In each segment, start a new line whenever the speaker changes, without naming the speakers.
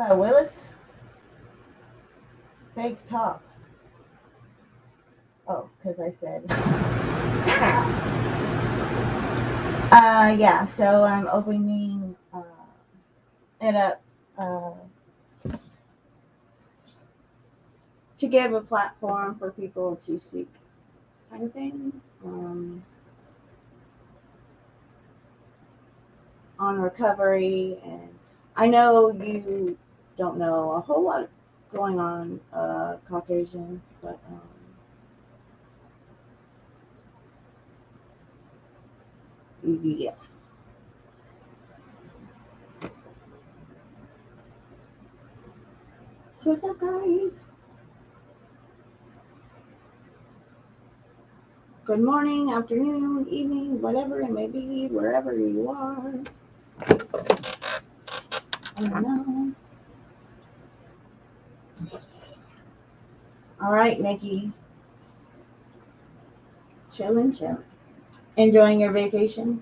Willis? Fake talk. Oh, because I said. Yeah, so I'm opening it up uh, to give a platform for people to speak, kind of thing, on recovery. And I know you don't know a whole lot going on, Caucasian, but yeah. So what's up, guys? Good morning, afternoon, evening, whatever it may be, wherever you are. I don't know. All right, Nikki. Chilling, chilling. Enjoying your vacation?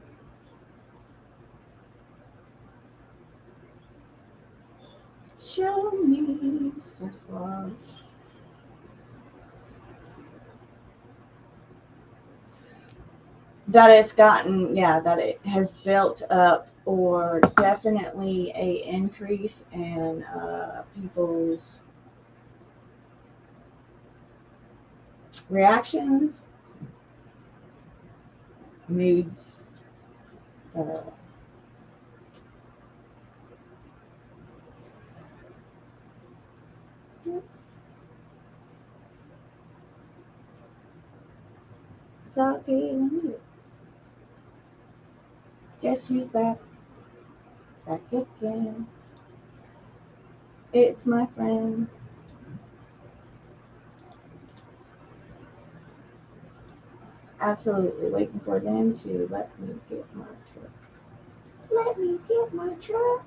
Show me Sasquatch. That it's gotten, yeah, that it has built up, or definitely a increase in people's reactions, moods. Uh, so, okay, let me guess who's back? Back again. It's my friend. Absolutely waiting for them to let me get my truck. Let me get my truck.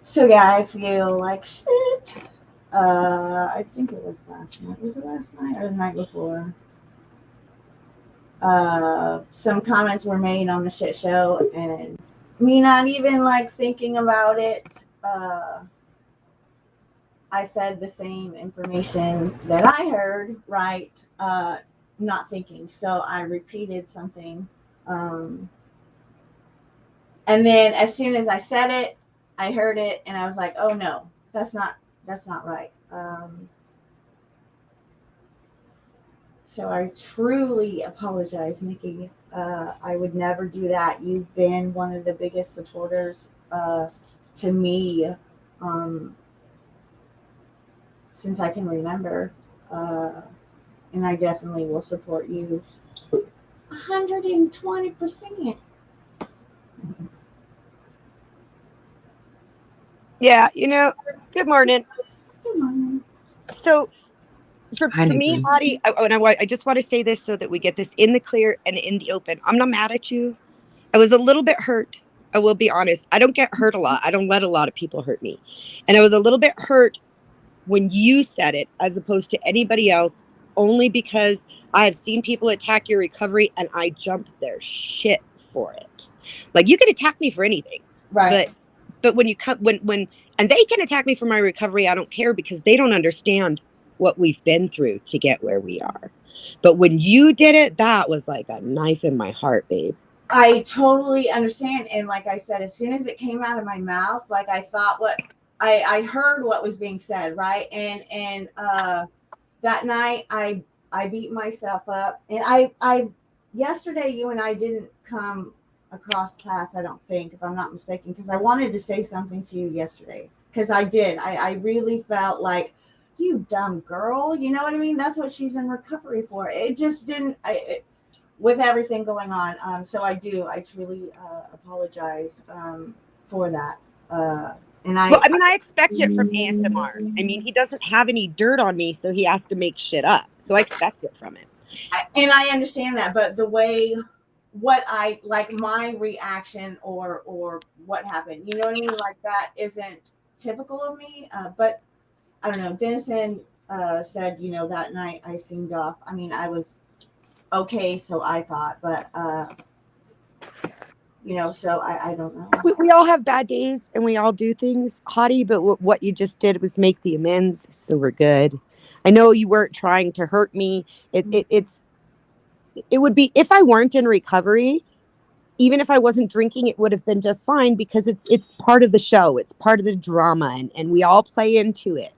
So yeah, I feel like shit. I think it was last night. Was it last night or the night before? Some comments were made on the shit show, and me not even like thinking about it. I said the same information that I heard, right? Not thinking. So I repeated something. Um, and then as soon as I said it, I heard it, and I was like, "Oh no, that's not right." So I truly apologize, Nikki. I would never do that. You've been one of the biggest supporters to me, um, since I can remember. Uh, and I definitely will support you 120%.
Yeah, good morning.
Good morning.
So for
Hi,
me,
Nikki.
Lottie, I just want to say this so that we get this in the clear and in the open. I'm not mad at you. I was a little bit hurt. I will be honest. I don't get hurt a lot. I don't let a lot of people hurt me. And I was a little bit hurt when you said it as opposed to anybody else, only because I have seen people attack your recovery and I jump their shit for it. Like, you can attack me for anything,
Right.
but when you come when and they can attack me for my recovery, I don't care, because they don't understand what we've been through to get where we are. But when you did it, that was like a knife in my heart, babe.
I totally understand. And like I said, as soon as it came out of my mouth, like I thought what I heard what was being said, right? And that night I beat myself up. And I yesterday you and I didn't come across paths, I don't think, if I'm not mistaken, because I wanted to say something to you yesterday. Because I did. I really felt like, you dumb girl. You know what I mean? That's what she's in recovery for. It just didn't. With everything going on. So I truly apologize for that. And
Well, I mean, I expect it from ASMR. I mean, he doesn't have any dirt on me, so he has to make shit up. So I expect it from him.
I understand that, but the way what I like my reaction or what happened, you know what I mean? Like that isn't typical of me. But I don't know. Dennison said, you know, that night I seemed off. I mean, I was okay, so I thought, but you know, so I don't know.
We all have bad days and we all do things, Hottie, but what you just did was make the amends, so we're good. I know you weren't trying to hurt me. It would be, if I weren't in recovery, even if I wasn't drinking, it would have been just fine, because it's part of the show. It's part of the drama, and we all play into it.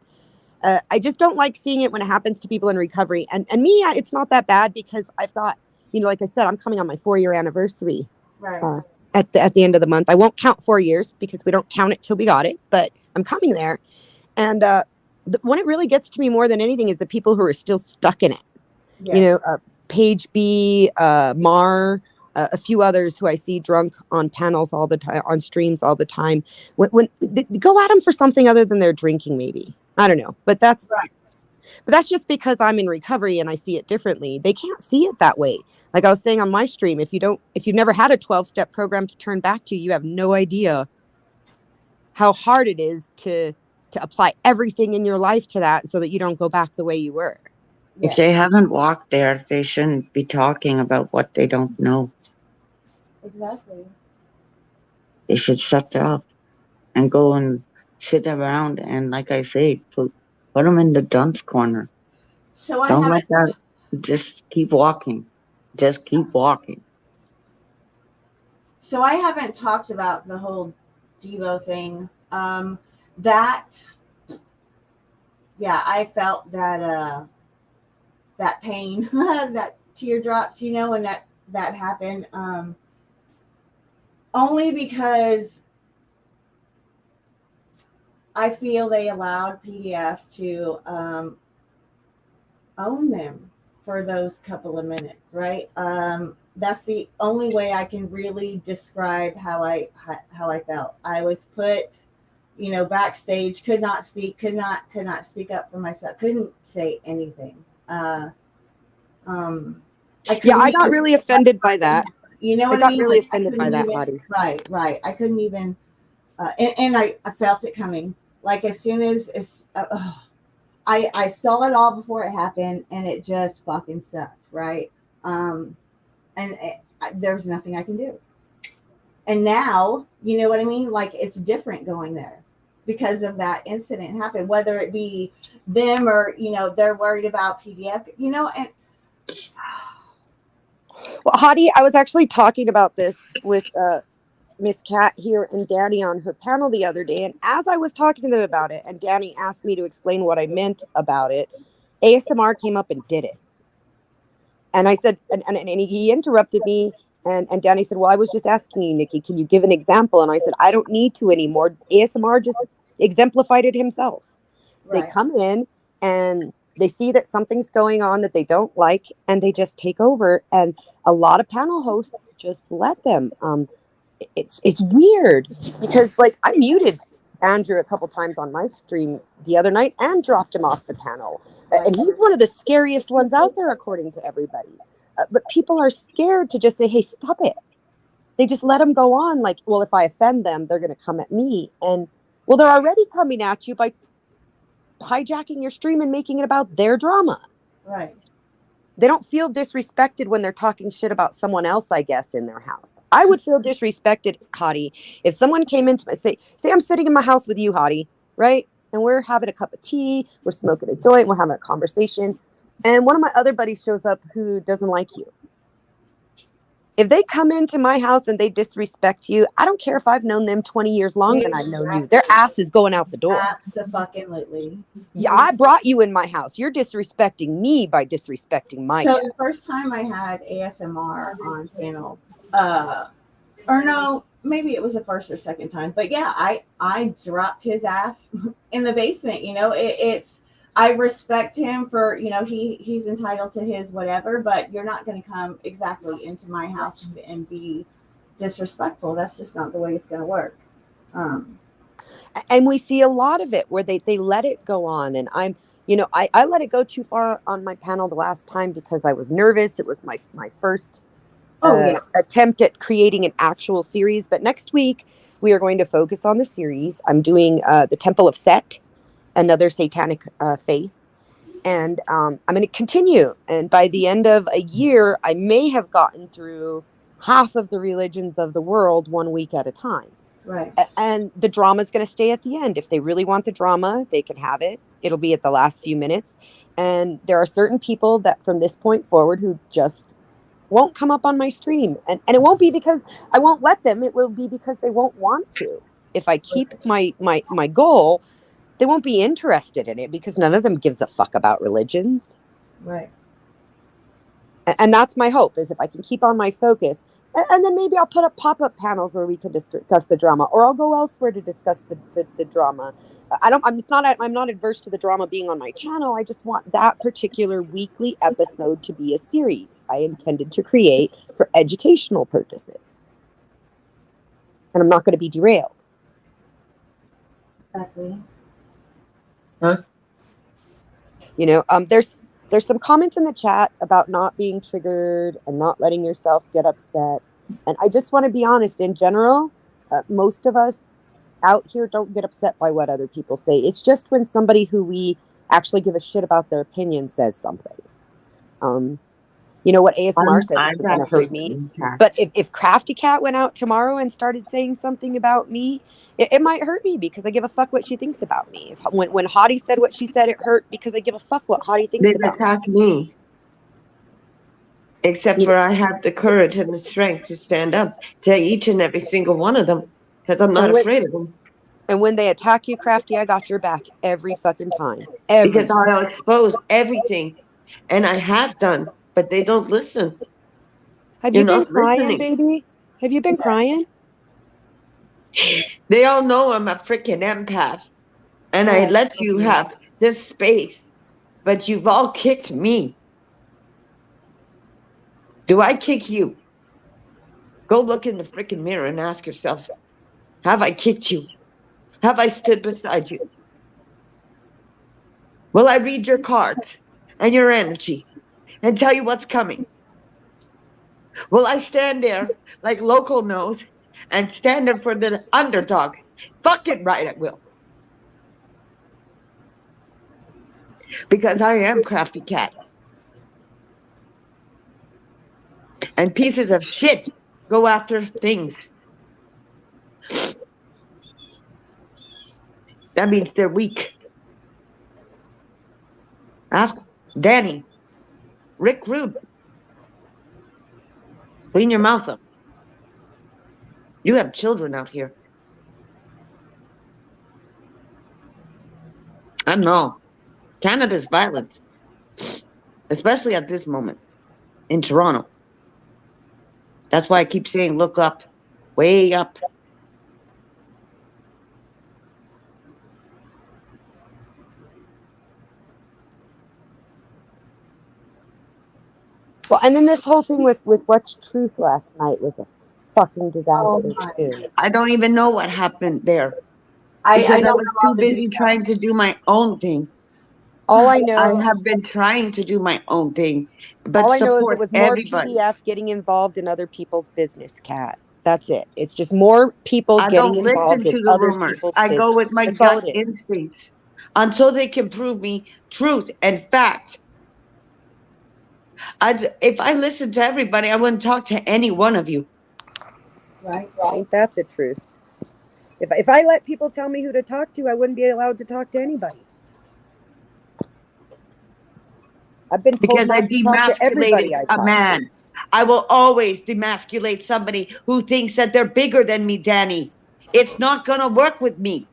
I just don't like seeing it when it happens to people in recovery. And me, it's not that bad, because I've got, you know, like I said, I'm coming on my 4-year anniversary.
Right.
At the end of the month. I won't count 4 years because we don't count it till we got it, but I'm coming there. And when it really gets to me more than anything is the people who are still stuck in it. Yes. You know, Paige B, Mar, a few others who I see drunk on panels all the time, on streams all the time. When they go at them for something other than their drinking, maybe. I don't know, but that's right. But that's just because I'm in recovery and I see it differently. They can't see it that way. Like I was saying on my stream, if you've never had a 12-step program to turn back to, you have no idea how hard it is to apply everything in your life to that so that you don't go back the way you were.
If they haven't walked there, they shouldn't be talking about what they don't know.
Exactly.
They should shut up and go and sit around and, like I say, put them in the dunce corner.
So I
don't let that. Just keep walking. Just keep walking.
So I haven't talked about the whole Devo thing. I felt that that pain, that teardrops, you know, when that happened. Only because I feel they allowed PDF to own them for those couple of minutes, right? That's the only way I can really describe how I felt. I was put, you know, backstage, could not speak, could not speak up for myself, couldn't say anything. I
got really offended by that.
You know what I mean?
Really offended by that, Lottie.
Right. I couldn't even, and I felt it coming. Like as soon as I saw it all before it happened, and it just fucking sucked, right? There's nothing I can do. And now, you know what I mean? Like it's different going there because of that incident happened, whether it be them or, you know, they're worried about PDF, you know, and
well, Hottie, I was actually talking about this with Miss Cat here and Danny on her panel the other day. And as I was talking to them about it, and Danny asked me to explain what I meant about it, ASMR came up and did it. And I said, and he interrupted me. And Danny said, well, I was just asking you, Nikki, can you give an example? And I said, I don't need to anymore. ASMR just exemplified it himself. Right. They come in and they see that something's going on that they don't like, and they just take over. And a lot of panel hosts just let them. It's weird because, like, I muted Andrew a couple times on my stream the other night and dropped him off the panel. And he's one of the scariest ones out there, according to everybody. But people are scared to just say, hey, stop it. They just let them go on. Like, well, if I offend them, they're going to come at me. And, well, they're already coming at you by hijacking your stream and making it about their drama.
Right.
They don't feel disrespected when they're talking shit about someone else, I guess, in their house. I would feel disrespected, Hottie, if someone came into my, say I'm sitting in my house with you, Hottie, right? And we're having a cup of tea, we're smoking a joint, we're having a conversation, and one of my other buddies shows up who doesn't like you. If they come into my house and they disrespect you, I don't care if I've known them 20 years longer than I've known you. Their ass is going out the door.
Absolutely.
Yeah, I brought you in my house. You're disrespecting me by disrespecting my guest.
The first time I had ASMR on panel, or no, maybe it was the first or second time, but yeah, I dropped his ass in the basement. You know, it's I respect him for, you know, he's entitled to his whatever, but you're not going to come exactly into my house and be disrespectful. That's just not the way it's going to work.
And we see a lot of it where they let it go on. And I let it go too far on my panel the last time because I was nervous. It was my first attempt at creating an actual series. But next week, we are going to focus on the series. I'm doing the Temple of Set. another satanic faith. And I'm going to continue. And by the end of a year, I may have gotten through half of the religions of the world 1 week at a time.
Right.
And the drama is going to stay at the end. If they really want the drama, they can have it. It'll be at the last few minutes. And there are certain people that from this point forward who just won't come up on my stream. And it won't be because I won't let them. It will be because they won't want to. If I keep my goal, they won't be interested in it because none of them gives a fuck about religions.
Right.
And that's my hope, is if I can keep on my focus. And then maybe I'll put up pop-up panels where we can discuss the drama, or I'll go elsewhere to discuss the drama. I'm not adverse to the drama being on my channel. I just want that particular weekly episode to be a series I intended to create for educational purposes. And I'm not going to be derailed.
Exactly.
Huh?
You know, there's some comments in the chat about not being triggered and not letting yourself get upset. And I just want to be honest, in general, most of us out here don't get upset by what other people say. It's just when somebody who we actually give a shit about their opinion says something. You know what ASMR says isn't going to hurt me. But if Crafty Cat went out tomorrow and started saying something about me, it might hurt me because I give a fuck what she thinks about me. When Hottie said what she said, it hurt because I give a fuck what Hottie thinks about me.
They attack me. Except for I have the courage and the strength to stand up to each and every single one of them because I'm not afraid of them.
And when they attack you, Crafty, I got your back every fucking time.
Because I'll expose everything. And I have done. But they don't listen.
Have you been crying, baby? Have you been crying?
They all know I'm a freaking empath. And I let you have this space. But you've all kicked me. Do I kick you? Go look in the freaking mirror and ask yourself, have I kicked you? Have I stood beside you? Will I read your cards and your energy? And tell you what's coming? Will I stand there like Local knows and stand there for the underdog? Fucking right I will. Because I am Crafty Cat. And pieces of shit go after things. That means they're weak. Ask Danny. Rick Rude, clean your mouth up. You have children out here. I know. Canada's violent, especially at this moment in Toronto. That's why I keep saying, look up, way up.
Well, and then this whole thing with What's Truth last night was a fucking disaster too.
I don't even know what happened there.
I
was too busy trying to do my own thing.
All I know,
I have been trying to do my own thing, but
all I know is
support
it was more
everybody.
PDF getting involved in other people's business, Cat. That's it. It's just more people
I
getting
don't
involved
listen to
in
the
other
rumors.
people's
I
business.
go with my
That's all
gut
it is.
instincts until they can prove me truth and fact. If I listened to everybody, I wouldn't talk to any one of you.
Right.
I think that's the truth. If I let people tell me who to talk to, I wouldn't be allowed to talk to anybody. I've been told
Because I
not to talk to everybody
demasculated
I
a
talk
man.
to.
I will always demasculate somebody who thinks that they're bigger than me, Danny. It's not going to work with me.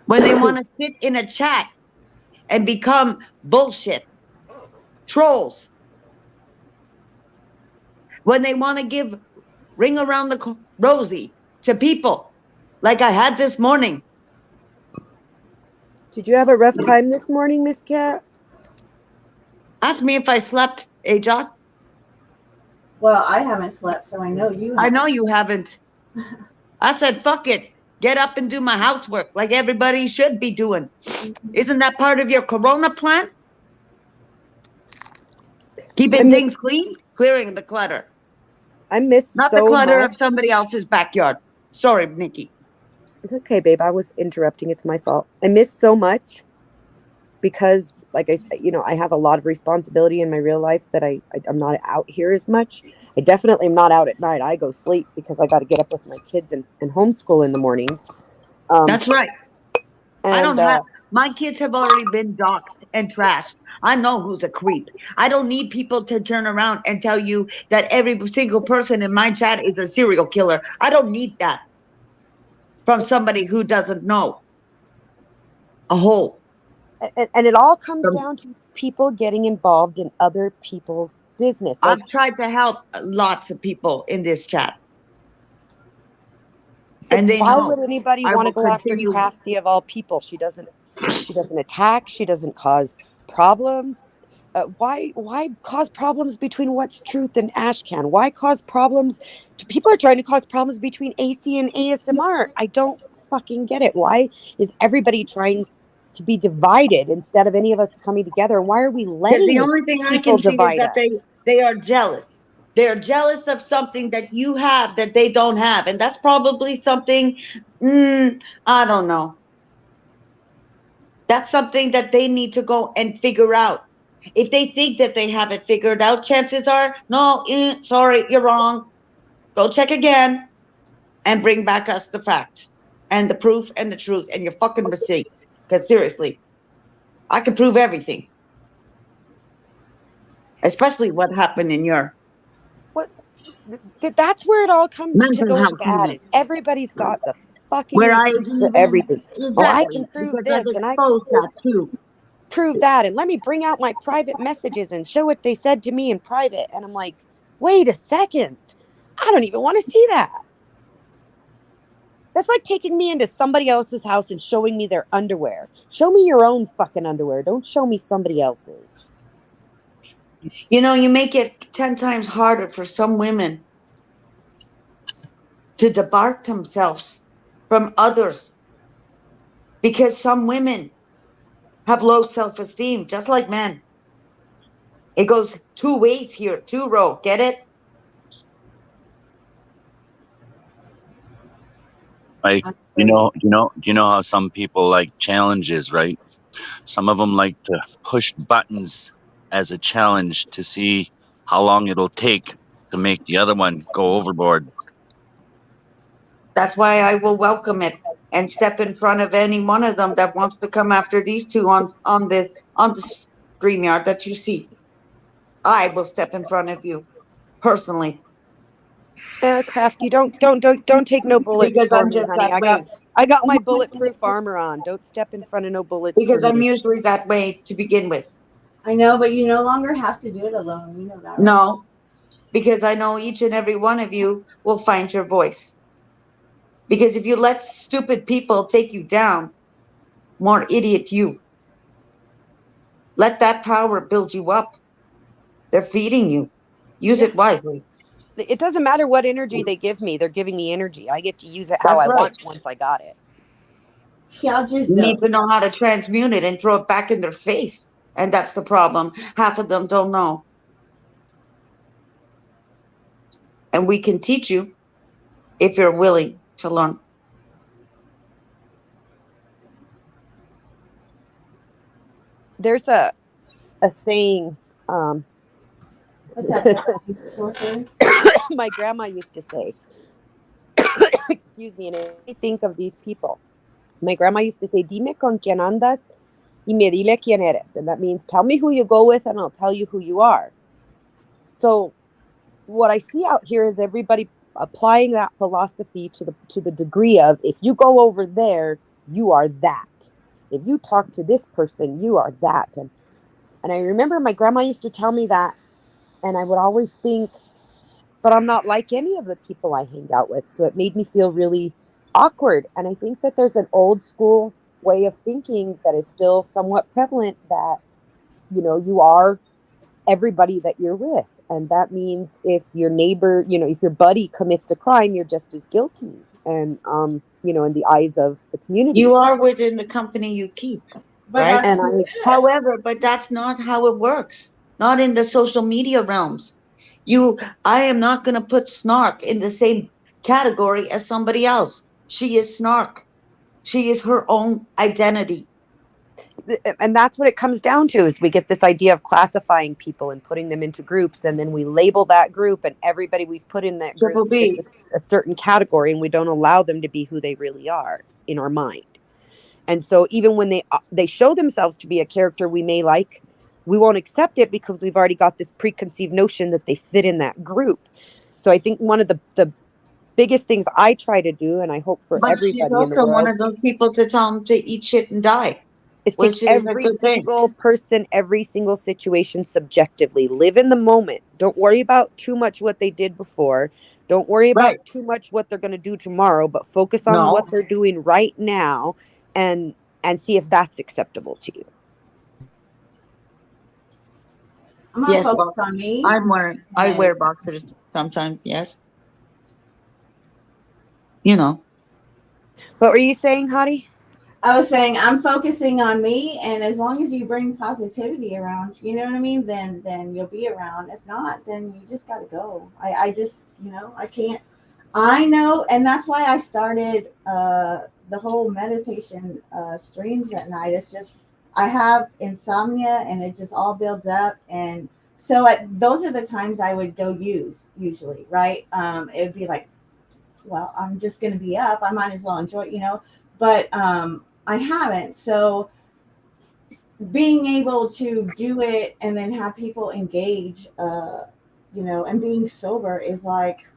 When they want to sit in a chat and become bullshit, trolls. When they want to give ring around the rosy to people like I had this morning.
Did you have a rough time this morning, Miss Cat?
Ask me if I slept, Jock.
Well, I haven't slept, so I know you have.
I know you haven't. I said, fuck it. Get up and do my housework like everybody should be doing. Isn't that part of your Corona plan? Keeping things clean, clearing the clutter.
I miss
Not
so
the clutter
much.
of somebody else's backyard. Sorry, Nikki.
It's okay, babe. I was interrupting. It's my fault. I miss so much because, like I said, I have a lot of responsibility in my real life that I'm not out here as much. I definitely am not out at night. I go sleep because I got to get up with my kids and homeschool in the mornings.
That's right. I don't
And
have my kids have already been doxxed and trashed. I know who's a creep. I don't need people to turn around and tell you that every single person in my chat is a serial killer. I don't need that from somebody who doesn't know a whole.
and it all comes down to people getting involved in other people's business. Like,
I've tried to help lots of people in this chat. And they
why
know
would anybody
I
want to
will
go after
continue.
Crafty of all people? She doesn't attack. She doesn't cause problems. Why cause problems between What's Truth and Ashcan? Why cause problems? People are trying to cause problems between AC and ASMR. I don't fucking get it. Why is everybody trying to be divided instead of any of us coming together? Why are we
Because
letting
the only thing I
people
can see is
divide
that
us?
they are jealous. They're jealous of something that you have that they don't have. And that's probably something, I don't know. That's something that they need to go and figure out. If they think that they have it figured out, chances are, no, sorry, you're wrong. Go check again and bring back us the facts and the proof and the truth and your fucking receipts. Because seriously, I can prove everything, especially what happened in your
What? That's where it all comes to
mental
going
health
bad.
unit,
Is everybody's got the fucking
where I
receipts for
even,
everything? Oh, I
exactly,
can prove
because I've
this and I can
exposed that too.
prove that, and let me bring out my private messages and show what they said to me in private. And I'm like, wait a second, I don't even want to see that. That's like taking me into somebody else's house and showing me their underwear. Show me your own fucking underwear. Don't show me somebody else's.
You know, you make it 10 times harder for some women to debark themselves from others because some women have low self-esteem, just like men. It goes two ways here, two row. Get it?
Like, do you know how some people like challenges, right? Some of them like to push buttons as a challenge to see how long it'll take to make the other one go overboard.
That's why I will welcome it and step in front of any one of them that wants to come after these two on the StreamYard that you see. I will step in front of you personally
Craft, you don't take no bullets
because
for
I'm
me,
just
honey.
that way.
I got my bulletproof armor on. Don't step in front of no bullets for
Because I'm
me.
usually that way to begin with.
I know, but you no longer have to do it alone. You know that, right?
No, because I know each and every one of you will find your voice. Because if you let stupid people take you down, more idiot you. Let that power build you up. They're feeding you. Use it wisely.
It doesn't matter what energy they give me. They're giving me energy. I get to use it how
That's
I
right.
want once I got it.
Y'all just
You need
don't.
to know how to transmute it and throw it back in their face. And that's the problem. Half of them don't know. And we can teach you if you're willing to learn.
There's a saying
What's that?
my grandma used to say. Excuse me, and I think of these people. My grandma used to say, "Dime con quién andas y me dile quién eres," and that means tell me who you go with, and I'll tell you who you are. So, what I see out here is everybody applying that philosophy to the degree of, if you go over there, you are that. If you talk to this person, you are that. And I remember my grandma used to tell me that, and I would always think, but I'm not like any of the people I hang out with. So it made me feel really awkward. And I think that there's an old school way of thinking that is still somewhat prevalent, that, you are everybody that you're with. And that means if your neighbor, if your buddy commits a crime, you're just as guilty. And, in the eyes of the community.
You are within the company you keep,
But
right?
And
However, but that's not how it works. Not in the social media realms. I am not going to put Snark in the same category as somebody else. She is Snark. She is her own identity.
And that's what it comes down to, is we get this idea of classifying people and putting them into groups, and then we label that group, and everybody we've put in that
Triple
group
B.
fits a certain category, and we don't allow them to be who they really are in our mind. And so even when they show themselves to be a character we may like, we won't accept it because we've already got this preconceived notion that they fit in that group. So I think one of the biggest things I try to do, and I hope for
But
everybody
she's
in the
also one
world,
of those people to tell them to eat shit and die,
is take
which is a
every
good thing.
single person, every single situation subjectively. Live in the moment. Don't worry about too much what they did before. Don't worry about
Right.
too much what they're going to do tomorrow, but focus on
No.
what they're doing right now, and see if that's acceptable to you.
I'm gonna
Yes,
focus
well,
on me.
I wear boxers sometimes, yes. You know.
What were you saying, Hottie?
I was saying I'm focusing on me, and as long as you bring positivity around, you know what I mean, then you'll be around. If not, then you just gotta go. I just, I can't. I know, and that's why I started the whole meditation streams at night. It's just I have insomnia, and it just all builds up, and so those are the times I would go usually, right? It'd be like, well, I'm just gonna be up. I might as well enjoy it, but I haven't. So being able to do it and then have people engage, and being sober is like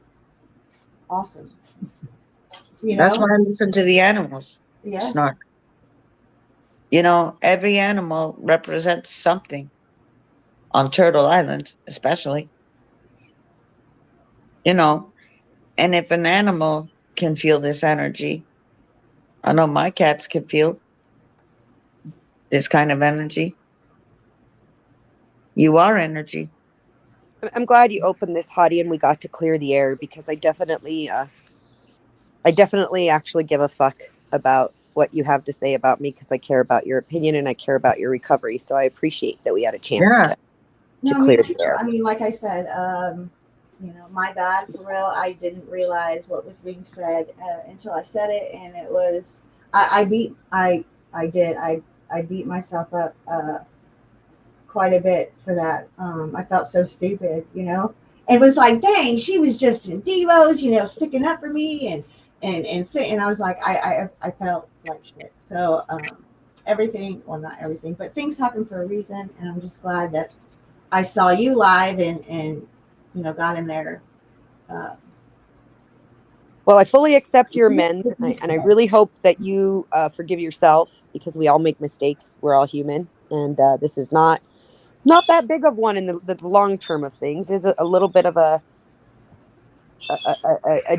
awesome.
That's why I listen to the animals.
Yeah.
Snark. Every animal represents something. On Turtle Island, especially. And if an animal can feel this energy, I know my cats can feel this kind of energy. You are energy.
I'm glad you opened this, Hottie, and we got to clear the air, because I definitely actually give a fuck about what you have to say about me, because I care about your opinion and I care about your recovery. So I appreciate that we had a chance to clear the air.
I mean, like I said, my bad, for real. I didn't realize what was being said until I said it, and it was I beat myself up quite a bit for that. I felt so stupid, It was like, dang, she was just in Devos, sticking up for me, and I was like, I felt like shit. So everything, well, not everything, but things happen for a reason, and I'm just glad that I saw you live and got in there.
Well, I fully accept your amends, and I really hope that you forgive yourself, because we all make mistakes. We're all human, and this is not that big of one in the long term of things. Is a little bit of a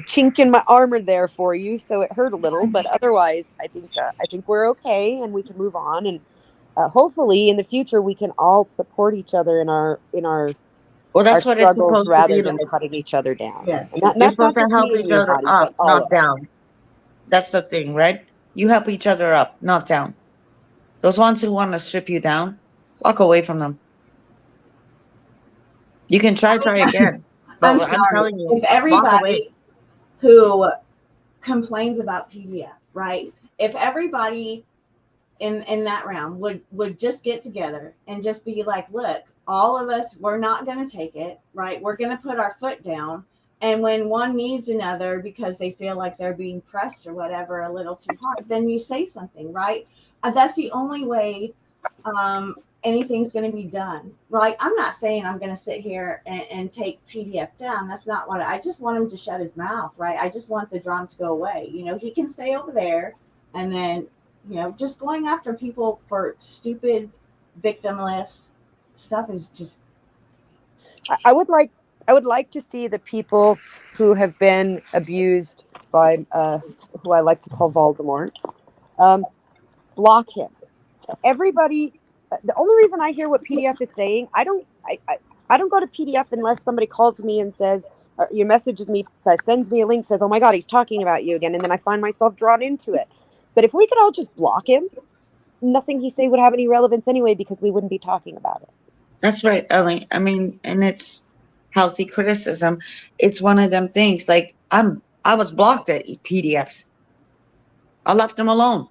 chink in my armor there for you, so it hurt a little, but otherwise, I think we're okay, and we can move on, and hopefully in the future we can all support each other in our
Well, that's
our
what it's
struggles,
supposed to
rather
be
than
like.
cutting each other down.
Yes.
And
You're
not
supposed to
just
help
me and
each
you,
other
Hottie,
up,
but all
not
of
down.
us.
That's the thing, right? You help each other up, not down. Those ones who want to strip you down, walk away from them. You can try again. But I'm telling you,
if
walk away.
everybody who complains about PDF, right? If everybody in that round would just get together and just be like, look, all of us, we're not going to take it, right? We're going to put our foot down. And when one needs another because they feel like they're being pressed or whatever a little too hard, then you say something, right? That's the only way anything's going to be done. Like, I'm not saying I'm going to sit here and take PDF down. That's not what I just want him to shut his mouth, right? I just want the drama to go away. He can stay over there, and then, just going after people for stupid, victimless stuff is just.
I would like to see the people who have been abused by who I like to call Voldemort, block him. Everybody. The only reason I hear what PDF is saying, I don't go to PDF unless somebody calls me and says, or messages me, sends me a link, says, "Oh my God, he's talking about you again," and then I find myself drawn into it. But if we could all just block him, nothing he say would have any relevance anyway, because we wouldn't be talking about it.
That's right, Ellie. I mean, and it's healthy criticism. It's one of them things. Like I was blocked at PDFs. I left him alone.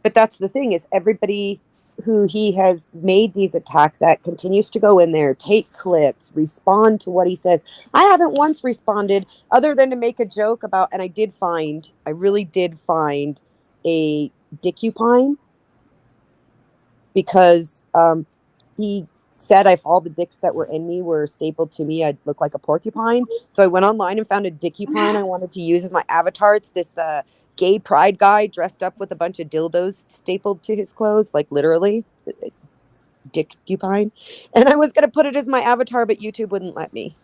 But that's the thing, is everybody who he has made these attacks at continues to go in there, take clips, respond to what he says. I haven't once responded other than to make a joke about, and I really did find a dickupine, because he said if all the dicks that were in me were stapled to me, I'd look like a porcupine. So I went online and found a dickupine I wanted to use as my avatar. It's this gay pride guy dressed up with a bunch of dildos stapled to his clothes, like literally dickupine. And I was going to put it as my avatar, but YouTube wouldn't let me.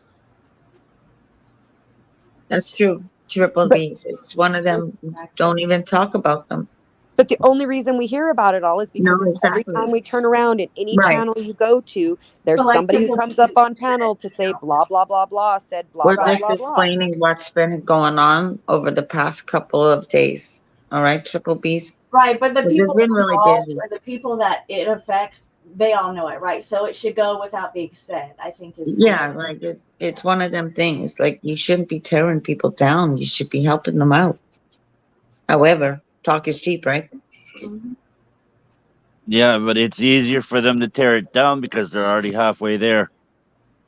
That's true. Triple
But-
B's. It's one of them. Don't even talk about them.
But the only reason we hear about it all is because
No,
it's every
exactly.
time we turn around in any
Right.
channel you go to, there's
So, like,
somebody who
people-
comes up on panel to say blah, blah, blah, blah, said blah,
We're
blah,
just
blah, blah.
explaining what's been going on over the past couple of days. All right, Triple B's.
Right, but the
Because it's
people
been really
involved
busy.
or the people that it affects, they all know it, right? So it should go without being said, I think.
Yeah, like it's one of them things. Like, you shouldn't be tearing people down. You should be helping them out. However, talk is cheap, right?
Mhm.
Yeah, but it's easier for them to tear it down because they're already halfway there.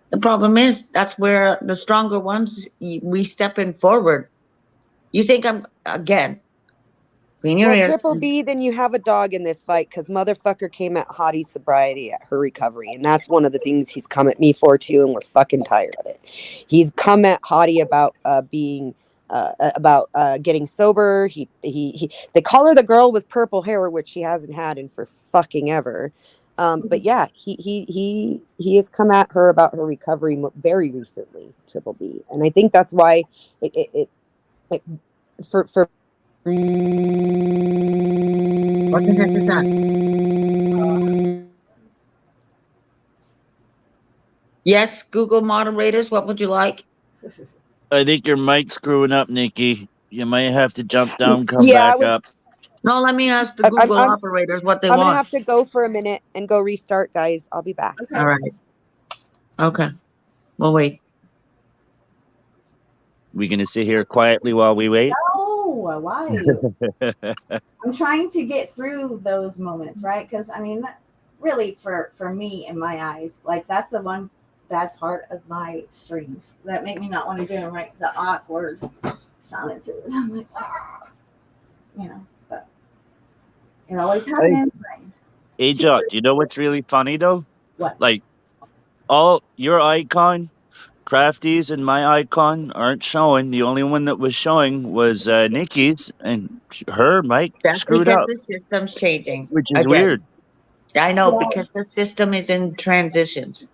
The problem is that's where the stronger ones, we step in forward. You think I'm, again, clean your
Well,
ears.
Triple B, then you have a dog in this fight, because motherfucker came at Hottie's sobriety at her recovery. And that's one of the things he's come at me for too, and we're fucking tired of it. He's come at Hottie about getting sober. He they call her the girl with purple hair, which she hasn't had in for fucking ever. But yeah, he has come at her about her recovery very recently, Triple B, and I think that's why it for
What the heck is that? Yes, Google moderators, what would you like?
I think your mic's screwing up, Nikki. You might have to jump down, come
Yeah,
back up.
No, let me ask the
I'm-
Google
I'm-
operators what they
I'm gonna
want.
have to go for a minute and go restart, guys. I'll be back.
Okay.
All right. Okay. We'll wait.
We gonna sit here quietly while we wait?
No, why? I'm trying to get through those moments, right? Because I mean, that really, for me in my eyes, like that's the one bad part of my streams that make me not want to do them. Right, the awkward silences. I'm like, you know, but it always happens. Right?
Hey, Jock, you know what's really funny though?
What?
Like, all your icon, Crafty's, and my icon aren't showing. The only one that was showing was Nikki's, and her mic
That's
screwed
because
up,
the system's changing.
which is
Again.
weird.
I know,
Yeah.
because the system is in transitions.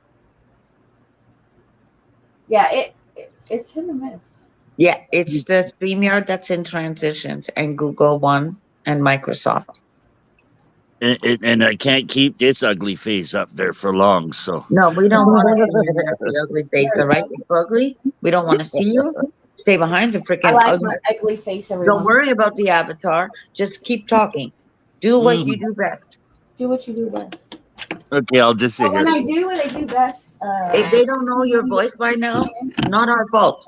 Yeah, it's hit or miss.
Yeah, it's the StreamYard that's in transitions, and Google One and Microsoft.
And I can't keep this ugly face up there for long, so.
No, we don't want to see your nasty, ugly face, all right? It's ugly. We don't want to see you. Stay behind the
I
freaking
like
ugly.
my ugly face. Everyone,
Don't worry about the avatar. Just keep talking. Do what you do best.
do what you do best.
Okay, I'll just sit
But when
here.
I do what I do best,
If they don't know your voice by now, not our fault.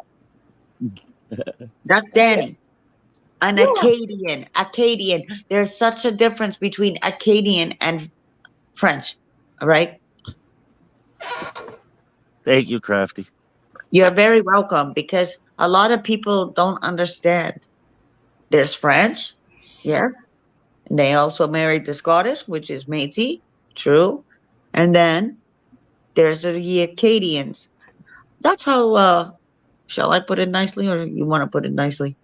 That's Danny. An
Yeah.
Acadian. Acadian. There's such a difference between Acadian and French. All right?
Thank you, Crafty.
You're very welcome, because a lot of people don't understand. There's French, yes. And they also married the Scottish, which is Métis, true. And then there's the Acadians. That's how, shall I put it nicely, or you want to put it nicely?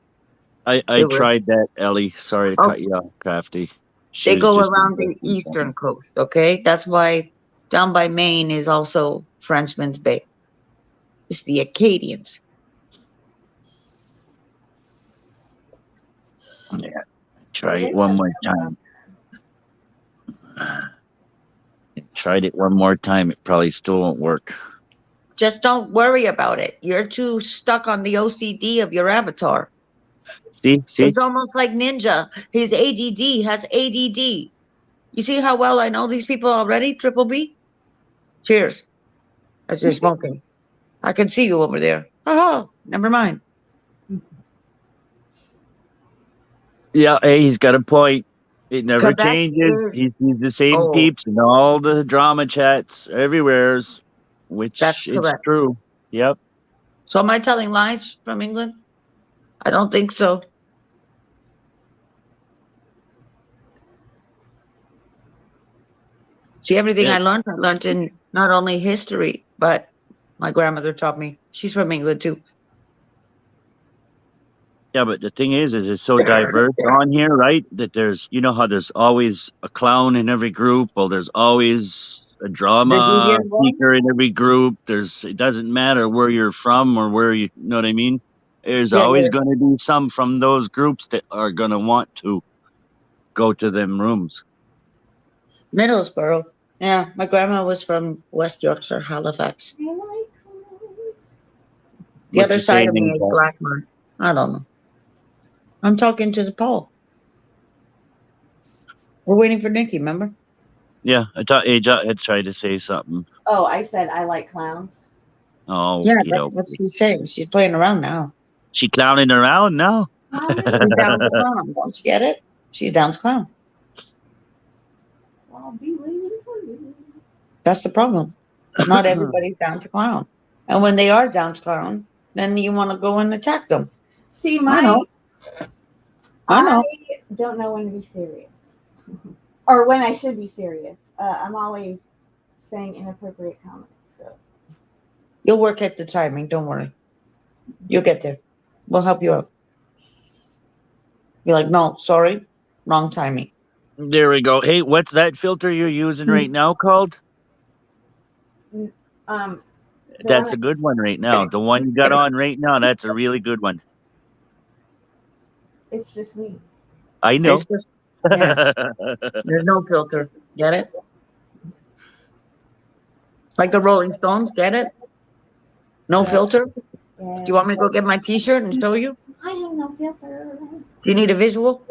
I
They were-
tried that, Ellie. Sorry to
Oh.
cut you off, Crafty. She
They
was
go
just
around the
inventing
eastern coast, okay? That's why down by Maine is also Frenchman's Bay. It's the Acadians.
something. Yeah. Try it one more time. Tried it one more time. It probably still won't work.
Just don't worry about it. You're too stuck on the OCD of your avatar.
See?
It's almost like Ninja. His ADD has ADD. You see how well I know these people already, Triple B? Cheers. As you're smoking. I can see you over there. Oh, never mind.
Yeah, hey, he's got a point. It never
Quebec
changes.
is,
He's the same
oh,
peeps in all the drama chats everywhere's,
that's
which it's
correct.
true. Yep.
So am I telling lies from England? I don't think so. See, everything
Yeah,
I learned in not only history, but my grandmother taught me. She's from England too.
yeah, but the thing is it's so diverse on here, right? That there's, you know how there's always a clown in every group. Well, there's always a
The
drama
deviant one?
seeker in every group. It doesn't matter where you're from or where you know what I mean? There's
Yeah,
always
yeah.
going to be some from those groups that are going to want to go to them rooms.
Middlesbrough. Yeah, my grandma was from West Yorkshire, Halifax.
I like clothes.
The
What
other
you
side
saying,
of me is
Angel?
Blackmore. I don't know. I'm talking to the Paul. We're waiting for Nikki, remember?
Yeah, I thought Aja had tried to say something.
Oh, I said I like clowns.
Oh,
Yeah,
you
that's
know,
what she's saying. She's playing around now.
she clowning around now.
She's down to clown. Don't you get it? She's down to clown.
I'll be waiting for you.
That's the problem. Not everybody's down to clown. And when they are down to clown, then you want to go and attack them.
See,
I know. I
I
know.
don't know when to be serious or when I should be serious. I'm always saying inappropriate comments. So
You'll work at the timing. Don't worry. You'll get there. We'll help you out. You're like, no, sorry, wrong timing.
There we go. Hey, what's that filter you're using right now called?
um, the one
That's a good one right now. The one you got on right now, that's a really good one.
it's just me.
I know.
It's just, yeah, there's no filter. Get it? Like the Rolling Stones, get it? No
Yeah.
filter?
Yeah.
Do you want me to go get my t-shirt and show you?
I have no filter.
Do you need a visual?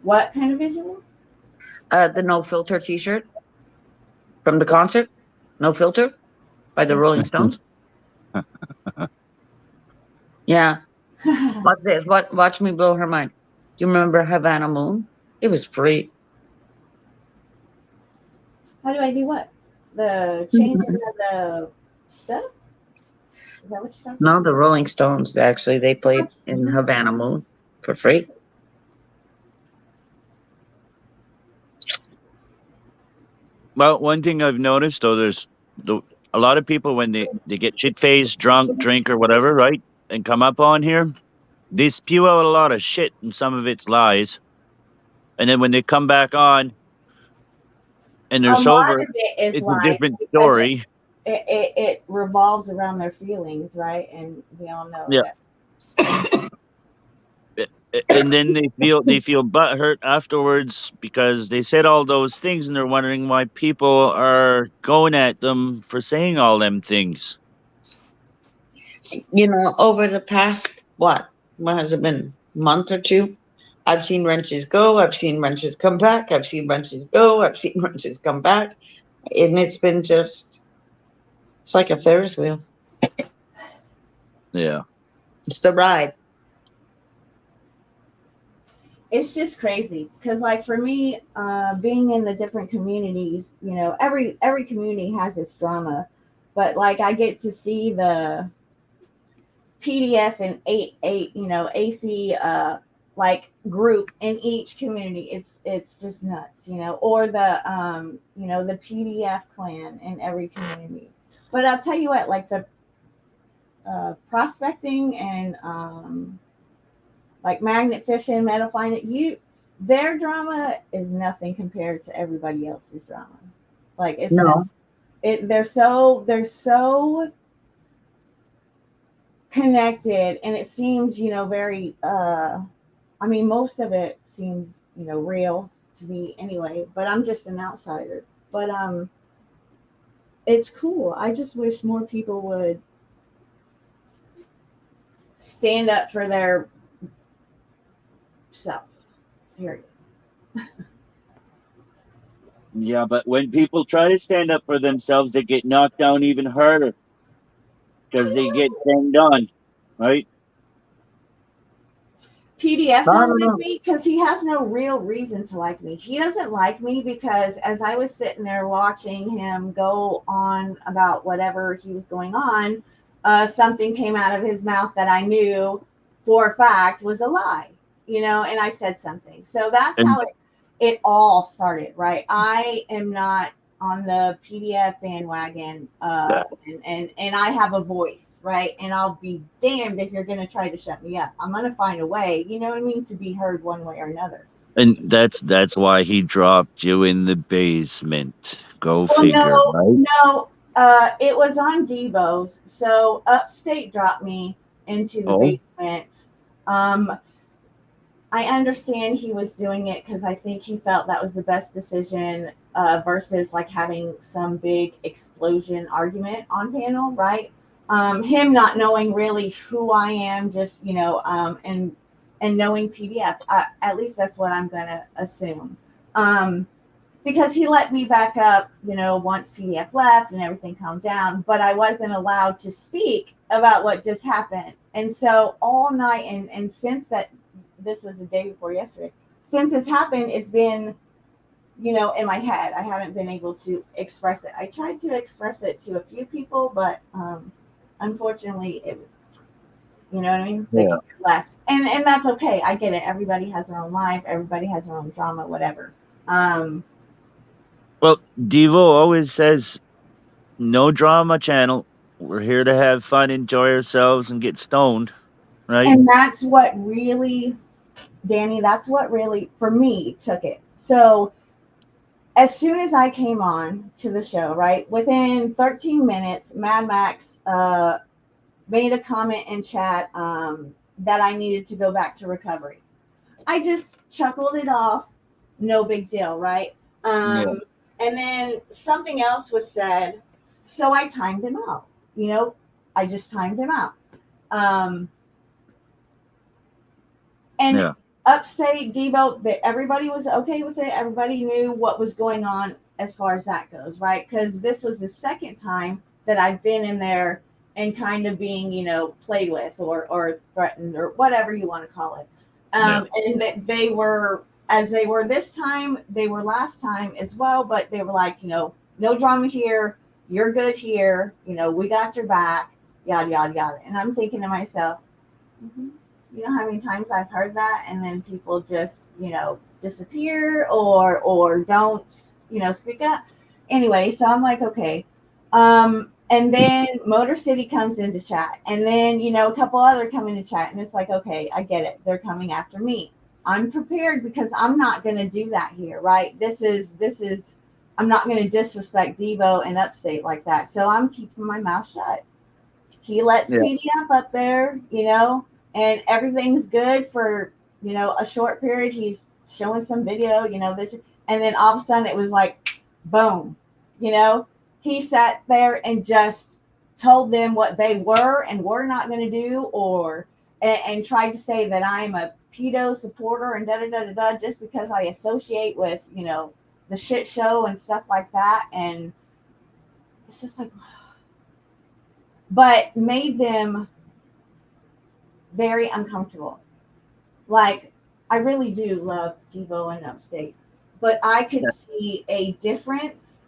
What kind of visual?
The no filter t-shirt from the concert, No Filter by the Rolling Stones. Yeah. Watch this. Watch me blow her mind. Do you remember Havana Moon? It was free.
How do I do what? The changing of the stuff? Is that what you're talking
No, the Rolling Stones, actually, they played in Havana Moon for free.
Well, one thing I've noticed though, a lot of people when they get shit faced, drunk, drink or whatever, right, and come up on here, they spew out a lot of shit, and some of it's lies. And then when they come back on and they're
A lot
sober,
of it is
it's a
lies
different
because
story.
it revolves around their feelings, right? And we all know
Yeah.
that.
And then they feel butthurt afterwards because they said all those things and they're wondering why people are going at them for saying all them things.
You know, over the past, what has it been, month or two? I've seen wrenches go. I've seen wrenches come back. I've seen wrenches go. I've seen wrenches come back. And it's been just, it's like a Ferris wheel.
Yeah.
It's the ride.
It's just crazy because, like, for me, being in the different communities, you know, every community has its drama, but like I get to see the PDF and AC like group in each community. It's just nuts, you know, or the the PDF clan in every community. But I'll tell you what, like the prospecting and like magnet fishing, metal finding, their drama is nothing compared to everybody else's drama. Like it's
No.
they're so connected, and it seems very I mean most of it seems real to me anyway, but I'm just an outsider. But it's cool. I just wish more people would stand up for their self, period.
Yeah, but when people try to stand up for themselves, they get knocked down even harder because they get banged on, right?
PDF
I
don't
don't
like
know.
me because he has no real reason to like me. He doesn't like me because as I was sitting there watching him go on about whatever he was going on, something came out of his mouth that I knew for a fact was a lie, and I said something. So that's
And
how it all started, right? I am not on the PDF bandwagon, and I have a voice, right? And I'll be damned if you're going to try to shut me up. I'm going to find a way, you know what I mean, to be heard one way or another.
and that's why he dropped you in the basement. Go
Well,
figure, right?
no, it was on Devo's. So Upstate dropped me into the
Oh,
basement. Um, I understand he was doing it because I think he felt that was the best decision versus like having some big explosion argument on panel, right? Him not knowing really who I am, just and knowing PDF. At least that's what I'm gonna assume. Because he let me back up, once PDF left and everything calmed down, but I wasn't allowed to speak about what just happened. And so all night, and since that, this was the day before yesterday, since it's happened, it's been, in my head. I haven't been able to express it. I tried to express it to a few people, but unfortunately, you know what I mean? They
yeah.
can care less. And that's okay. I get it. Everybody has their own life, everybody has their own drama, whatever.
Well, Devo always says, no drama channel. We're here to have fun, enjoy ourselves, and get stoned, right?
And that's what really, Danny, that's what really, for me, took it. So as soon as I came on to the show, right, within 13 minutes, Mad Max made a comment in chat that I needed to go back to recovery. I just chuckled it off. No big deal, right?
Yeah.
And then something else was said. So I timed him out. I just timed him out. And
Yeah.
Upstate Devo, everybody was okay with it. Everybody knew what was going on as far as that goes, right? Because this was the second time that I've been in there and kind of being, played with or threatened or whatever you want to call it. And that they were, as they were this time, they were last time as well, but they were like, no drama here. You're good here. We got your back, yada, yada, yada. And I'm thinking to myself, you know how many times I've heard that, and then people just, disappear or don't, speak up. Anyway, so I'm like, okay. And then Motor City comes into chat, and then, a couple other come into chat, and it's like, okay, I get it. They're coming after me. I'm prepared because I'm not going to do that here, right? This is, I'm not going to disrespect Devo and Upstate like that. So I'm keeping my mouth shut. He lets
Yeah.
PDF up there, and everything's good for, a short period. He's showing some video, and then all of a sudden it was like, boom, he sat there and just told them what they were and were not going to do, and tried to say that I'm a pedo supporter and da da da da da just because I associate with, the shit show and stuff like that. And it's just like, but made them very uncomfortable. Like, I really do love Devo and Upstate, but I could see a difference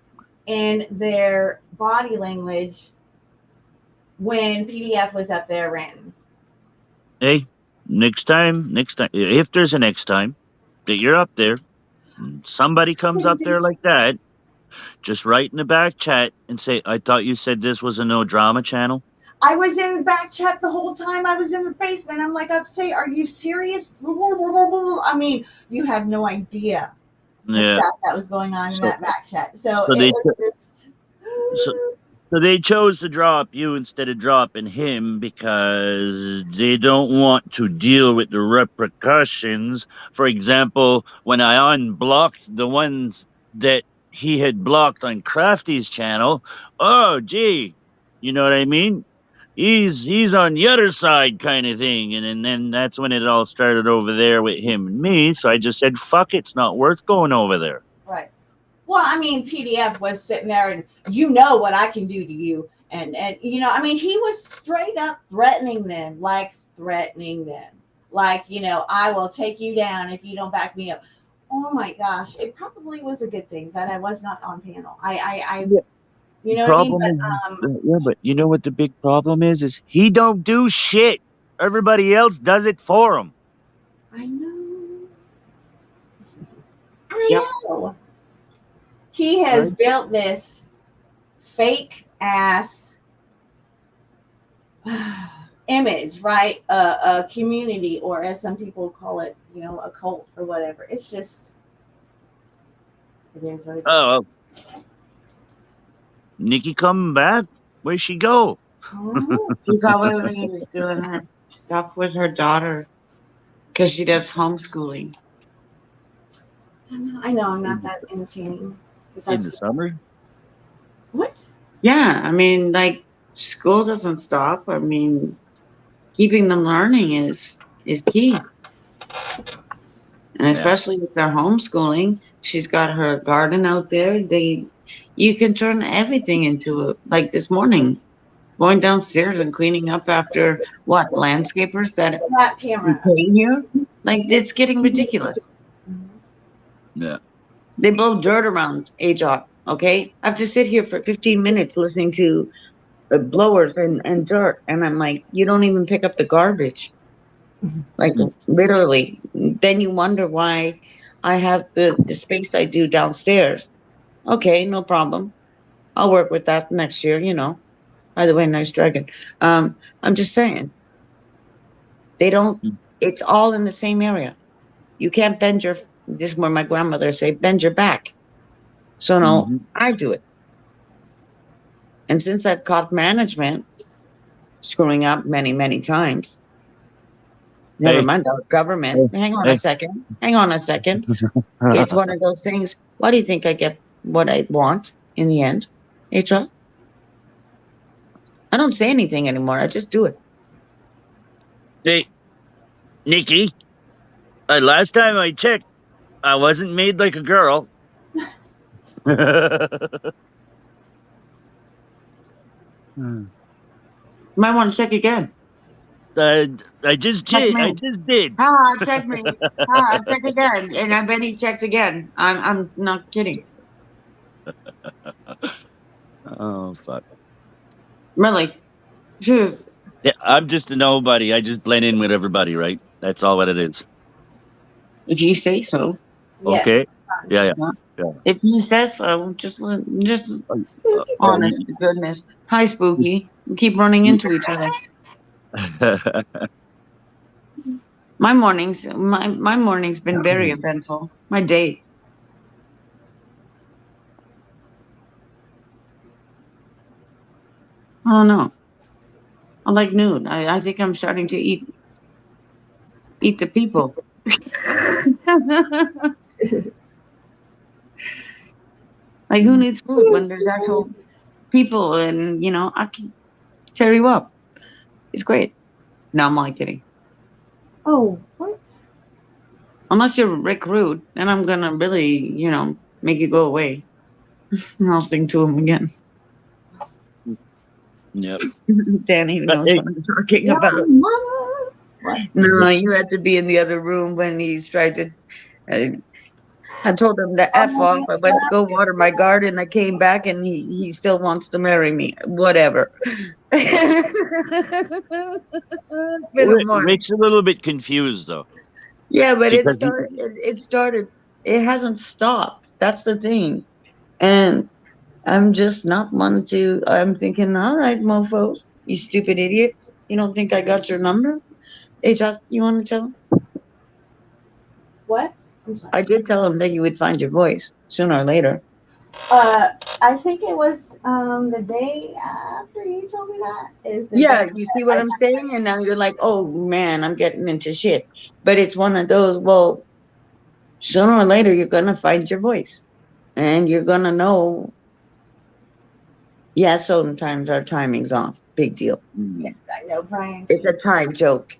in their body language when PDF was up there ranting.
Hey, next time, if there's a next time that you're up there, and somebody comes up there like that, just write in the back chat and say, I thought you said this was a no drama channel.
I was in the back chat the whole time. I was in the basement. I'm like, Upstate, are you serious? I mean, you have no idea the stuff that was going on in that back chat. So it was just.
So they chose to drop you instead of dropping him because they don't want to deal with the repercussions. For example, when I unblocked the ones that he had blocked on Crafty's channel, oh gee, you know what I mean? He's on the other side kind of thing. And then that's when it all started over there with him and me. So I just said, fuck it, it's not worth going over there.
Right. Well, I mean, PDF was sitting there, and you know what I can do to you, and you know, I mean, he was straight up threatening them, like I will take you down if you don't back me up. Oh my gosh, it probably was a good thing that I was not on panel.
Yeah.
You know what I mean?
Problem
But
is, yeah, but you know what the big problem is he don't do shit. Everybody else does it for him.
I know,
Yep.
I know. He has
Right.
built this fake ass image, right? A community, or as some people call it, you know, a cult or whatever. It's just, it is what it is.
Oh, Nikki coming back? Where'd she go?
Oh,
She probably is doing her stuff with her daughter because she does homeschooling.
I know I'm not that entertaining.
In
Besides,
the summer?
what?
Yeah, I mean, like school doesn't stop. I mean, keeping them learning is key, and
Yeah.
especially with their homeschooling. She's got her garden out there. You can turn everything into it. Like this morning, going downstairs and cleaning up after what landscapers that
That
we
camera.
pay here. Like it's getting ridiculous.
Yeah.
They blow dirt around AJOC. Okay, I have to sit here for 15 minutes listening to blowers and dirt, and I'm like, you don't even pick up the garbage. Like literally. Then you wonder why I have the space I do downstairs. Okay, no problem. I'll work with that next year. You know. By the way, nice dragon. I'm just saying they don't. It's all in the same area. You can't bend your. This is where my grandmother say, bend your back. So no,
Mhm.
I do it. And since I've caught management screwing up many, many times, never
Hey.
mind our government. Hang on a
Hey.
second. Hang on a second. It's one of those things. Why do you think I get what I want in the end? HR? I don't say anything anymore. I just do it.
Hey, Nikki. Last time I checked, I wasn't made like a girl.
Might want to check again.
I just
Check
did. I
me.
just did.
Check me. Check again. And I bet he checked again. I'm not kidding.
Oh fuck.
Really. Phew.
Yeah, I'm just a nobody. I just blend in with everybody, right? That's all what it is.
If you say so.
Yes.
Okay. Yeah.
If he says so, just honest to goodness. Hi, Spooky. We keep running into each other. My morning's been very eventful. My day. I don't know. I like nude. I think I'm starting to eat the people. Like who needs food when there's actual people, and you know I can tear you up. It's great. No, I'm only kidding.
Oh, what?
Unless you're Rick Rude, then I'm gonna really, you know, make you go away. I'll sing to him again.
Yep.
Danny knows
Hey.
what I'm talking about. No, you had to be in the other room when he's tried to. I told him to F off. I went to go water my garden. I came back and he still wants to marry me. Whatever. It's been a month.
Rick's a little bit confused though.
Yeah, but it
Because
started. It started. It hasn't stopped. That's the thing, and I'm just not one to. I'm thinking, all right, mofo's, you stupid idiot. You don't think I got your number? Hey, Doc, you want to tell him?
What? I'm sorry.
I did tell him that you would find your voice sooner or later.
I think it was the day after you told me that.
Yeah, you see what I'm saying? And now you're like, oh man, I'm getting into shit. But it's one of those, well, sooner or later, you're going to find your voice. And you're going to know. Yeah, sometimes our timing's off. Big deal.
Yes, I know, Brian.
It's a time joke.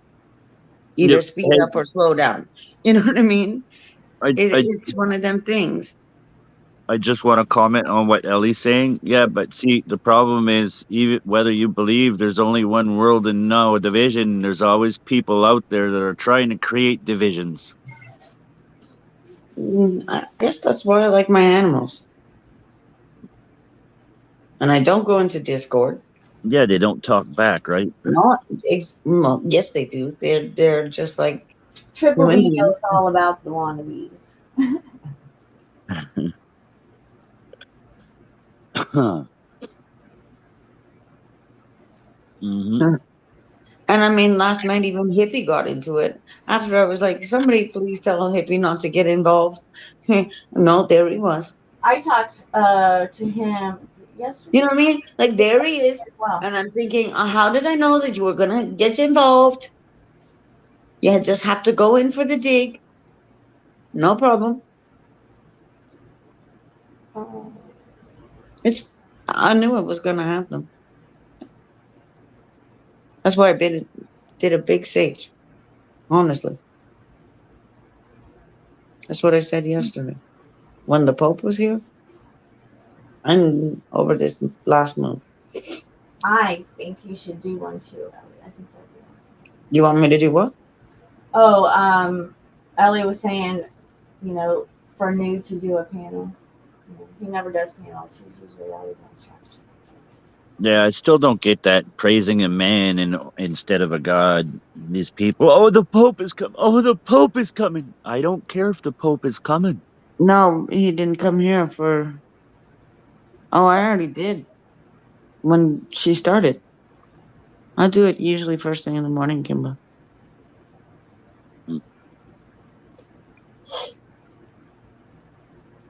Either
Yep.
speed up or slow down. You know what I mean?
I
It's one of them things.
I just want to comment on what Ellie's saying. Yeah, but see, the problem is, even whether you believe there's only one world and no division, there's always people out there that are trying to create divisions.
I guess that's why I like my animals. And I don't go into Discord.
Yeah, they don't talk back, right?
Well, yes, they do. They're just like
Triple B
Indians.
knows all about the wannabes.
hmm
And I mean, last night even Hippie got into it. After I was like, somebody please tell Hippie not to get involved. No, there he was.
I talked to him yesterday.
You know what I mean? Like there he is.
Wow.
And I'm thinking, how did I know that you were gonna get involved? You just have to go in for the dig. No problem.
Oh.
I knew it was gonna happen. That's why I did a big sage. Honestly. That's what I said yesterday. When the Pope was here. And over this last month.
I think you should do one too, Ellie. I think that'd be awesome.
You want me to do what?
Oh, Ellie was saying, for new to do a panel. He never does panels. He's usually always on chat.
Yeah, I still don't get that praising a man instead of a god. These people, oh, the Pope is coming. Oh, the Pope is coming. I don't care if the Pope is coming.
No, he didn't come here for. Oh, I already did. When she started. I do it usually first thing in the morning, Kimba.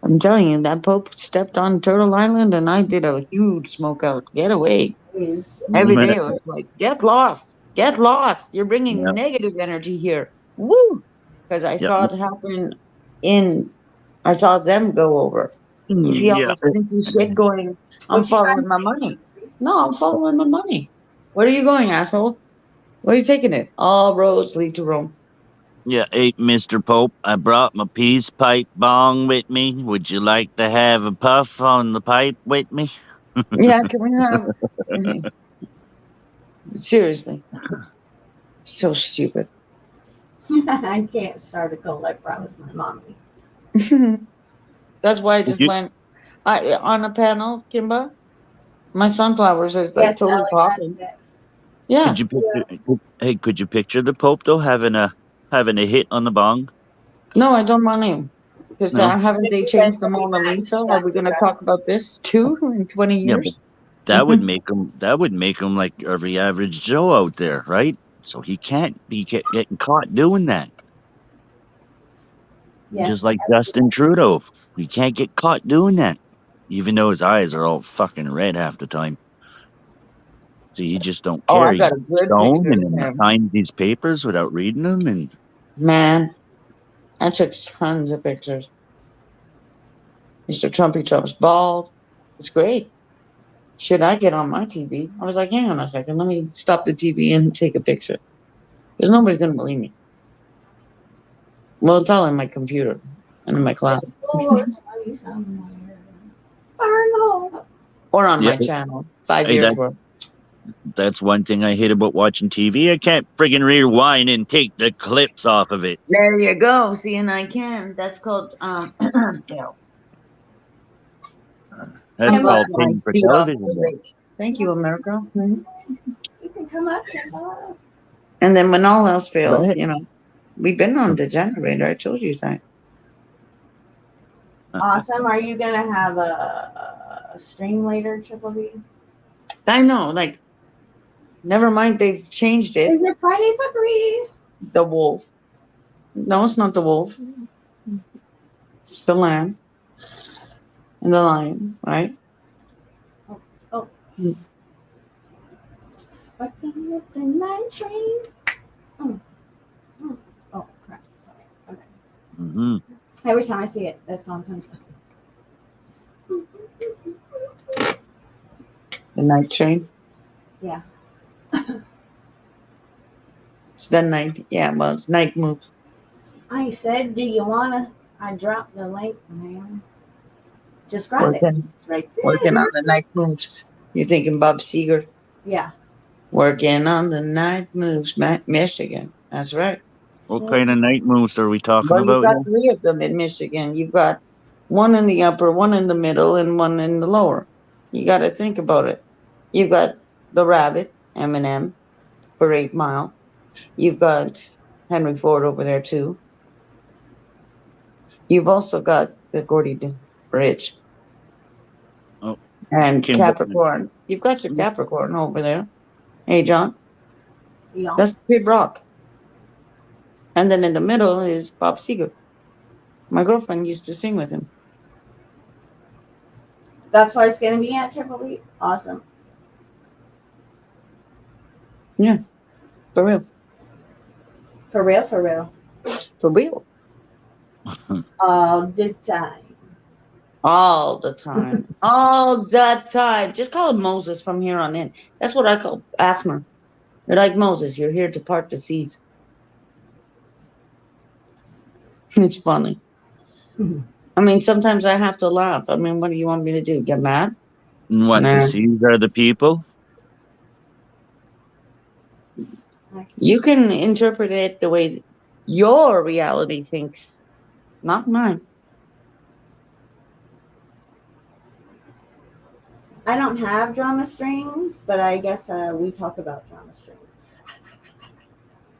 I'm telling you, that Pope stepped on Turtle Island and I did a huge smoke out. Get away. Every day I was like, get lost. Get lost. You're bringing negative energy here. Woo! Because I saw it happen I saw them go over. You see all the stinky shit going, I'm following my money. No, I'm following my money. Where are you going, asshole? Where are you taking it? All roads lead to Rome.
Yeah, hey, Mr. Pope, I brought my peace pipe bong with me. Would you like to have a puff on the pipe with me?
Yeah, can we have... Seriously. So stupid.
I can't start a cold. I promise my mommy.
That's why I just went on a panel, Kimba. My sunflowers are like totally popping. Yeah.
Could you picture the Pope though having a hit on the bong?
No, I don't want him. Because haven't they changed the Mona Lisa? Are we going to talk about this too in 20 years?
Yeah, that would make him like every average Joe out there, right? So he can't be getting caught doing that. Yes. Just like Justin Trudeau, he can't get caught doing that, even though his eyes are all fucking red half the time. So you just don't care.
I got a good
picture and signed these papers without reading them, and
man, I took tons of pictures. Mr. Trump's bald. It's great. Should I get on my TV? I was like, hang on a second, let me stop the TV and take a picture. Because nobody's gonna believe me. Well, it's all in my computer and in my cloud. Or on my channel. 5 years worth.
That's one thing I hate about watching TV. I can't friggin' rewind and take the clips off of it.
There you go. See, and I can. That's called
That's called paying for television.
Thank you, America.
You can come up.
And then when all else fails, we've been on the generator. I told you that.
Awesome. Are you gonna have a stream later, Triple B?
I know. Like, never mind. They've changed it.
Is it Friday for 3?
The wolf. No, it's not the wolf. It's the lamb and the lion, right?
Oh. But then the night train. Oh, crap. Sorry. Okay.
Mm-hmm.
Every time I see it, that song comes up.
The night train?
Yeah.
It's the night. Yeah, well, it's night moves.
I said, do you want to? I dropped the link, man. Just grab it.
Working,
It's right there.
working on the night moves. You thinking Bob Seger?
Yeah.
Working on the night moves, Michigan. That's right.
What kind of night moves are we talking
Well, you've
about
got
here?
3 of them in Michigan. You've got one in the upper, one in the middle, and one in the lower. You got to think about it. You've got the Rabbit, Eminem, for 8 Mile. You've got Henry Ford over there too. You've also got the Gordy Bridge
Oh,
and
Kimber.
Capricorn. You've got your Capricorn over there. Hey, John,
Yeah.
that's Kid Rock. And then in the middle is Bob Seger. My girlfriend used to sing with him.
That's where it's going to be at Triple B. Awesome.
Yeah, for real.
For real, for real.
For real.
All the time.
All the time. All the time. Just call him Moses from here on in. That's what I call asthma. You're like Moses. You're here to part the seas. It's funny.
Mhm.
I mean, sometimes I have to laugh. I mean, what do you want me to do? Get mad?
And what,
Nah.
the seas are the people?
You can interpret it the way your reality thinks, not mine.
I don't have drama strings, but I guess we talk about drama strings.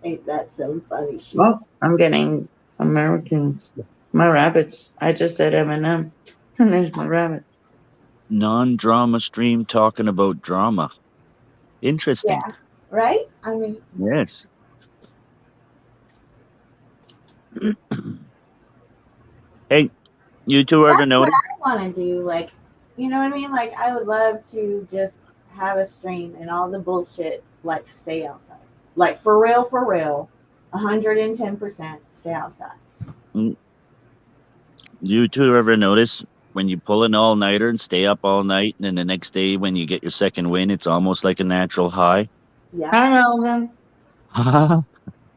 Ain't that some funny shit?
Well, I'm getting Americans. My rabbits. I just said Eminem. And there's my rabbit.
Non-drama stream talking about drama. Interesting.
Yeah. Right? I mean,
Yes. Hey, you two ever
that's what
noticed?
I want to do. Like, you know what I mean? Like, I would love to just have a stream and all the bullshit, like, stay outside. Like, for real, 110% stay outside.
You two ever notice when you pull an all-nighter and stay up all night, and then the next day when you get your second win, it's almost like a natural high?
Yeah.
I know them.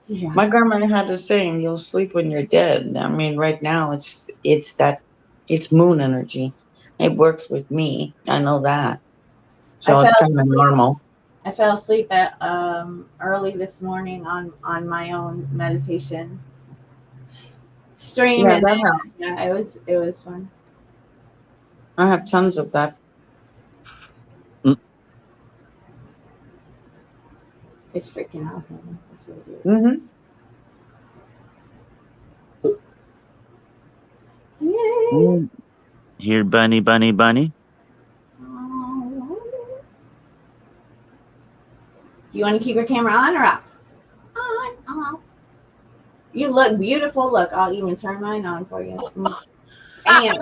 Yeah.
My grandma had a saying, "You'll sleep when you're dead." I mean, right now it's moon energy. It works with me. I know that. So
I
it's
fell
kind of
asleep.
normal.
I fell asleep at early this morning on my own meditation stream,
Yeah,
and
that helps.
yeah, it was fun.
I have tons of that.
It's freaking awesome. That's what it is.
Mm-hmm.
Yay!
Here, bunny, bunny, bunny.
Do you want to keep your camera on or off? On, off. You look beautiful. Look, I'll even turn mine on for you. And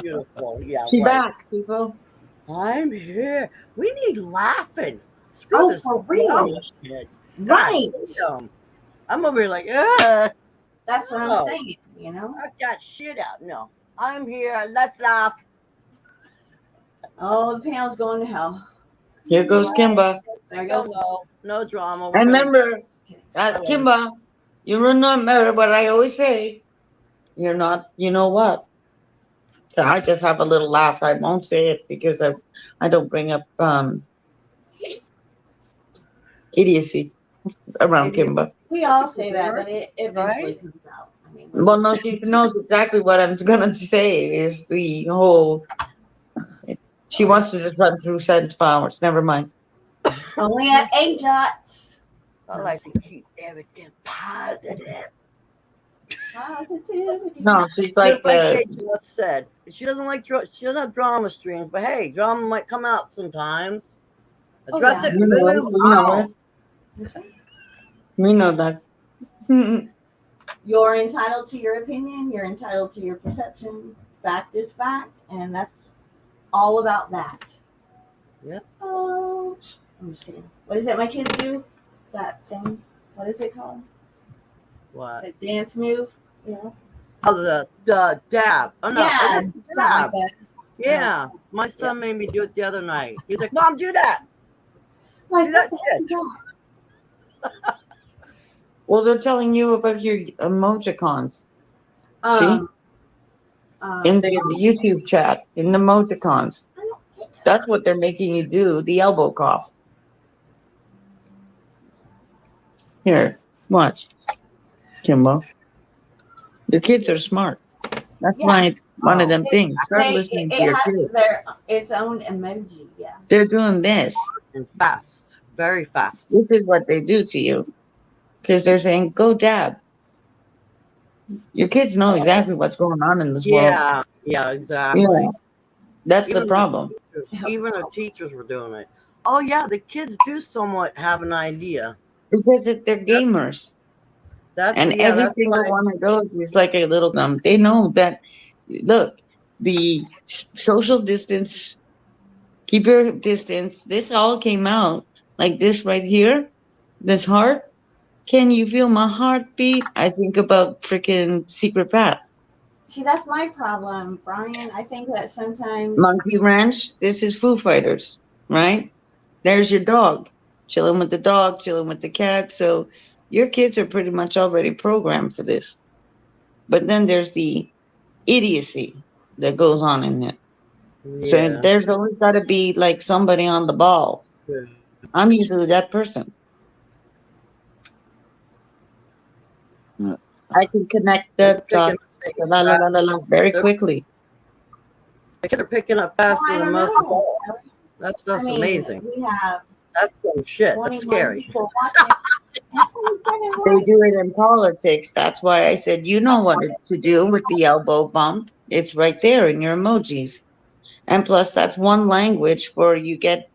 Beautiful. Yeah.
She's
right.
back, people.
I'm here. We need laughing. Screw
oh,
this
for real,
drama shit.
right?
God, I'm over here like, ugh.
That's what
Oh.
I'm saying. You know.
I've got shit out. No, I'm here. Let's laugh.
Oh, the panel's going to hell.
Here goes Kimba.
There goes.
No drama.
And
We're gonna-
remember, Kimba, you remember what I always say. You're not, you know what? I just have a little laugh. I won't say it because I don't bring up idiocy around Kimba.
We all say that, but it eventually
Right?
comes out. I mean,
Well, no, she knows exactly what I'm gonna say. Is the whole. She wants to just run through sentence powers. Never mind.
only at 8 shots.
I like to keep everything positive.
Positivity.
No, she's like
Just like Katie once said, she doesn't like she doesn't have drama streams, but hey, drama might come out sometimes.
Oh,
Address
yeah.
it.
you know it.
Move
We know
on.
it. We know that.
You're entitled to your opinion. You're entitled to your perception. Fact is fact, and that's all about that.
Yep.
Oh, I'm just kidding. What is it my kids do? That thing. What is it called?
What?
That dance move. You know?
Oh, the dab. Oh no,
Yeah,
it's
something
a dab.
like that.
Yeah, my son made me do it the other night. He was like, "Mom, do that."
Like
Do that
what the
shit.
heck is that?
Well, they're telling you about your emoticons. See?
Um,
In the YouTube chat, in the emoticons.
I don't think
That's what they're making you do, the elbow cough. Here, watch, Kimbo. The kids are smart. That's
Yeah.
why it's one of them
It's-
things. Start
they-
listening
it
to your
has
kids.
its own emoji. Yeah.
They're doing this.
Fast, very fast.
This is what they do to you. Because they're saying, go dab. Your kids know exactly what's going on in this world.
Yeah, exactly.
Yeah. That's the
Even
problem.
Even the teachers were doing it. Oh yeah, the kids do somewhat have an idea.
Because they're gamers.
That's
And
yeah,
every
that's
single
why-
one of those is like a little they know that, look, the social distance, keep your distance, this all came out like this right here, this heart. Can you feel my heartbeat? I think about freaking Secret Path.
See, that's my problem, Brian. I think that sometimes.
Monkey Ranch, this is Foo Fighters, right? There's your dog, chilling with the dog, chilling with the cat. So your kids are pretty much already programmed for this. But then there's the idiocy that goes on in it. So
yeah.
there's always got to be like somebody on the ball.
Yeah.
I'm usually that person.
Yeah.
I can connect the dots la, la, la, la, la, very quickly.
The kids are picking up faster
I
than
don't
most.
know.
That
I
stuff's
mean,
amazing.
we have
That's some shit.
21
That's scary.
people watching. and 27
They
likes.
do it in politics. That's why I said, you know what to do with the elbow bump. It's right there in your emojis. And plus, that's one language for you get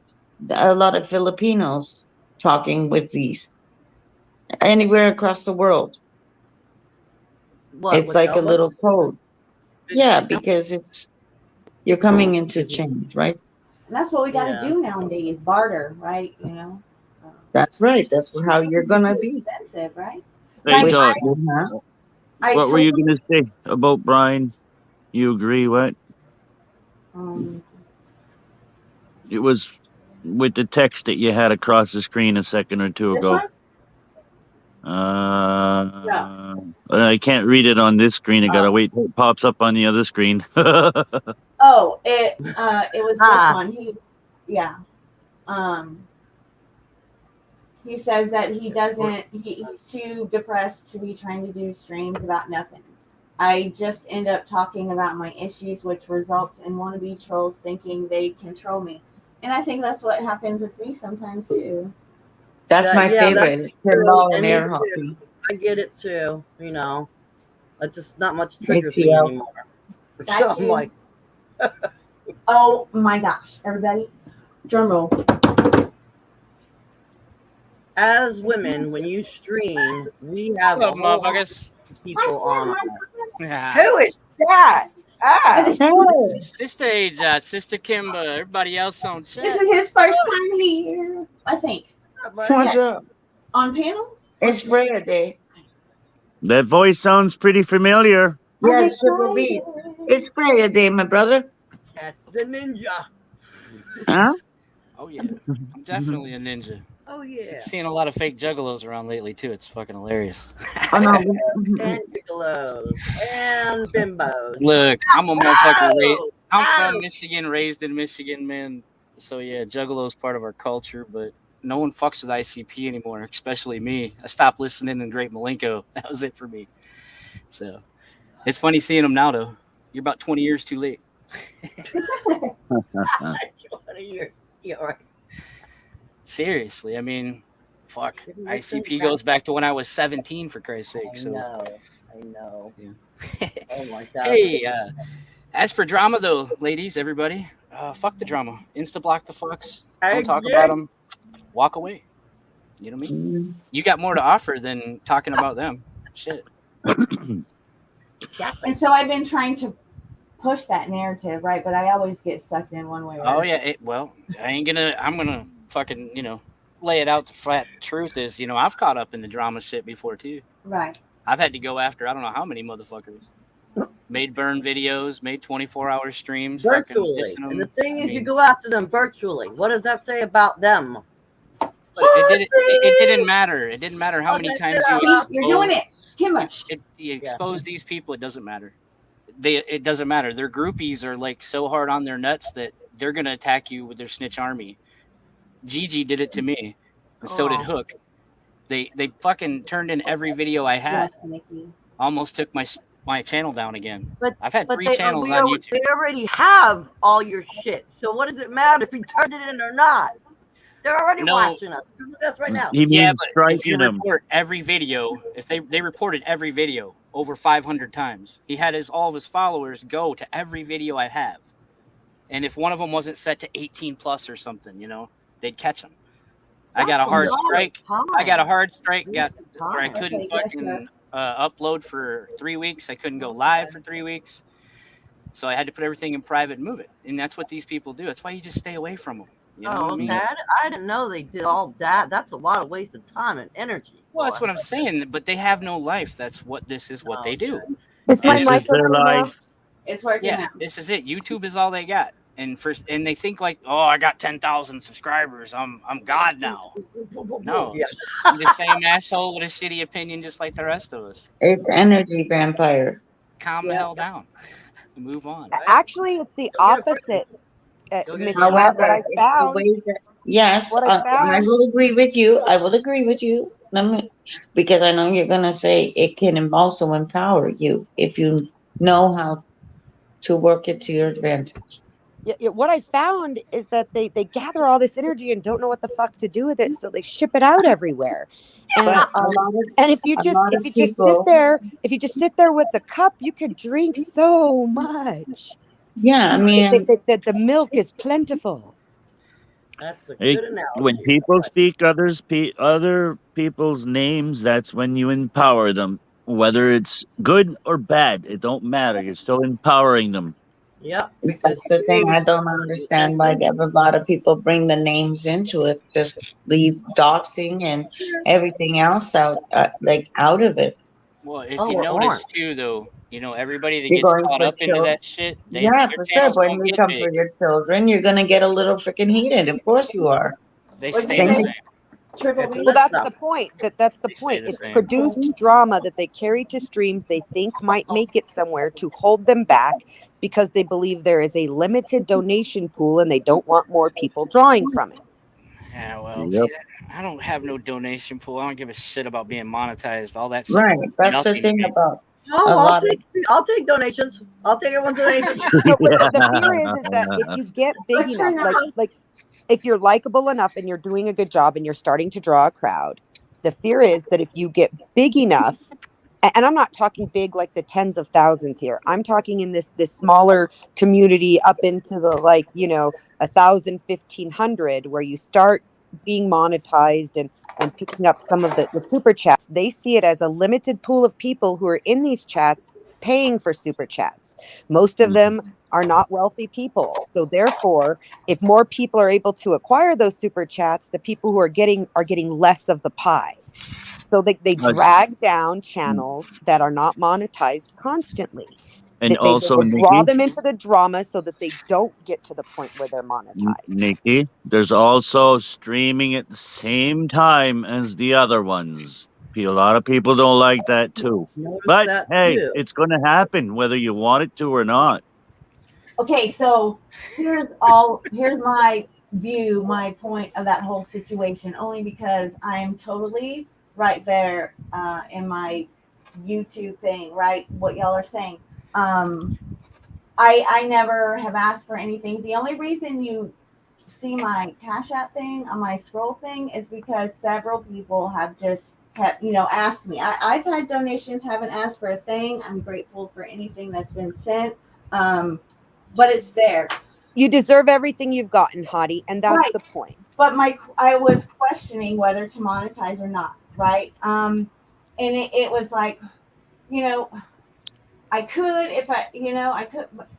a lot of Filipinos talking with these anywhere across the world.
What,
It's
with
like a
elbows?
little code. Yeah, because you're coming into change, right?
And that's what we got to
Yeah.
do nowadays. Barter, right? You know.
That's right. That's how you're gonna be.
Expensive, right?
Hey,
With-
Doug,
uh-huh.
what were you going to say about Brian? You agree what? It was with the text that you had across the screen a second or two
This
ago.
one?
I can't read it on this screen. I gotta
Oh.
wait till it pops up on the other screen.
Oh, it was this one. He says that he doesn't. He's too depressed to be trying to do streams about nothing. I just end up talking about my issues, which results in wannabe trolls thinking they control me. And I think that's what happens with me sometimes too.
That's my
Yeah,
favorite.
that's
Tim
true.
Ball
And
and air
me
hockey.
I get it too. You know, it just not much triggers me
ATL.
anymore.
Got
So I'm
you.
like,
Oh my gosh, everybody. Drum roll.
as women, when you stream, we have
What up,
a whole
motherfuckers?
people on.
Yeah.
Who is that? Ah,
Hey,
Sister Aja, Sister Kimber, everybody else on chat.
This is his first time here, I think.
what's up?
On panel?
It's Freya Day.
That voice sounds pretty familiar.
Yes, Triple B. It's Freya Day, my brother.
that's the ninja.
Huh?
Oh yeah, I'm definitely a ninja.
Oh yeah.
Seeing a lot of fake juggalos around lately too. It's fucking hilarious.
Oh, no.
And gigolos and bimbos.
Look, I'm a motherfucker.
Oh,
I'm
oh.
from Michigan, raised in Michigan, man. So yeah, juggalo's part of our culture, but no one fucks with ICP anymore, especially me. I stopped listening in Great Malenko. That was it for me. So it's funny seeing them now, though. You're about 20 years too late.
Yeah, right.
Seriously, I mean, fuck.
Didn't make sense,
ICP
man.
goes back to when I was 17, for Christ's sake.
I
So,
know.
Yeah.
Oh my god.
hey, as for drama, though, ladies, everybody, fuck the drama. Insta block the fucks. Don't talk about them. Walk away. You know what I mean? You got more to offer than talking about them. Shit.
And so I've been trying to push that narrative, right? But I always get sucked in one way or
Oh
another.
yeah. I'm gonna fucking lay it out. The flat truth is, I've caught up in the drama shit before too.
Right.
I've had to go after I don't know how many motherfuckers. Made burn videos, made 24-hour streams, fucking
Virtually.
dissing
And the
them.
thing
I
is, you
mean-
go after them virtually. What does that say about them?
But it didn't matter. It didn't matter how many times you
See, you're doing it. Kimber.
you expose these people. It doesn't matter. It doesn't matter. Their groupies are like so hard on their nuts that they're gonna attack you with their snitch army. Gigi did it to me, and so did Hook. They fucking turned in every video I had.
Yes, Nikki.
Almost took my channel down again.
But
I've had
but
3 channels on YouTube.
They already have all your shit. So what does it matter if you turned it in or not? They're already watching us. Look at us right now.
He
Yeah,
means
but if you
striking him.
report every video, if they reported every video over 500 times, he had all of his followers go to every video I have, and if one of them wasn't set to 18 plus or something, they'd catch him. I got a hard strike. Where I couldn't fucking upload for 3 weeks. I couldn't go live for 3 weeks, so I had to put everything in private and move it. And that's what these people do. That's why you just stay away from them. You know what I mean?
I didn't know they did all that. That's a lot of wasted time and energy.
Well, that's what I'm saying. But they have no life. That's what this is. What they do.
Is my
And
mic
their
working now?
life.
It's working
Yeah,
now.
this is it. YouTube is all they got. And they think like, oh, I got 10,000 subscribers. I'm God now. No,
Yeah.
I'm the same asshole with a shitty opinion, just like the rest of us.
It's energy vampire.
Calm the hell down. Move on.
Actually, it's the opposite.
Go get
Miss
it.
Matt, what
However,
I
it's the
found.
way that- yes,
What I
and I
found-
will agree with you. I will agree with you. Because I know you're gonna say it can also empower you if you know how to work it to your advantage.
Yeah, what I found is that they gather all this energy and don't know what the fuck to do with it, so they ship it out everywhere. And,
But a lot of
and if you
a
just
lot
if
of
you just
people-
sit there with the cup, you could drink so much.
yeah, I mean,
The milk is plentiful.
That's a
Hey,
good analogy.
when people speak other people's names, that's when you empower them. Whether it's good or bad, it don't matter. You're still empowering them.
Yep.
that's the thing. I don't understand why a lot of people bring the names into it. Just leave doxing and everything else out, out of it.
Well, if
Oh,
you
we're
notice
on.
too, though, everybody that
You're
gets
going
caught
for
up into
children.
that shit,
Yeah,
their
for sure.
channels
When
don't
you
get
come
big.
for your children, you're gonna get a little freaking heated. Of course you are.
They
What'd
stay
you
the
say?
same.
Triple
Well,
B.
Well, that's
No.
the point. That's the
They stay
point.
the
It's
same.
produced drama that they carry to streams they think might make it somewhere to hold them back because they believe there is a limited donation pool and they don't want more people drawing from it.
Yeah, well,
Yep.
see, I don't have no donation pool. I don't give a shit about being monetized. All that shit.
Right. That's the
Nothing
thing
to me.
about
Oh,
a lot of
I'll take donations. I'll take everyone's donations.
No, but the fear is that if you get big
But you're
enough,
not.
like if you're likable enough and you're doing a good job and you're starting to draw a crowd, the fear is that if you get big enough, and I'm not talking big like the tens of thousands here. I'm talking in this smaller community up into the 1,000, 1,500, where you start being monetized and picking up some of the super chats. They see it as a limited pool of people who are in these chats paying for super chats. Most of them are not wealthy people. So therefore, if more people are able to acquire those super chats, the people who are getting less of the pie. So they drag down channels that are not monetized constantly.
And
They
also,
draw
Nikki,
them into the drama so that they don't get to the point where they're monetized.
Nikki, there's also streaming at the same time as the other ones. A lot of people don't like that too.
Notice
But
that
hey,
too.
it's going to happen whether you want it to or not.
Okay, so here's my view, my point of that whole situation, only because I am totally right there in my YouTube thing, right? What y'all are saying. I never have asked for anything. The only reason you see my Cash App thing on my scroll thing is because several people have just kept, asked me. I've had donations, haven't asked for a thing. I'm grateful for anything that's been sent. But it's there.
You deserve everything you've gotten, Hottie, and that's
Right.
the point.
But I was questioning whether to monetize or not, right? And it was like, I could if I could. But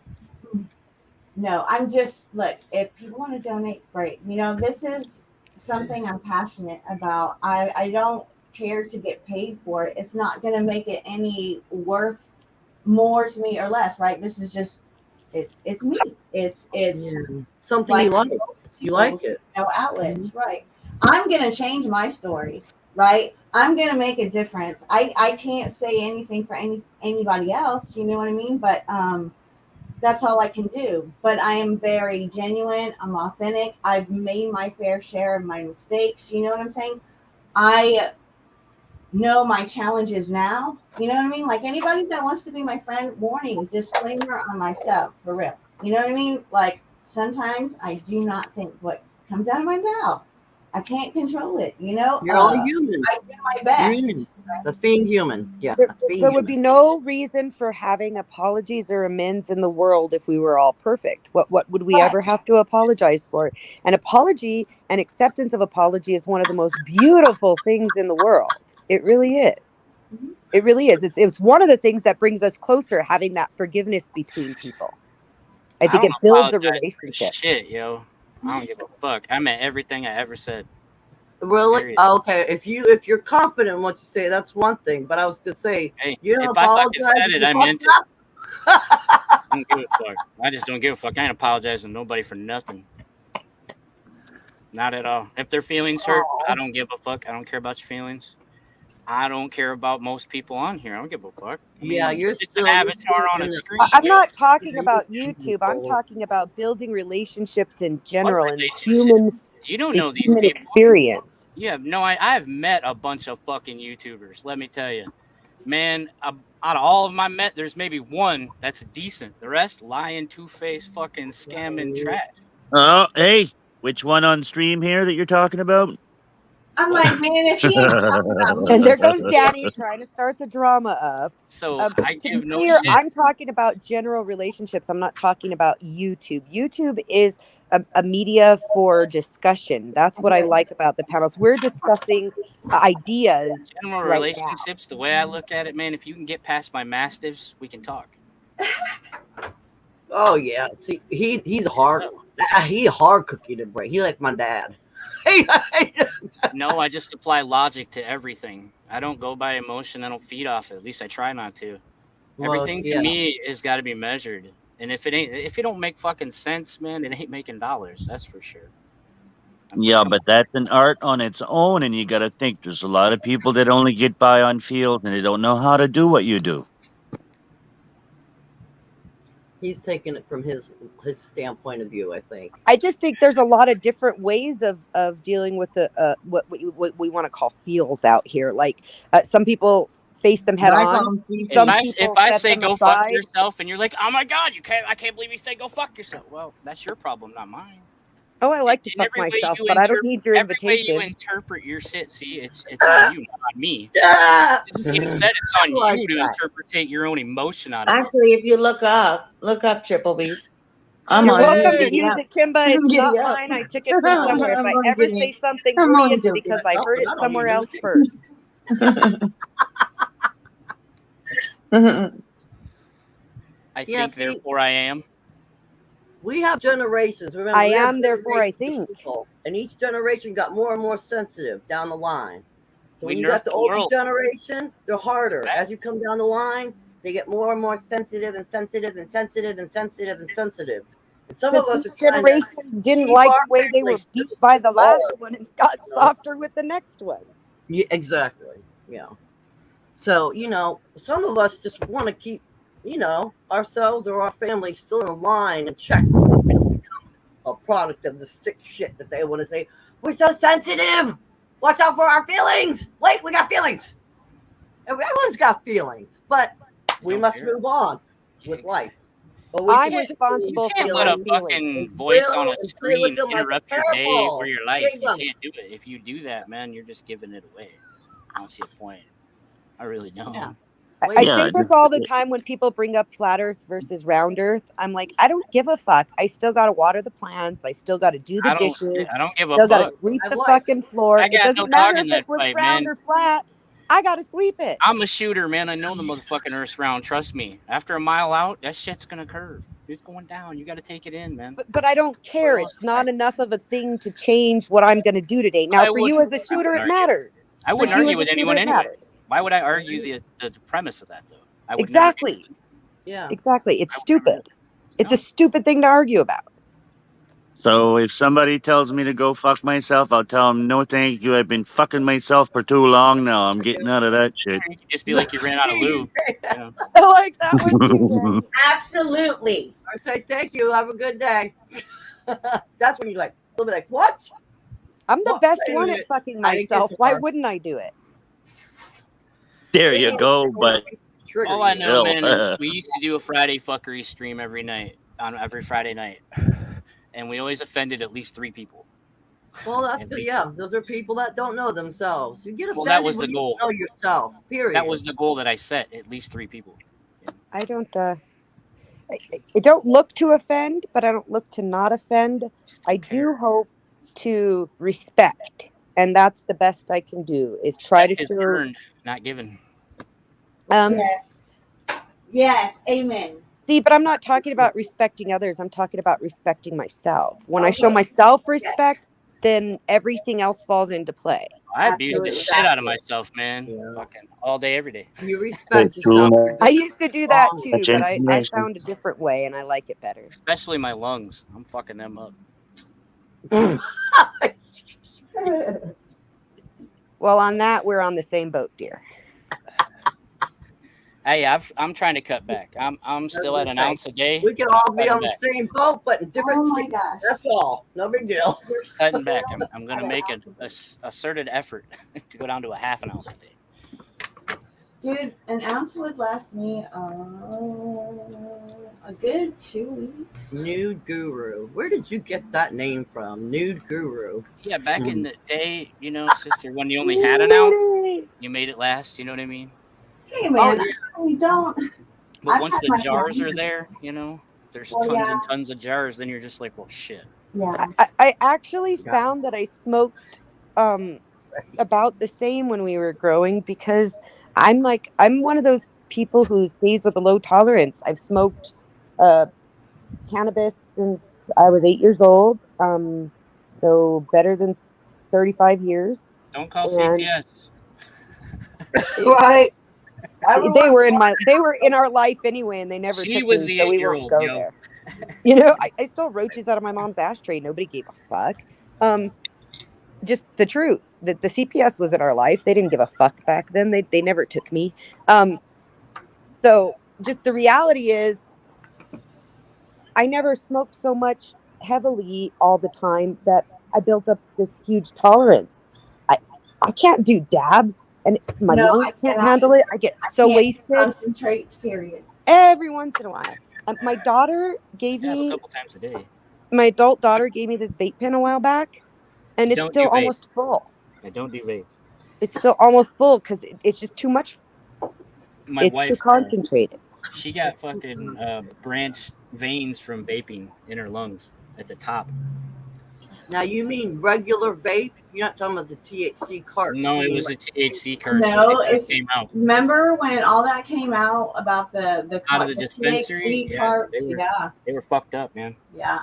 no, I'm just look. If people want to donate, great. This is something I'm passionate about. I don't care to get paid for it. It's not going to make it any worth more to me or less, right? This is just it's me. It's
Something you like. You like it.
outlets, right? I'm gonna change my story, right? I'm gonna make a difference. I can't say anything for anybody else, you know what I mean? But that's all I can do. But I am very genuine. I'm authentic. I've made my fair share of my mistakes. You know what I'm saying? I know my challenges now. You know what I mean? Like anybody that wants to be my friend, warning, disclaimer on myself, for real. You know what I mean? Like sometimes I do not think what comes out of my mouth. I can't control it. You know,
You're all human.
I do my best.
Human. That's being human. Yeah.
There,
That's being
there would
human.
be no reason for having apologies or amends in the world if we were all perfect. What would we ever have to apologize for? An apology and acceptance of apology is one of the most beautiful things in the world. It really is.
Mhm.
It really is. It's one of the things that brings us closer, having that forgiveness between people. I think it
don't
builds a
apologize for
relationship.
shit, yo. I don't give a fuck. I meant everything I ever said.
Really?
Period.
Okay. If you're confident in what you say, that's one thing. But I was gonna say,
Hey,
you don't
if I fucking
apologize.
said it,
you
I
fucked
meant it.
up.
I don't give a fuck. I just don't give a fuck. I ain't apologizing to nobody for nothing. Not at all. If their feelings hurt, I don't give a fuck. I don't care about your feelings. I don't care about most people on here. I don't give a fuck. I mean,
Yeah, you're
it's
still
an
you're
avatar
still
on
in
a
the-
screen.
I'm not talking
You're
about
using
YouTube. I'm
people.
talking about building relationships in general and
relationship?
human
You don't
the
know these
human
people.
experience.
You have no idea. I have met a bunch of fucking YouTubers. Let me tell you, man. Out of all of my met, there's maybe one that's decent. The rest, lying, two-faced, fucking scamming trash.
Oh, hey, which one on stream here that you're talking about?
I'm like, man, if he ain't talking about me,
And there goes Danny trying to start the drama up.
So I
To
give
be
no
clear,
shit.
I'm talking about general relationships. I'm not talking about YouTube. YouTube is a media for discussion. That's what I like about the panels. We're discussing ideas
General
right now.
relationships, the way I look at it, man, if you can get past my mastiffs, we can talk.
Oh yeah. See, he's hard. He hard cookie to break. He like my dad.
No, I just apply logic to everything. I don't go by emotion. I don't feed off it. At least I try not to.
Well,
Everything to
yeah.
me has got to be measured. And if it don't make fucking sense, man, it ain't making dollars. That's for sure.
Yeah, but that's an art on its own, and you got to think there's a lot of people that only get by on field and they don't know how to do what you do.
He's taking it from his standpoint of view, I think.
I just think there's a lot of different ways of dealing with the what we want to call feels out here. Like some people face them head on.
If I
set
say
them
go fuck
aside.
yourself and you're like, oh my god, I can't believe you say go fuck yourself. Well, that's your problem, not mine.
Oh, I like to
And
fuck
every way
myself,
you
but I don't need your
every way you
invitation.
interpret your shit, see, it's on you, not on me.
Yeah.
It said it's on
I like
you to
that.
interpret your own emotion out of it.
Actually, if you look up Triple B's. I'm
You're
on
welcome to
Giddy
use
Up.
it, Kimba.
I'm
It's
Giddy
not
Up.
mine. I took it from somewhere. If
I'm
I
on
ever
Giddy.
say something
I'm
witty,
on
it's
Giddy.
because I heard it
I don't
somewhere
need
else
invitation.
first.
I
Yeah,
think,
see-
therefore I am.
We have generations. Remember,
I
we have
am, therefore I
generations of
think.
people, and each generation got more and more sensitive down the line. So
We
when you
nerfed
got the
the
older
world.
generation, they're harder.
Right.
As you come down the line, they get more and more sensitive and sensitive and sensitive and sensitive and sensitive. And some of us
Because
are
each
trying to
generation didn't
keep
like
our
the way they were
families
beat by the last
lower.
one and got softer with the next one.
Yeah, exactly. Yeah. So, some of us just want to keep, ourselves or our family still in line and check. So we don't become a product of the sick shit that they want to say. We're so sensitive. Watch out for our feelings. Wait, we got feelings. Everyone's got feelings, but we
Don't
must
care.
move on with life. But we
I'm
can
responsible
You can't
for
let
my
a
feelings.
fucking voice on a
and play with
screen
them like a
interrupt your day
pebble.
or your life. You
Big one.
can't do it. If you do that, man, you're just giving it away. I don't see a point. I really don't.
Yeah.
I
Yeah,
say this all the time when people bring up flat earth versus round earth. I'm like, I don't give a fuck. I still got to water the plants. I still got to do the dishes.
I don't give a
Still got
fuck.
to sweep
I've
the
liked-
fucking floor.
I
It
got
doesn't
no dog
matter
in
if
that
it was
fight,
round
man.
or flat. I got to sweep it.
I'm a shooter, man. I know the motherfucking earth's round. Trust me. After a mile out, that shit's gonna curve. It's going down. You got to take it in, man.
But I don't care. It's not enough of a thing to change what I'm going to do today. Now, for you as a shooter, it matters.
I wouldn't
For you
argue
as a
with
shooter,
anyone
it
anyway.
matters.
Why would I argue the premise of that, though? I would
Exactly.
Never,
Yeah.
Exactly. It's
I would never-
stupid. It's a stupid thing to argue about.
So if somebody tells me to go fuck myself, I'll tell them no, thank you. I've been fucking myself for too long now. I'm getting out of that shit.
You could just be like you ran out of lube. You know?
I like that one too, Danny.
Absolutely.
I say thank you. Have a good day. That's when you're like, they'll be like, what?
I'm the
Well,
best
wait a
one
minute.
at fucking
I didn't get
myself.
too
Why
far.
wouldn't I do it?
There you go. But
Trigger
All I
you.
know,
Still,
man, is we used to do a Friday fuckery stream every night on every Friday night, and we always offended at least 3 people.
Well, that's good. Yeah, those are people that don't know themselves. You get offended
Well, that was
when
the
you
goal.
know yourself. Period.
That was the goal that I set. At least 3 people.
I don't. I don't look to offend, but I don't look to not offend. I do hope to respect, and that's the best I can do. Is try to
Respect is
show.
earned, not given.
Yes. Yes. Amen.
See, but I'm not talking about respecting others. I'm talking about respecting myself. When I show
Okay.
myself respect, then everything else falls into play.
I abused the
Absolutely.
shit out of myself, man.
Yeah.
Fucking all day, every day.
You respect
Hey, true
yourself.
enough.
You're
I
just
used to do that
wrong.
too, but I
Yes.
found a different way, and I like it better.
Especially my lungs. I'm fucking them up.
Well, on that, we're on the same boat, dear.
Hey, I'm trying to cut back. I'm still at an ounce a day.
We can all be
Cutting
on the
back.
same boat, but in different
Oh my
seats.
gosh.
That's all. No big deal.
Cutting back. I'm gonna make a asserted effort to go down to a half an ounce a day.
Dude, an ounce would last me a good 2 weeks.
Nude Guru. Where did you get that name from? Nude Guru.
Yeah, back in the day, you know, sister, when you only had an ounce, you made it last. You know what I mean?
Hey man,
yeah.
I don't.
But
I've
once
had
the
my
jars
fun.
are there, you know, there's
Well,
tons
yeah.
and tons of jars. Then you're just like, well, shit.
Yeah.
I actually
Yeah.
found that I smoked about the same when we were growing because I'm one of those people who stays with a low tolerance. I've smoked cannabis since I was 8 years old, so better than 35 years.
Don't call
And-
CPS.
Right.
They were in our life anyway, and they never
She
took
was
me,
the
so we
8-year-old,
won't go
yo.
there. You know, I stole roaches out of my mom's ashtray. Nobody gave a fuck. Just the truth. That the CPS was in our life. They didn't give a fuck back then. They never took me. So just the reality is, I never smoked so much heavily all the time that I built up this huge tolerance. I can't do dabs, and my
No,
lungs
I
can't
cannot.
handle it. I get so
Can't
wasted
Concentrates, period.
every once in a while. My daughter gave
Yeah, a
me,
couple times a day.
my adult daughter gave me this vape pen a while back, and
You
it's
don't
still
do vape.
almost full.
I don't do vape.
It's still almost full because it's just too much.
My
It's
wife,
too concentrated.
she got fucking branched veins from vaping in her lungs at the top.
Now you mean regular vape? You're not talking about the THC carts.
No,
You
it
mean
was
like-
a THC cards
No,
when it
it's-
came out.
Remember when all that came out about the
Out of the dispensary?
THC
Yeah,
carts?
they were-
Yeah,
They were fucked up, man.
yeah.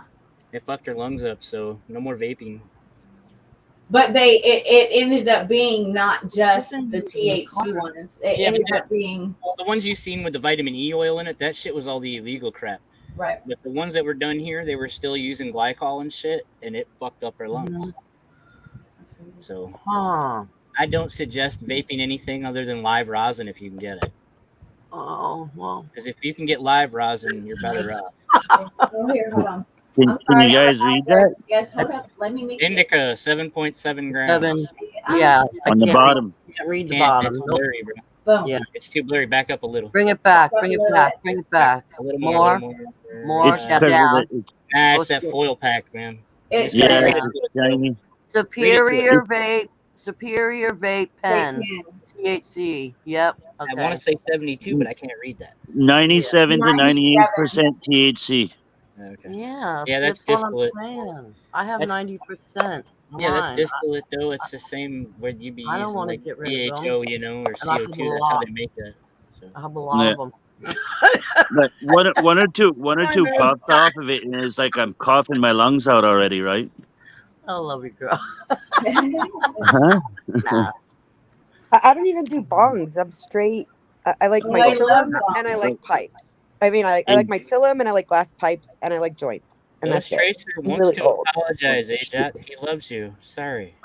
They fucked their lungs up, so no more vaping.
But it ended up being not just the THC ones. It
Yeah, but
ended up being
Well, the ones you seen with the vitamin E oil in it, that shit was all the illegal crap.
right.
But the ones that were done here, they were still using glycol and shit, and it fucked up their lungs. So
Huh.
I don't suggest vaping anything other than live rosin if you can get it.
Oh, well.
Because if you can get live rosin, you're better off.
Oh, here, hold on.
Can,
I'm
can
sorry,
you guys read that?
Yes, hold up. Let me make
Indica, 7.7 grams.
7. Yeah. I
On the
can't
bottom.
Can't read the
Can't,
bottom.
it's
Nope.
blurry, bro.
Boom.
Yeah.
It's too blurry. Back up a little.
Bring it back. Bring it back. Bring it back.
A little
More.
more. A little more.
More.
It's
Yeah,
because
down.
of the,
Nah, it's that
Bullshit.
foil pack, man.
It's
yeah,
the
it's shiny.
Superior vape. Superior vape pen.
pen.
THC. Yep. Okay.
I want to say 72, but I can't read that.
97 to 98% THC.
Okay.
Yeah.
Yeah, that's
what I'm
distillate.
saying. I have
That's-
90%.
Yeah, that's
Mine.
distillate though. It's the same where you'd be
I don't
using
wanna
like
get rid of them.
BHO, you know, or
I have
CO2.
a
That's how
lot.
they make that. So
I have a lot
Yeah.
of them.
But one or two puffs off of it, and it's like I'm coughing my lungs out already, right?
I love you, girl.
Huh?
Nah.
I don't even do bongs. I'm straight. I like
Oh,
my
I love
chillum
bongs.
and I like pipes. I mean, I like my chillum and I like glass pipes and I like joints. and
Ghost
that's it.
Tracer
I'm
wants
really
to
old.
apologize, Ajot. He loves you. Sorry.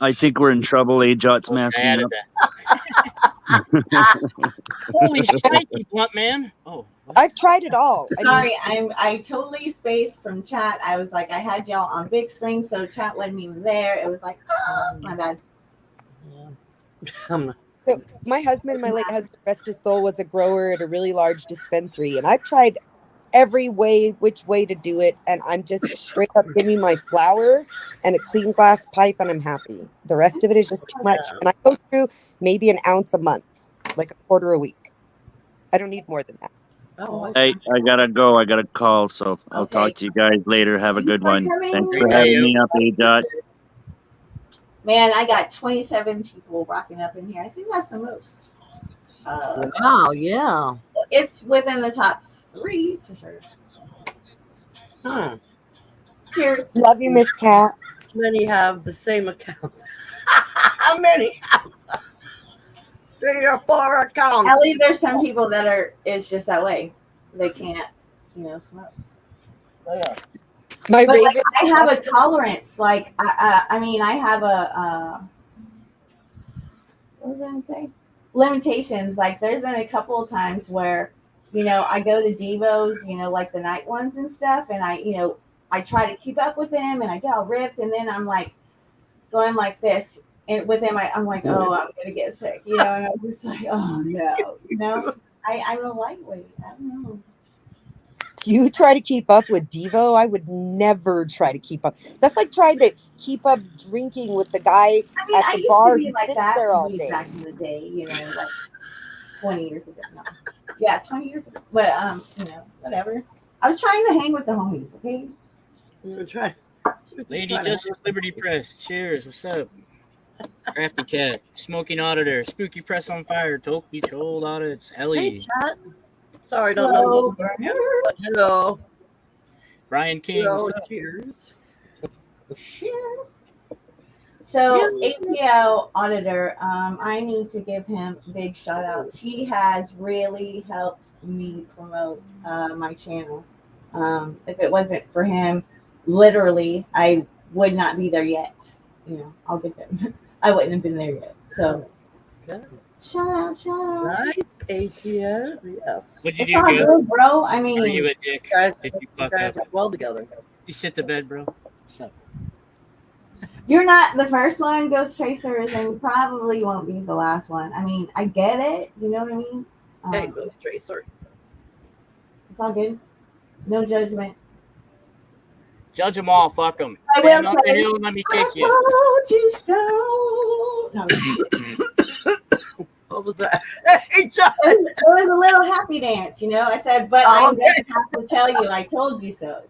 I think we're in trouble. Ajot's
I
masking
added
up.
that. Holy shit, you blunt man. Oh, what?
I've tried it all. I mean,
Sorry, I totally spaced from chat. I was like, I had y'all on big screen, so chat wasn't even there. It was like, oh, my bad.
I'm
so my husband, my late husband, rest his soul, was a grower at a really large dispensary, and I've tried every which way to do it, and I'm just straight up, give me my flour and a clean glass pipe, and I'm happy. The rest of it is just too much, and I go through maybe an ounce a month, like a quarter a week. I don't need more than that.
oh,
Hey, I gotta go. I got a call, so I'll
Okay.
talk to you guys later. Have a
Thanks
good
for
one.
coming.
Thanks for
Okay,
having
you.
me up, Ajot.
Man, I got 27 people rocking up in here. I think that's the most.
wow, yeah.
It's within the top 3 for sure.
Hmm.
Cheers.
Love you, Miss Cat.
Many have the same account. How many? 3 or 4 accounts.
Ellie, there's some people that it's just that way. They can't, smoke.
Yeah.
My
But like,
Raven.
I have a tolerance. Like, I mean, I have what was I gonna say? Limitations. Like, there's been a couple of times where, I go to Devos, like the night ones and stuff, and I try to keep up with them, and I get all ripped, and then I'm like going like this, and with him, I'm like, oh, I'm gonna get sick, and I'm just like, oh no, I'm a lightweight. I don't know.
You try to keep up with Devo? I would never try to keep up. That's like trying to keep up drinking with the guy
I mean,
at
I
the
used
bar
to be
who
like
sits
that
there all
way
day.
back in the day, like 20 years ago. No. Yeah, 20 years ago. But whatever. I was trying to hang with the homies, okay?
I'm gonna try.
Lady Justice Liberty Press. Cheers. What's up? Crafty Cat. Smoking Auditor. Spooky Press on Fire. Toki Troll Audits.
Hey,
Ellie.
chat. Sorry, don't know
Slow
this.
burner.
But hello.
Brian King.
Hello,
What's up?
cheers.
Cheers. So APL auditor, I need to give him big shout outs. He has really helped me promote my channel. If it wasn't for him, literally, I would not be there yet. I'll get there. I wouldn't have been there yet. So
Good.
shout out.
Nice, ATL. Yes.
What'd you
It's
do,
all
good?
good, bro. I
Are you
mean,
a dick?
Guys,
Did you
you
fuck
guys
up?
are well together.
You sit to bed, bro. What's up?
you're not the first one, Ghost Tracers, and you probably won't be the last one. I mean, I get it. You know what I mean?
Hey, Ghost Tracer.
It's all good. No judgment.
Judge them all. Fuck them.
I
Stand
will
on the
say,
hill and let me
I
kick you.
told you so. No,
What was that? Hey, John.
it was a little happy dance, I said, but
Oh,
I'm going to have to tell you, I told you so,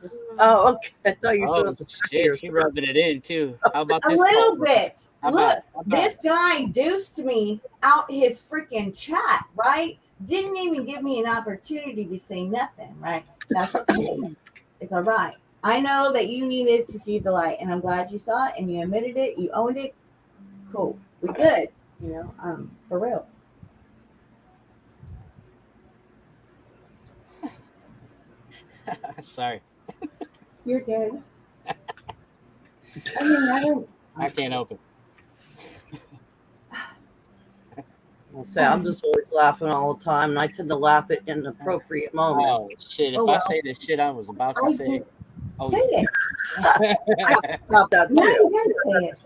just
Oh, okay. I thought you
Oh,
were
shit. She rubbing it in, too. How about
a
this?
little
call?
bit.
How
Look,
about- how about-
this guy deuced me out his freaking chat, right? Didn't even give me an opportunity to say nothing, right? That's okay. It's all right. I know that you needed to see the light, and I'm glad you saw it, and you admitted it, you owned it. Cool. We good. For real.
Sorry.
You're good. I mean,
I can't open.
I'll say I'm just always laughing all the time, and I tend to laugh at inappropriate moments.
Oh, shit. If
Oh,
I
well.
say the shit I was about to
I
say.
did.
Oh,
Say it.
About that
Now
too.
you gotta say it.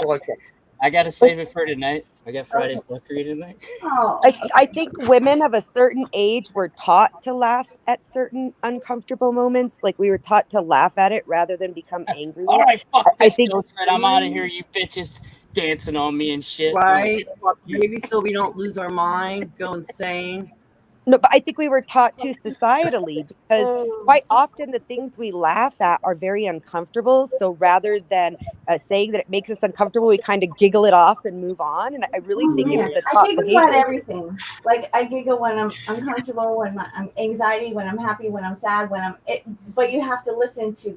Okay.
I got to save it for tonight. I got Friday Fuckery tonight.
Oh,
I think women of a certain age were taught to laugh at certain uncomfortable moments. Like we were taught to laugh at it rather than become angry.
All right, fuck
I
this
think-
ghost set. I'm out of here, you bitches dancing on me and shit.
Right? Maybe so we don't lose our mind, go insane.
No, but I think we were taught to societally because quite often the things we laugh at are very uncomfortable. So rather than saying that it makes us uncomfortable, we kind of giggle it off and move on. And I really think it
man.
was a
I
taught
giggle at
behavior.
everything. Like I giggle when I'm uncomfortable, when I'm anxiety, when I'm happy, when I'm sad, but you have to listen to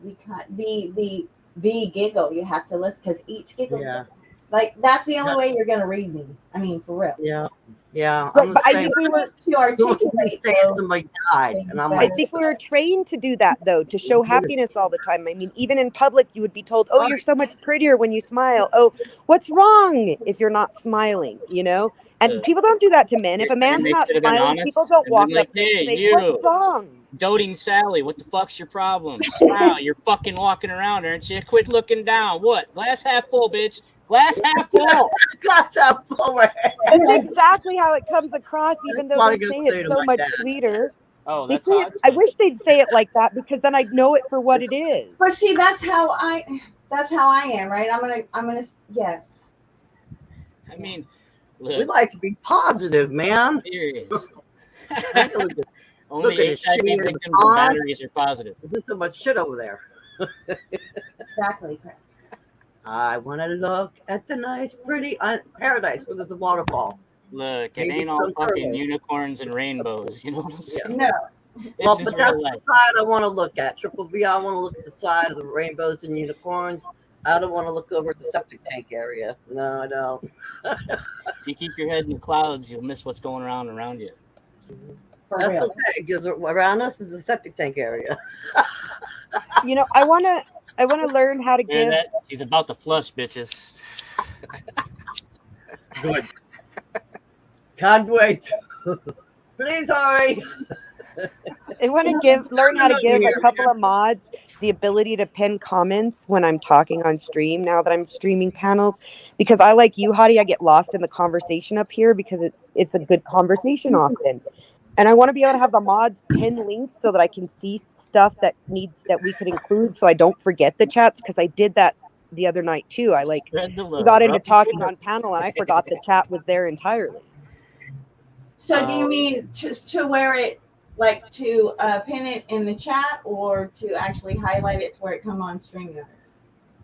the giggle. You have to listen because each giggle.
Yeah.
Like that's the only way you're gonna read me. I mean, for real.
Yeah. Yeah,
But,
I'm the
but I
same.
think we were
To articulate.
Say
So
somebody died, and I'm
I
like,
think we were trained to do that though, to show happiness all the time. I mean, even in public, you would be told, "Oh, you're so much prettier when you smile." Oh, what's wrong if you're not smiling? You know, and people don't do that to men. If a
And
man's
they
not
should have been
smiling, people
honest
don't
and been
walk
like,
up to him and
"Hey,
say, "What's
you,
wrong?"
doting Sally, what the fuck's your problem? Smile, you're fucking walking around, aren't you? Quit looking down. What? Glass half full, bitch. Glass half full.
got that forward.
That's exactly how it comes across, even though
what
they
I
say
gotta say
it
to
so
my
much
dad.
sweeter.
Oh,
They
that's
say
how
it.
it's
I
been.
wish they'd say it like that because then I'd know it for what it is.
but see, that's how I am, right? I'm gonna yes.
I mean,
We
look,
like to be positive, man.
serious.
Look at
Only
this
HIV
shit in the
victims and
pond.
batteries are positive.
There's so much shit over there.
Exactly.
I want to look at the nice, pretty paradise where there's a waterfall.
Look, it
Maybe
ain't all
some
fucking
turtles.
unicorns and rainbows. You know what I'm saying?
No.
Well,
This is
but
real
that's
life.
the side I want to look at. Triple B, I want to look at the side of the rainbows and unicorns. I don't want to look over at the septic tank area. No, I don't.
If you keep your head in the clouds, you'll miss what's going around you.
For
That's
real.
okay, because around us is the septic tank area.
You know, I wanna learn how to
Hear
give.
that? She's about to flush, bitches.
Good. Can't wait. Please hurry.
I want to learn how to give a couple of mods the ability to pin comments when I'm talking on stream now that I'm streaming panels, because I, like you, Hottie, I get lost in the conversation up here because it's a good conversation often. And I want to be able to have the mods pin links so that I can see stuff that we could include so I don't forget the chats, because I did that the other night too.
Spread the
We
love.
got into
Rub-
talking on panel and I forgot the chat was there entirely.
So do you mean to wear it like to pin it in the chat or to actually highlight it to where it come on StreamYard?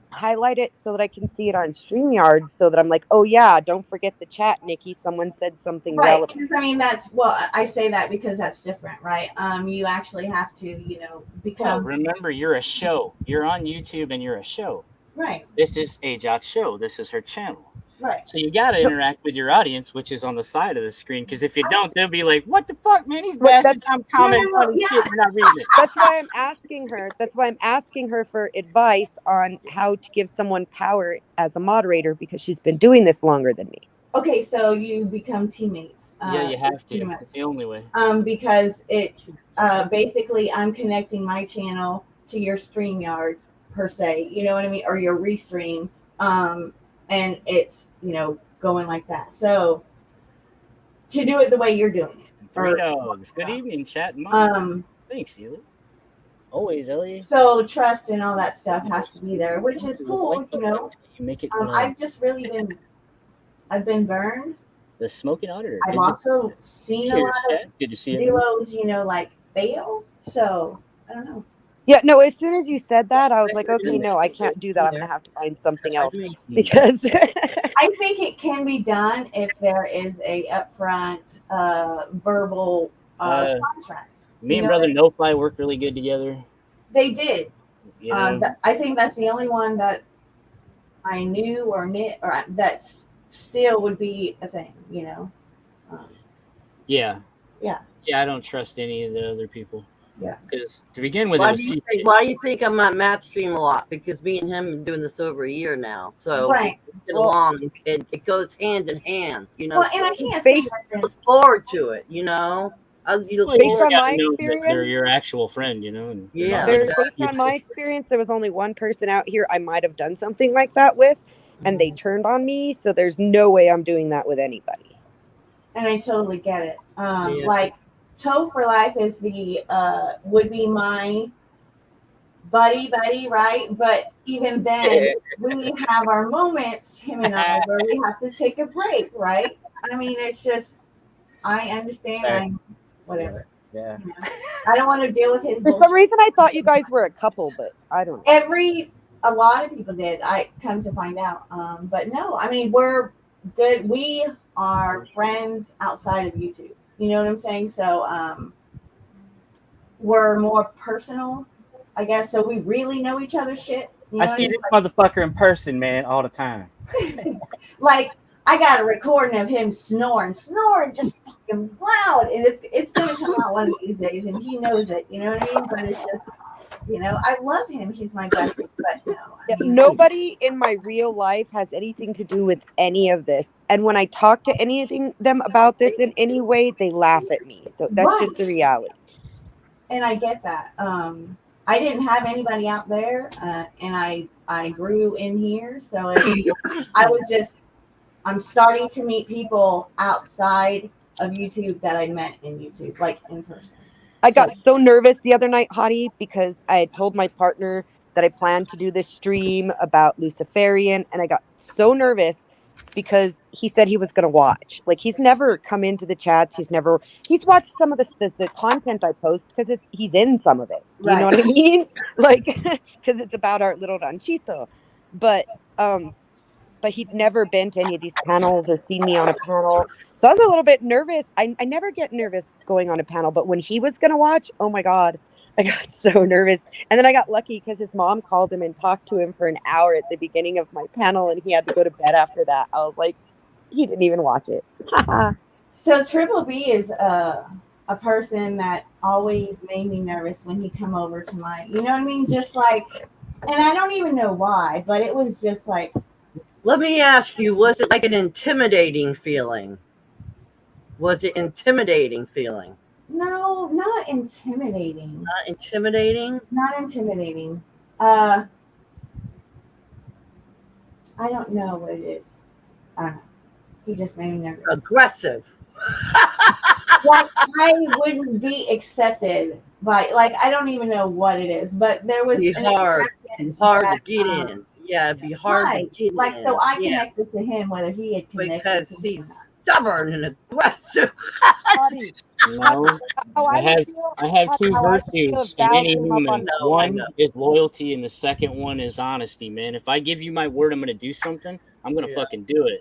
Highlight it so that I can see it on StreamYard so that I'm like, oh yeah, don't forget the chat, Nikki. Someone said something
Right,
relevant.
because I mean I say that because that's different, right? You actually have to,
Well,
become
remember, you're a show. You're on YouTube and you're a show.
right,
This is AJOT's show. This is her channel.
right.
So you got to interact with your audience, which is on the side of the screen. Because if you don't, they'll be like, "What the fuck, man? These
Right,
bastards! I'm commenting
No,
funny
yeah.
shit. We're not reading it."
That's why I'm asking her. That's why I'm asking her for advice on how to give someone power as a moderator, because she's been doing this longer than me.
Okay, so you become teammates.
Yeah, you have
pretty
to.
much.
It's the only way.
Because it's basically I'm connecting my channel to your StreamYards per se, you know what I mean, or your restream, and it's going like that. So to do it the way you're doing it,
Three
or-
dogs. Good evening, chat. and Mom. Thanks, Ellie. Always, Ellie.
so trust and all that stuff has to be there, which is cool,
You make it.
I've just really I've been burned.
The smoking auditor.
I've
Good to-
also seen a
Cheers,
lot of
chat. Good to see you.
duos, like fail. So I don't know.
Yeah, no, as soon as you said that, I was like, okay, no, I can't do that. I'm going to have to find something else because
I think it can be done if there is a upfront verbal contract.
Me and brother No Fly work really good together.
They did.
You know,
I think that's the only one that I knew or that still would be a thing.
yeah.
Yeah.
Yeah, I don't trust any of the other people.
Yeah.
Because to begin with,
Why
it was secret.
do you think I'm at Matt's stream a lot? Because me and him have been doing this over a year now. So
Right.
we get along. It goes hand in hand,
Well, and I can't say
Based-
that.
look forward to it, You
Well,
look
you
Based
just
on
gotta
my
know that they're
experience-
your actual friend, and they're
Yeah.
not
There's,
like-
based on my experience, there was only one person out here I might have done something like that with, and they turned on me. So there's no way I'm doing that with anybody.
And I totally get it.
Yeah.
Like Toe for Life is would be my buddy, right? But even then, we have our moments, him and I, where we have to take a break, right? I mean, it's just, I understand. Whatever.
Yeah.
I don't want to deal with his
For some
bullshit.
reason, I thought you guys were a couple, but I don't know.
A lot of people did. I come to find out. But no, I mean, we're good. We are friends outside of YouTube. You know what I'm saying? So we're more personal, I guess. So we really know each other's shit. You know
I
what
see
mean?
this motherfucker in person, man, all the time.
Like I got a recording of him snoring just fucking loud, and it's gonna come out one of these days, and he knows it. You know what I mean? But it's just, I love him. He's my bestie, but no,
Yeah,
I mean,
nobody in my real life has anything to do with any of this. And when I talk to anything them about this in any way, they laugh at me. So that's
Right.
just the reality.
And I get that. I didn't have anybody out there, and I grew in here, so I'm starting to meet people outside of YouTube that I met in YouTube, like in person.
I got so nervous the other night, Hottie, because I had told my partner that I planned to do this stream about Luciferian, and I got so nervous because he said he was going to watch. Like, he's never come into the chats. He's watched some of the content I post because he's in some of it. Do you know what I mean? Like, because it's about our little ranchito. But he'd never been to any of these panels or seen me on a panel. So I was a little bit nervous. I never get nervous going on a panel, but when he was going to watch, oh my God, I got so nervous. And then I got lucky because his mom called him and talked to him for an hour at the beginning of my panel, and he had to go to bed after that. I was like, he didn't even watch it.
So Triple B is a person that always made me nervous when he come over to my, you know what I mean? Just like, and I don't even know why, but it was just like.
Let me ask you, was it like an intimidating feeling? Was it intimidating feeling?
No, not intimidating.
Not intimidating?
Not intimidating. I don't know what it is. I don't know. He just made me nervous.
Aggressive.
Like, I wouldn't be accepted by, like, I don't even know what it is, but there was
hard to get in. Yeah, it'd be hard to get
like,
in.
so I connected to him, whether he had connected
because
to
he's stubborn and aggressive.
No, I have two virtues in any human. One is loyalty, and the second one is honesty, man. If I give you my word, I'm gonna do something. I'm gonna fucking do it.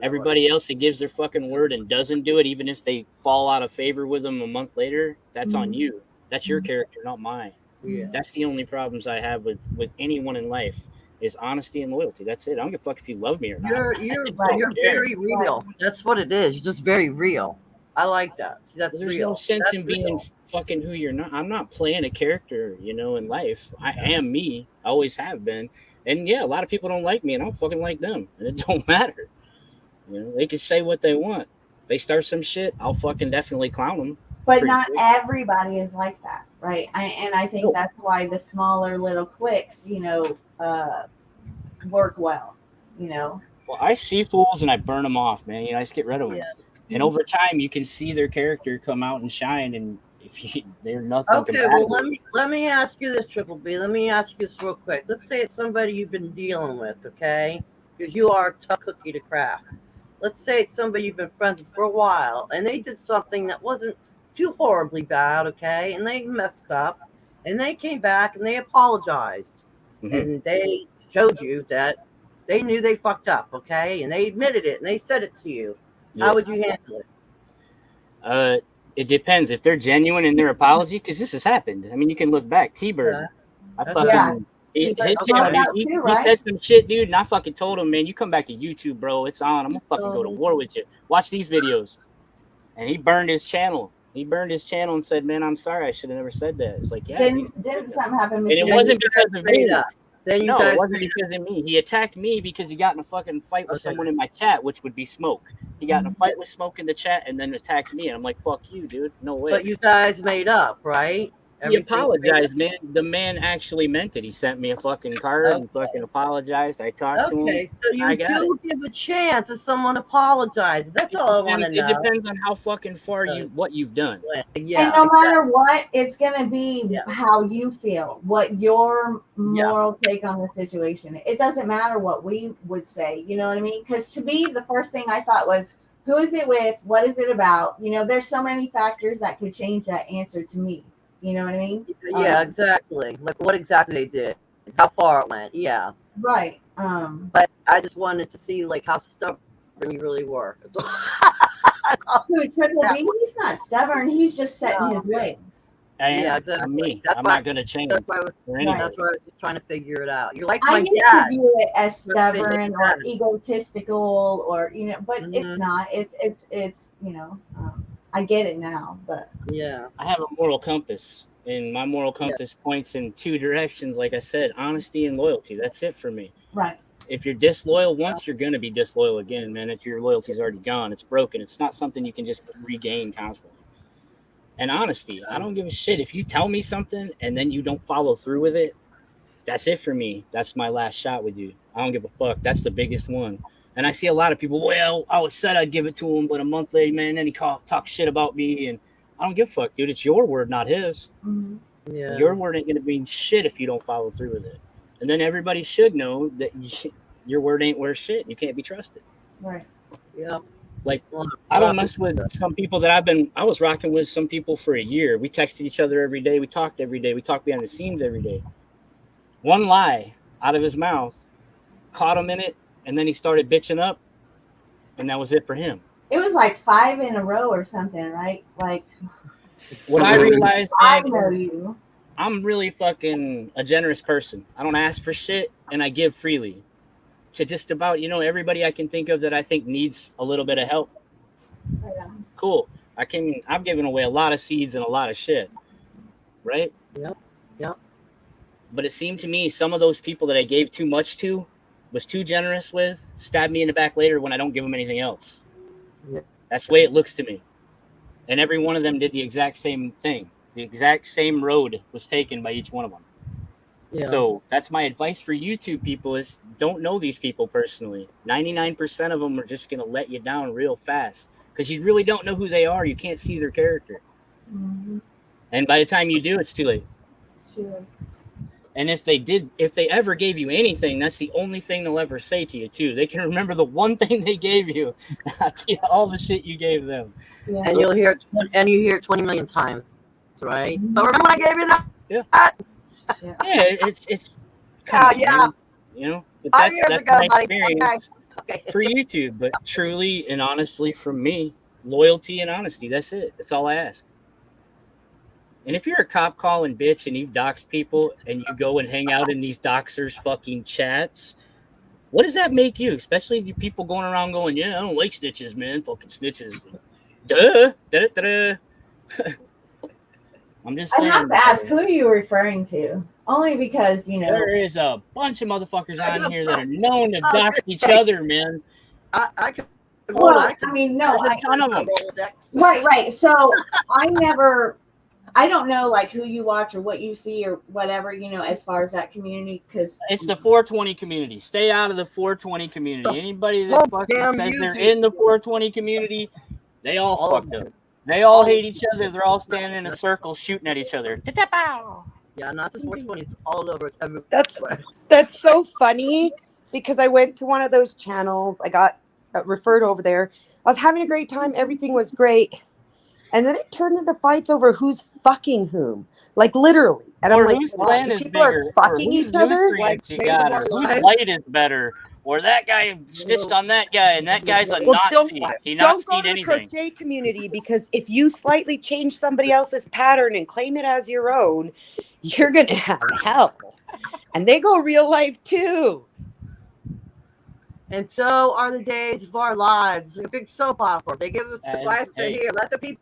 Everybody else that gives their fucking word and doesn't do it, even if they fall out of favor with them a month later, that's on you. That's your character, not mine.
Yeah.
That's the only problems I have with anyone in life is honesty and loyalty. That's it. I don't give a fuck if you love me or not.
You're very real. That's what it is. You're just very real. I like that. See, that's
There's
real.
no sense in being fucking who you're not. I'm not playing a character, in life. I am me. I always have been. And yeah, a lot of people don't like me, and I don't fucking like them. And it don't matter. They can say what they want. They start some shit, I'll fucking definitely clown them.
But not everybody is like that, right? I think that's why the smaller little cliques, work well, Well,
I see fools and I burn them off, man. I just get rid of them. And over time, you can see their character come out and shine. And if they're nothing.
Okay, well, let me ask you this, Triple B. Let me ask you this real quick. Let's say it's somebody you've been dealing with, okay? Because you are a tough cookie to crack. Let's say it's somebody you've been friends with for a while, and they did something that wasn't too horribly bad, okay? And they messed up, and they came back and they apologized, and they showed you that they knew they fucked up, okay? And they admitted it, and they said it to you. How would you handle it?
It depends if they're genuine in their apology, because this has happened. I mean, you can look back. T-Bird, he said some shit, dude, and I fucking told him, man, you come back to YouTube, bro. It's on. I'm gonna fucking go to war with you. Watch these videos. And he burned his channel. And said, man, I'm sorry. I should have never said that. It's like, yeah.
Didn't something happen?
And it wasn't because of me.
No,
it wasn't because of me. He attacked me because he got in a fucking fight with someone in my chat, which would be Smoke. He got in a fight with Smoke in the chat and then attacked me. And I'm like, fuck you, dude. No way.
But you guys made up, right?
He apologized, man. The man actually meant it. He sent me a fucking card and fucking apologized. I talked to him.
Okay, so you do give a chance if someone apologizes. That's all I want to know.
It depends on how fucking far what you've done.
Yeah, and no matter what, it's gonna be how you feel, what your moral take on the situation. It doesn't matter what we would say. You know what I mean? Because to me, the first thing I thought was, who is it with? What is it about? There's so many factors that could change that answer to me. You know what I mean?
Yeah, exactly. Like what exactly they did, how far it went. Yeah.
Right.
But I just wanted to see like how stubborn you really were.
Triple B, he's not stubborn. He's just set in his ways.
I am.
Yeah,
I'm
exactly.
me.
That's
I'm
why.
not gonna change
That's why I was.
for
Right.
anybody.
That's why I was just trying to figure it out. You're like
I
my
used to
dad.
view it as
Your opinion
stubborn or
matters.
egotistical, or but it's
Mhm.
not. It's I get it now, but
Yeah.
I have a moral compass, and my moral compass points in two directions. Like I said, honesty and loyalty. That's it for me.
right.
If you're disloyal once, you're gonna be disloyal again, man. If your loyalty's already gone, it's broken. It's not something you can just regain constantly. And honesty, I don't give a shit if you tell me something and then you don't follow through with it. That's it for me. That's my last shot with you. I don't give a fuck. That's the biggest one. And I see a lot of people. Well, I was said I'd give it to him, but a month later, man, then he talk shit about me, and I don't give a fuck, dude. It's your word, not his.
Mhm.
Yeah.
Your word ain't gonna mean shit if you don't follow through with it. And then everybody should know that your word ain't worth shit. You can't be trusted.
Right.
Yeah.
Like,
Well,
I don't mess with some people that I was rocking with some people for a year. We texted each other every day. We talked every day. We talked behind the scenes every day. One lie out of his mouth caught him in it, and then he started bitching up, and that was it for him.
It was like 5 in a row or something, right? Like
What I realized,
I
man,
know
is
you.
I'm really fucking a generous person. I don't ask for shit, and I give freely to just about, everybody I can think of that I think needs a little bit of help.
Yeah.
Cool. I've given away a lot of seeds and a lot of shit, right?
Yep. Yep.
But it seemed to me some of those people that I gave too much to, was too generous with, stab me in the back later when I don't give them anything else.
Yeah.
That's the way it looks to me. And every one of them did the exact same thing. The exact same road was taken by each one of them.
Yeah.
So that's my advice for you two people is don't know these people personally. 99% of them are just going to let you down real fast because you really don't know who they are. You can't see their character.
Mhm.
And by the time you do, it's too late.
Sure.
And if they ever gave you anything, that's the only thing they'll ever say to you too. They can remember the one thing they gave you, not all the shit you gave them.
Yeah.
And you hear it 20 million times, right? But remember when I gave you that?
Yeah, it's come on,
yeah.
man. You know, but
5
that's
years ago,
my
buddy.
experience
Okay.
for YouTube. But truly and honestly, from me, loyalty and honesty. That's it. That's all I ask. And if you're a cop calling bitch and you've doxed people and you go and hang out in these doxers fucking chats, what does that make you? Especially the people going around going, yeah, I don't like snitches, man. Fucking snitches. Duh. Da-da-da-da. I'm just
I
saying.
have to ask, who are you referring to? Only because,
There is a bunch of motherfuckers on here that are known to dox each other, man.
I could.
Well,
I
I mean, no,
There's a ton of them.
right. So I don't know like who you watch or what you see or whatever, as far as that community, because
It's the 420 community. Stay out of the 420 community. Anybody
Oh,
that fucking
damn
says they're
YouTube.
in the 420 community, they all
All of
fucked
them.
up. They all hate each other. They're all standing in a circle shooting at each other.
Yeah, not just 420. It's all over. It's everywhere.
That's so funny because I went to one of those channels. I got referred over there. I was having a great time. Everything was great. And then it turned into fights over who's fucking whom. Like literally. And
Or
I'm like,
whose
wow,
clan is
people are
bigger, or
fucking
whose
each other.
nutrients you
Like,
got,
Days
or
of Our
whose
Lives.
light is better, or that guy snitched on that guy, and that guy's a
Well,
Nazi. He
Don't go
Nazi'd
to the
anything.
crochet community because if you slightly change somebody else's pattern and claim it as your own, you're going to have hell. And they go real life too.
And so are the Days of Our Lives. A big soap opera. They give us the
As-
advice to
hey.
here. Let the people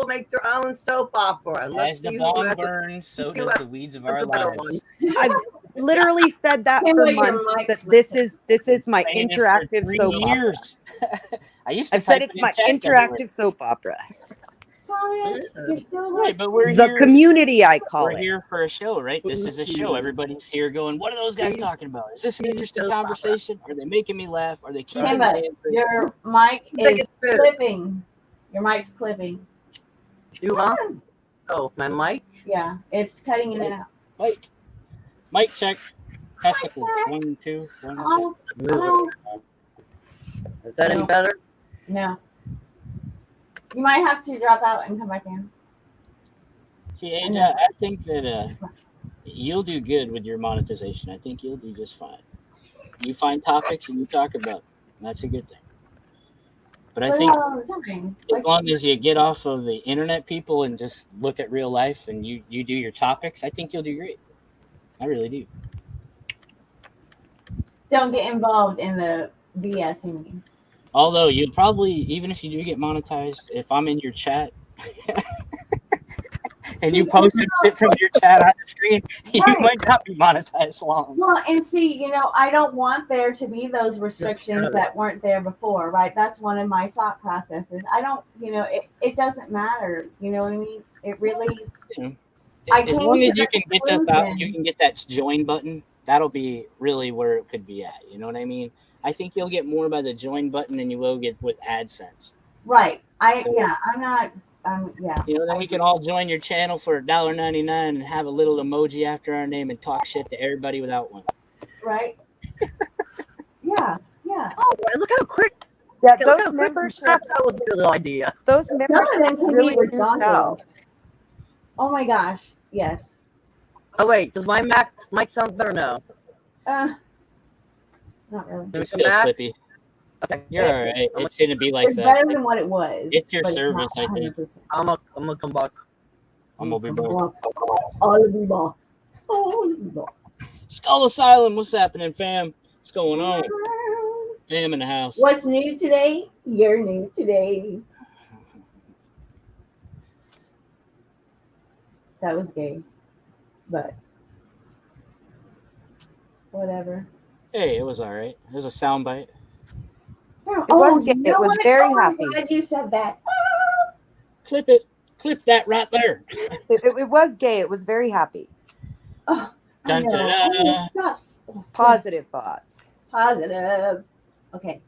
make their own soap opera. And let's
As the
see who
bomb
has the-
burns, so
who
does
has
the weeds of
the
our
better
lives.
I've literally said that
Can't
for
let your
months
mic
that
slip.
this is my
Saying it for
interactive
3
soap opera.
years. I used to
I've said
type
it's
it in
my
chat everywhere.
interactive soap opera.
Thomas, you're still
Right,
there.
but we're
The
here.
community, I call
We're
it.
here for a show, right? This is a show. Everybody's here going, what are those guys talking about? Is this an interesting conversation? Are they making me laugh? Are they keeping
Kimba,
me in
your mic is
Biggest food.
clipping. Your mic's clipping.
You want? Oh, my mic?
Yeah, it's cutting in and out.
Mic check. Testicles. 1, 2, 1.
Oh,
Move
no,
it. Is that any
No.
better?
no. You might have to drop out and come back in.
See, Aja, I think that you'll do good with your monetization. I think you'll do just fine. You find topics and you talk about them. That's a good thing. But I
Play
think
that all the time.
as long as you get off of the internet, people, and just look at real life, and you do your topics, I think you'll do great. I really do.
Don't get involved in the BS. You mean?
Although you'll probably, even if you do get monetized, if I'm in your chat and you post some shit from your chat on the screen, you
Right.
might not be monetized long.
Well, and see, I don't want there to be those restrictions that weren't there before, right? That's one of my thought processes. I don't, it doesn't matter. You know what I mean? It really. I
As
came
long
to
as you
the
can get that, you
conclusion.
can get that join button. That'll be really where it could be at. You know what I mean? I think you'll get more by the join button than you will get with AdSense.
Right.
So-
I'm not. Yeah.
You know, then we can all join your channel for $1.99 and have a little emoji after our name and talk shit to everybody without one.
Right. Yeah. Yeah.
Oh, look how quick.
Yeah,
Look how
those
quick
memberships,
that was a good idea.
those
Some of them
memberships
can
really
be
do sell.
redundant. Oh my gosh. Yes.
Oh wait, does my mic sound better now?
Not really.
It's
Come
still
back.
clippy.
Okay,
You're all right. It's going to be like
It's
that.
better than what it was.
It's your
but
service,
not
I think.
100%.
I'm gonna come back.
I'm going to be back.
All of you ball. All of you ball.
Skull Asylum, what's happening, fam? What's going on? Fam in the house.
What's new today? You're new today. That was gay. But whatever.
Hey, it was all right. It was a soundbite.
It
was gay. It was very happy.
I'm glad you said that.
Clip it. Clip that right there.
It was gay. It was very happy.
Oh, I
Dun,
know.
dun,
I
dun.
mean, stuff's
Positive thoughts.
positive. Okay.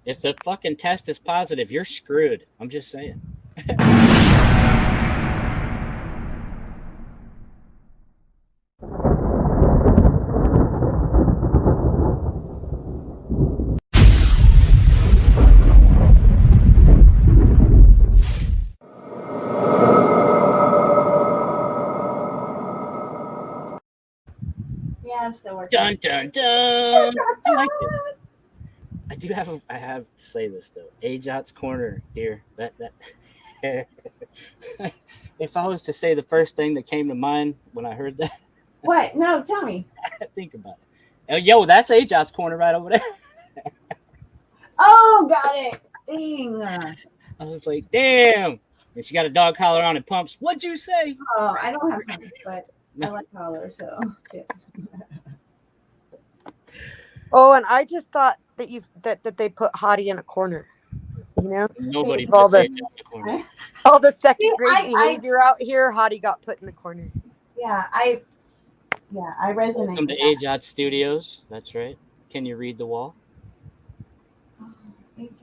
If the fucking test is positive, you're screwed. I'm just saying.
Yeah, I'm still working.
Dun dun dun. I like it. I have to say this though. Ajot's Corner, dear. That if I was to say the first thing that came to mind when I heard that,
What? No, tell me.
think about it. Oh, yo, that's Ajot's Corner right over there.
Oh, got it. Dang.
I was like, damn. And she got a dog collar on and pumps. What'd you say?
Oh, I don't have time, but I like collars, so yeah.
Oh, and I just thought that they put Hottie in a corner. You know,
Nobody
All
puts
the-
Ajot in the corner.
all the second
See,
grade
I-
behavior out here. Hottie got put in the corner.
Yeah, I resonate.
Welcome to
with that.
Ajot Studios. That's right. Can you read the wall?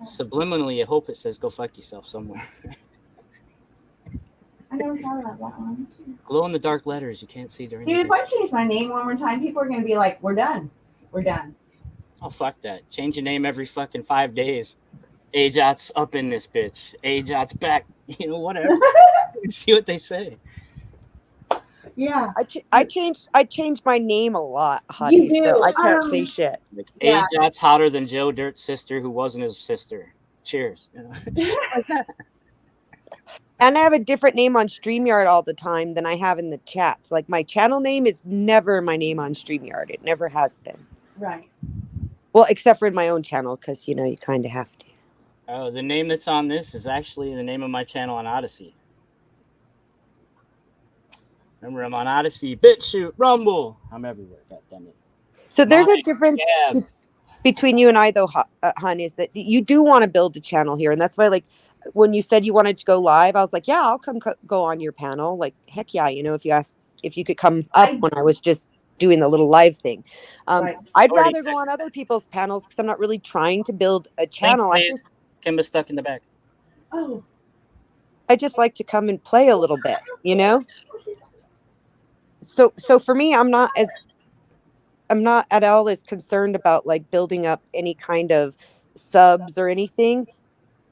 Subliminally, I hope it says "Go fuck yourself" somewhere.
I never thought about that one.
Glow in the dark letters you can't see during
Dude,
the
if
day.
I change my name one more time, people are gonna be like, "We're done. We're done."
Oh fuck that! Change your name every fucking 5 days. Ajot's up in this bitch. Ajot's back. You know, whatever. See what they say.
Yeah.
I changed my name a lot, Hottie.
You
So
do.
I can't say shit.
Like,
Yeah.
Ajot's hotter than Joe Dirt's sister, who wasn't his sister. Cheers. You know?
And I have a different name on StreamYard all the time than I have in the chats. Like my channel name is never my name on StreamYard. It never has been.
Right.
Well, except for in my own channel, because you kind of have to.
Oh, the name that's on this is actually the name of my channel on Odyssey. Remember, I'm on Odyssey, BitChute, Rumble. I'm everywhere. God damn it.
So there's a
Mine,
difference
yeah.
between you and I, though, Hun, is that you do want to build a channel here, and that's why, like, when you said you wanted to go live, I was like, yeah, I'll come go on your panel. Like, heck yeah, if you asked if you could come up when I was just doing the little live thing.
Right.
I'd
Already
rather go on other people's panels because I'm not really trying to build a channel.
please. Kimba's stuck in the back.
Oh.
I just like to come and play a little bit, So for me, I'm not at all as concerned about like building up any kind of subs or anything.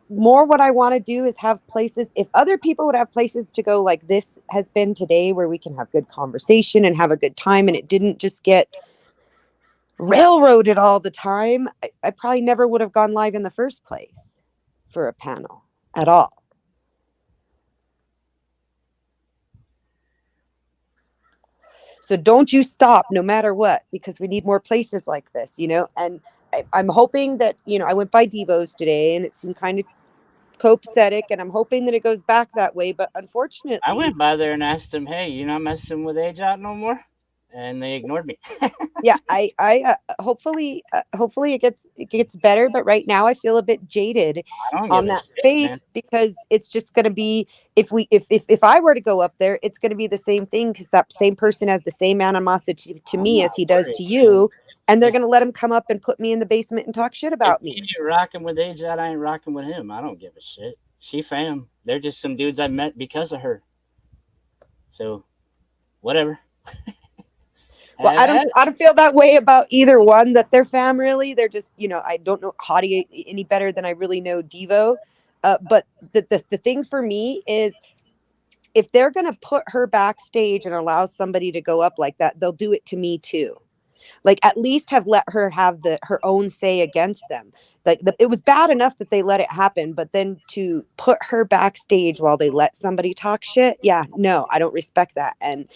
More what I want to do is have places, if other people would have places to go like this has been today, where we can have good conversation and have a good time, and it didn't just get railroaded all the time, I probably never would have gone live in the first place. for a panel at all. So don't you stop no matter what, because we need more places like this, you know? And I'm hoping that, you know, I went by Devo's today and it seemed kind of copacetic, and I'm hoping that it goes back that way. But unfortunately,
I went by there and asked them, "Hey, you're not messing with AJOT no more," and they ignored me.
yeah, hopefully it gets better. But right now I feel a bit jaded
I don't
on
give a
that
shit,
space,
man.
because it's just going to be, if I were to go up there, it's going to be the same thing, because that same person has the same animosity to
I'm
me
not
as he does
worried,
to
man.
you, and they're
If
going to let him come up and put me in the basement and talk shit about
he
me.
ain't rocking with AJOT, I ain't rocking with him. I don't give a shit. She fam. They're just some dudes I met because of her. So, whatever.
Well, I don't feel that way about either one, that they're fam really. They're just, you know, I don't know Hottie any better than I really know Devo. But the thing for me is, if they're going to put her backstage and allow somebody to go up like that, they'll do it to me too. Like, at least have let her have her own say against them. Like, it was bad enough that they let it happen, but then to put her backstage while they let somebody talk shit. Yeah, no, I don't respect that. And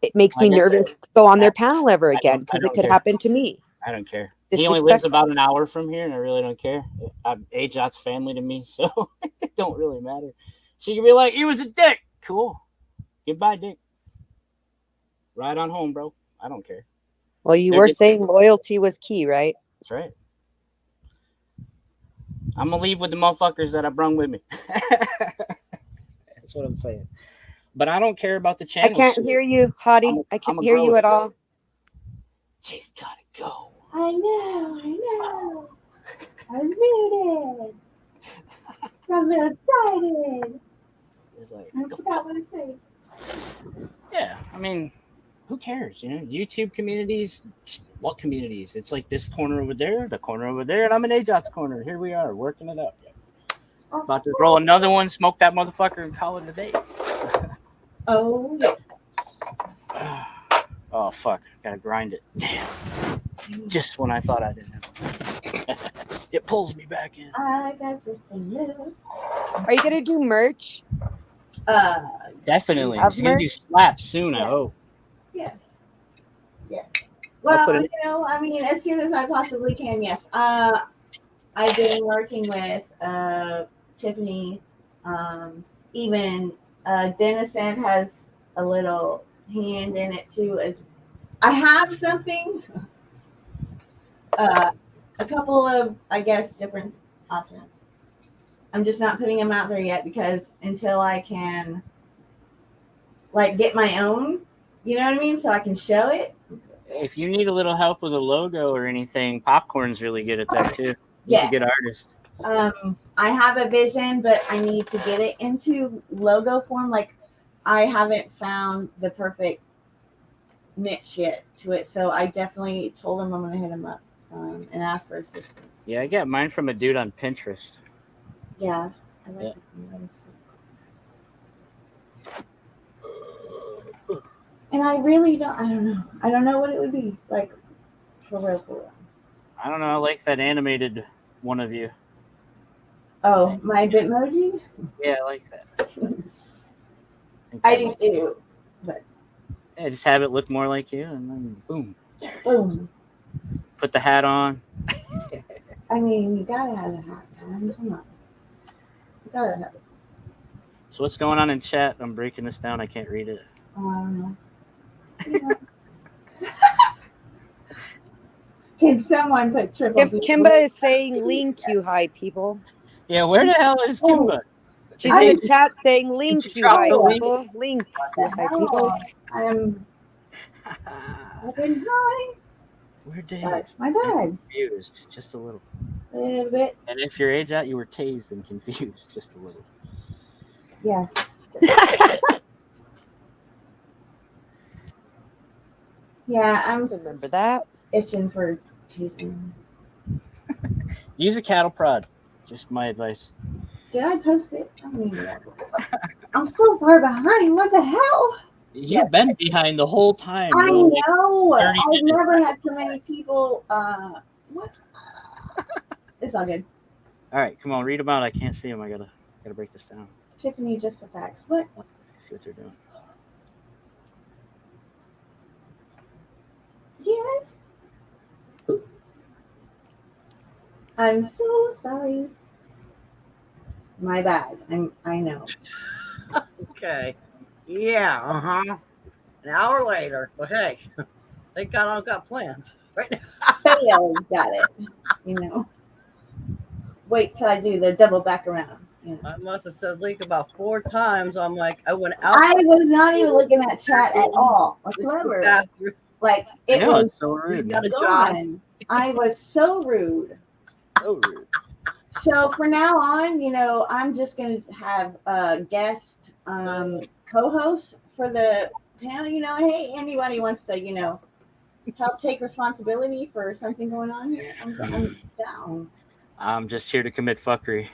it makes me
Like I said,
nervous to go on their panel ever again,
I
because it
don't
could
care.
happen to me.
I don't care. He only lives
Disrespectful.
about an hour from here, and I really don't care. AJOT's family to me, so it don't really matter. She can be like, "He was a dick." Cool. Goodbye, dick. Ride on home, bro. I don't care.
Well, you
They're
were
just-
saying loyalty was key, right?
That's right. I'm gonna leave with the motherfuckers that I brung with me. That's what I'm saying. But I don't care about the
I
channel.
can't
shit.
hear you, Hottie. I
I'm
can't
a
hear you
grower.
at all.
She's gotta go.
I know. I was muted. I'm a little excited.
It's like,
I forgot what to say.
yeah, I mean, who cares? You know, YouTube communities. What communities? It's like this corner over there, the corner over there, and I'm in AJOT's corner. Here we are, working it up. About to roll another one, smoke that motherfucker, and call it a day.
Oh, yeah.
Oh fuck! Gotta grind it. Damn. Just when I thought I didn't have it pulls me back in.
I got just a little.
Are you going to do merch?
Definitely.
Have
She's gonna do
merch?
slaps soon, I
Yes.
hope.
Yes. Yes.
I'll put
Well,
it-
you know, I mean, as soon as I possibly can, yes. I've been working with Tiffany. Even Dennison has a little hand in it too. As I have something, a couple of, I guess, different options. I'm just not putting them out there yet, because until I can like get my own, you know what I mean, so I can show it.
If you need a little help with a logo or anything, Popcorn's really good at that too. He's
Yeah.
a good artist.
I have a vision, but I need to get it into logo form. Like, I haven't found the perfect niche yet to it, so I definitely told him I'm gonna hit him up and ask for assistance.
Yeah, I got mine from a dude on Pinterest.
Yeah, I like
Yeah.
it. And I really don't. I don't know. I don't know what it would be like, for real, for real.
I don't know. I like that animated one of you.
Oh, my Bitmoji?
Yeah, I like that.
I do too.
Yeah, just have it look more like you, and then boom,
Boom.
put the hat on.
I mean, you gotta have a hat, man. Come on. You gotta have it.
So what's going on in chat? I'm breaking this down. I can't read it.
Oh, I don't know. Can someone put triple B?
Kimba is saying link you high, people.
Yeah, where the hell is Kimba?
She's
I
in
mean,
the chat saying link
she
you
dropped
high,
the link.
people. Link you high,
Oh,
people.
I am open high.
We're
That's
dazed.
my
and
dad.
confused, just a little.
A little bit.
And if you're age out, you were tased and confused, just a little.
Yes. Yeah, I'm
Remember that?
itching for cheesing.
Use a cattle prod. Just my advice.
Did I post it? I don't even know. I'm so far behind. What the hell?
You've been behind the whole time.
I
bro. Like,
know.
30
I've
minutes.
never had so many people. What? It's all good.
All right, come on, read them out. I can't see them. I gotta break this down.
Tiffany, just the facts. What?
See what they're doing.
Yes. I'm so sorry. My bad. I know.
Okay. Yeah. An hour later, but hey, they got plans right now.
Fail, got it. You know. Wait till I do the double back around. You know.
I must have said leak about 4 times. I'm like, I went out.
I was not even looking at chat at all whatsoever.
Bathroom.
Like it
I know,
was
it's so rude.
Got a job.
gone. I was so rude.
So rude.
So for now on, you know, I'm just going to have a guest co-host for the panel. You know, hey, anybody wants to, you know, help take responsibility for something going on here, I'm down.
I'm just here to commit fuckery.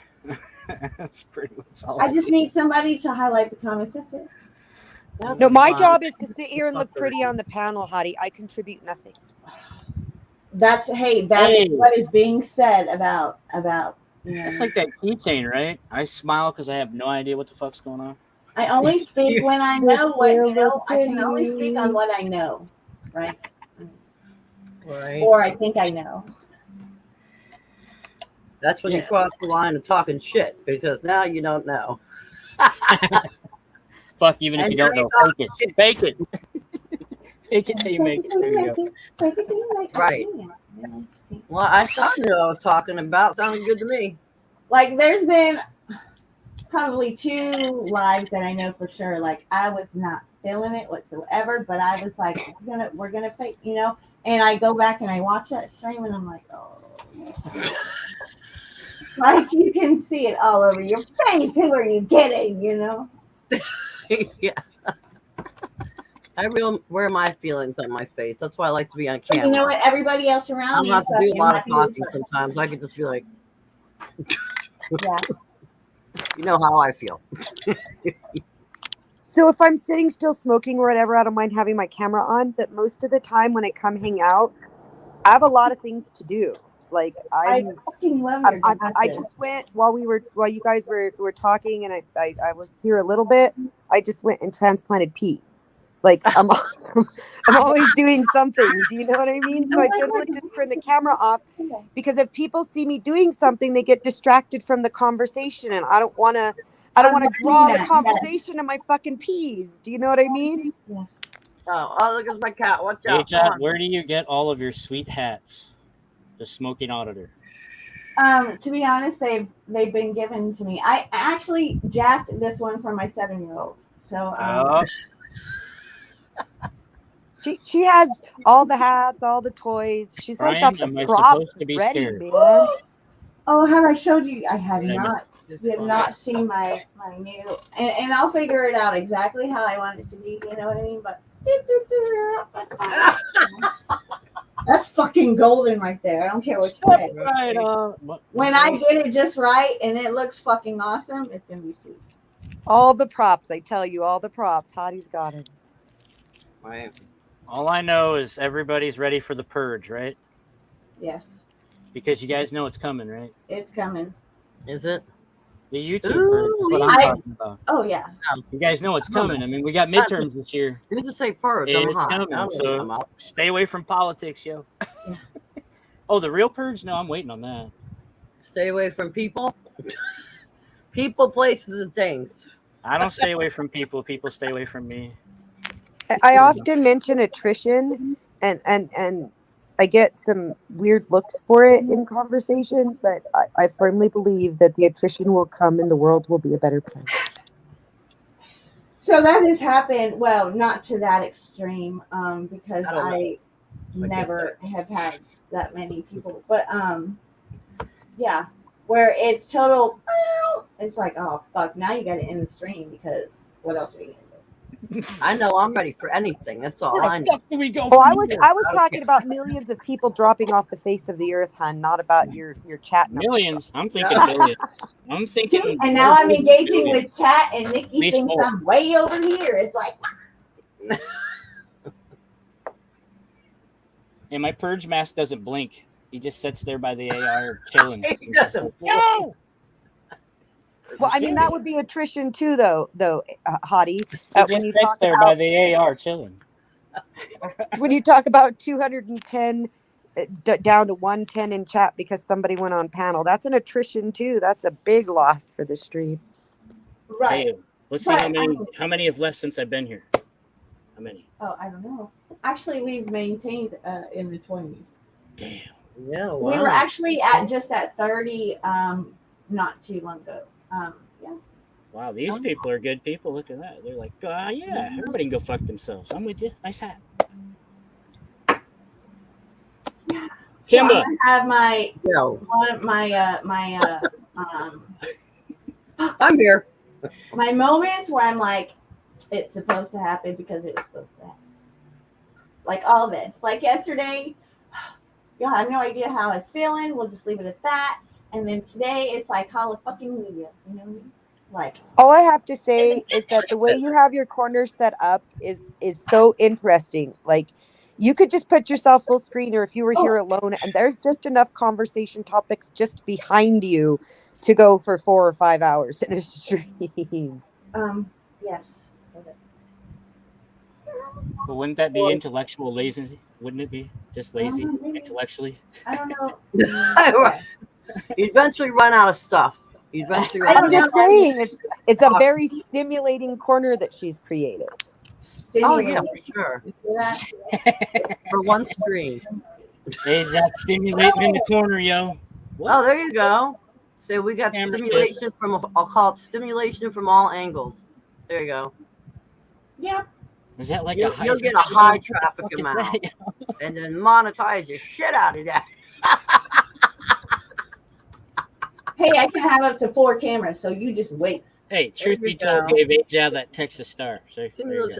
That's pretty much all.
I just need somebody to highlight the comments. That's it.
No, my job is to sit here and look pretty on the panel, Hottie. I contribute nothing.
That's
Hey.
what is being said about you know.
It's like that keychain, right? I smile because I have no idea what the fuck's going on.
I only speak when I know what you know. I can
pretty.
only speak on what I know, right?
Right.
Or I think I know.
That's when you
Yeah.
cross the line of talking shit because now you don't know.
Fuck, even if
And
you don't
you
know,
ain't
fake it. Fake it. Fake it till you make it. There you go.
Right. Well, I thought I knew what I was talking about. Sounded good to me.
Like there's been probably 2 lives that I know for sure. Like I was not feeling it whatsoever, but I was like, we're gonna fake, you know. And I go back and I watch that stream, and I'm like, oh, like you can see it all over your face. Who are you kidding? You know.
Yeah. I wear my feelings on my face. That's why I like to be on camera.
You know what? Everybody else
I
around
don't
me
have
is
to do a
fucking
lot of
happy
talking
with it.
sometimes. I could just be like,
Yeah.
you know how I feel.
So if I'm sitting still smoking or whatever, I don't mind having my camera on. But most of the time when I come hang out, I have a lot of things to do. Like
I fucking love your
I
glasses.
just went while you guys were talking, and I was here a little bit. I just went and transplanted peas. Like I'm always doing something. Do you know what I mean? So I generally just turn the camera off because if people see me doing something, they get distracted from the conversation, and I don't want to draw the conversation to my fucking peas. Do you know what I mean?
Oh, look at my cat. Watch
Hey,
out.
Chad, where do you get all of your sweet hats? The smoking auditor.
To be honest, they've been given to me. I actually jacked this one for my 7-year-old. So
She has all the hats, all the toys. She's like
Brian,
got
am
the
I
props
supposed to be
ready,
scared?
man.
oh, have I showed you? I have
Did I
not. You have not seen my new, and I'll figure it out exactly how I want it to be. You know what I mean? But that's fucking golden right there. I don't care what you say.
Right.
When I get it just right and it looks fucking awesome, it's gonna be sweet.
All the props, I tell you, all the props. Hottie's got it.
Right.
All I know is everybody's ready for the purge, right?
Yes,
Because you guys know it's coming, right?
it's coming.
Is it?
The YouTube
Ooh,
purge is what I'm
I-
talking about.
Oh yeah.
You guys know it's coming. I mean, we got midterms this year.
You just say purge. I'm
It's
hot.
coming,
I'm
so
out.
stay away from politics, yo. Oh, the real purge? No, I'm waiting on that.
Stay away from people. People, places, and things.
I don't stay away from people. People stay away from me.
I often mention attrition, and I get some weird looks for it in conversation, but I firmly believe that the attrition will come and the world will be a better place.
So that has happened. Well, not to that extreme, because
I don't know.
I never have had that many people. But yeah, where it's total. It's like, oh fuck! Now you got to end the stream because what else are you gonna do?
I know I'm ready for anything. That's all I know.
do we go
Oh, I was
Okay.
talking about millions of people dropping off the face of the earth, hun, not about your chat number.
Millions. I'm thinking billions. I'm thinking.
And now I'm engaging
billions.
with chat, and Nikki
Least
thinks
four.
I'm way over here. It's like,
And my purge mask doesn't blink. He just sits there by the AR chilling.
He
He's just
doesn't
like, yo!
Well, I mean, that
Serious.
would be attrition too, though, Hottie.
He
When
just
you
sits
talk
there by
about
the AR chilling.
210 down to 110 in chat because somebody went on panel, that's an attrition too. That's a big loss for the stream.
Right.
Hey, let's see
But,
how many have left since I've been here. How many?
Oh, I don't know. Actually, we've maintained in the 20s.
Damn.
Yeah, wow.
We were actually at 30 not too long ago. Yeah.
Wow, these people are good people. Look at that. They're like, yeah, everybody can go fuck themselves. I'm with you. Nice hat.
So I'm
Kimba.
gonna have my
Yo,
one my
I'm here.
my moments where I'm like, it's supposed to happen because it was supposed to happen. Like all this. Like yesterday, y'all have no idea how I was feeling. We'll just leave it at that. And then today it's like hallelujah. You know what I mean? Like
All I have to say is that the way you have your corners set up is so interesting. Like, you could just put yourself full screen, or if you were here alone, and there's just enough conversation topics just behind you to go for 4 or 5 hours in a stream.
yes.
But wouldn't that be intellectual lazy? Wouldn't it be just lazy
Maybe.
intellectually?
I don't know.
You eventually run out of stuff. You eventually run
I'm
out
just
of
saying, it's a very stimulating corner that she's created.
Oh, yeah, for sure. For one stream.
Hey, that stimulating in the corner, yo.
Oh, there you go. So we got
Camera
stimulation I'll call it stimulation from all angles. There you go.
Yeah.
Is that like
You'll
a
get a high traffic amount and then monetize your shit out of that.
Hey, I can have up to 4 cameras, so you just wait.
Hey, truth
There
be
you
told,
go.
gave AJ that Texas star. So
Stimulus.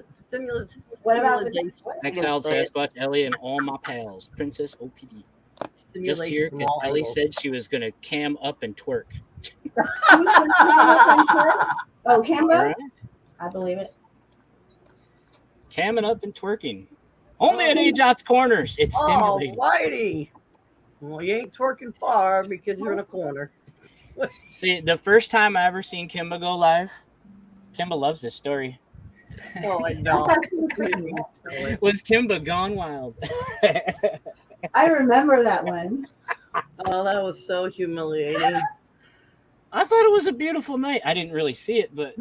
What about the
Exiled Sasquatch, Ellie, and all my pals. Princess OPD. Just here
from
because
all
Ellie
angles.
said she was going to cam up and twerk.
Oh, Kimbo?
All right?
I believe it.
Camming up and twerking. Only at AJot's corners. It's stimulating.
Alrighty. Well, you ain't twerking far because you're in a corner.
See, the first time I ever seen Kimba go live, Kimba loves this story,
Oh, I know.
was Kimba gone wild.
I remember that one.
Oh, that was so humiliating.
I thought it was a beautiful night. I didn't really see it, but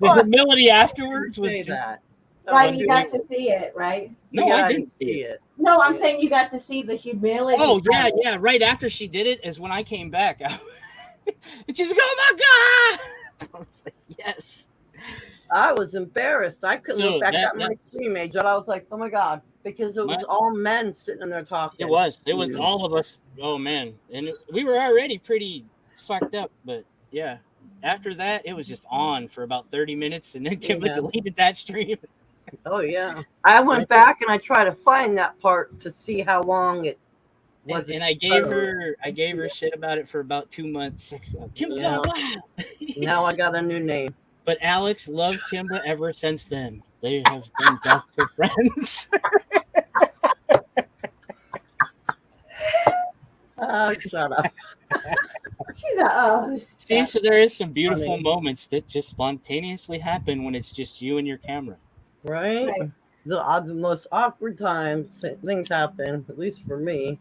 the humility afterwards was
Say
just...
that.
Right, you got to see it, right?
No,
Yeah,
I didn't see it.
No, I'm saying you got to see the humility.
Oh,
of
yeah,
it.
yeah. Right after she did it is when I came back. And she's like, oh, my God. I was like, yes.
I was embarrassed. I couldn't
So
look back
that-
at my stream age, but I was like, oh my God, because it was all men sitting in there talking.
It was all of us. Oh, man. And we were already pretty fucked up, but yeah. After that, it was just on for about 30 minutes, and then Kimba deleted that stream.
Oh, yeah. I went back and I tried to find that part to see how long it was.
And I gave her shit about it for about 2 months. Kimba,
Yeah.
wow.
Now I got a new name.
But Alex loved Kimba ever since then. They have been best of friends.
Oh, shut up.
She's a
See, so there is some beautiful moments that just spontaneously happen when it's just you and your camera.
Right? The most awkward times things happen, at least for me.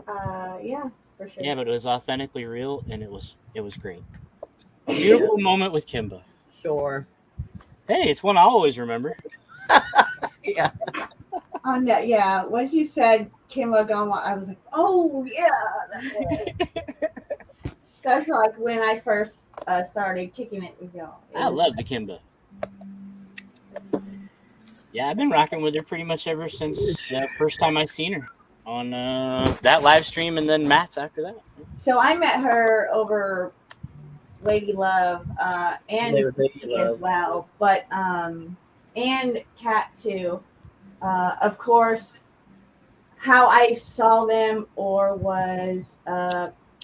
yeah, for sure.
Yeah, but it was authentically real, and it was great. A beautiful moment with Kimba.
Sure.
Hey, it's one I'll always remember.
Yeah.
No, yeah. Once you said Kimba gone, I was like, oh yeah. That's like when I first started kicking it with y'all.
I love the Kimba. Yeah, I've been rocking with her pretty much ever since the first time I seen her on that live stream, and then Matt's after that.
So I met her over Lady Love and
Lady
as
Love.
well, but and Kat too. Of course, how I saw them or was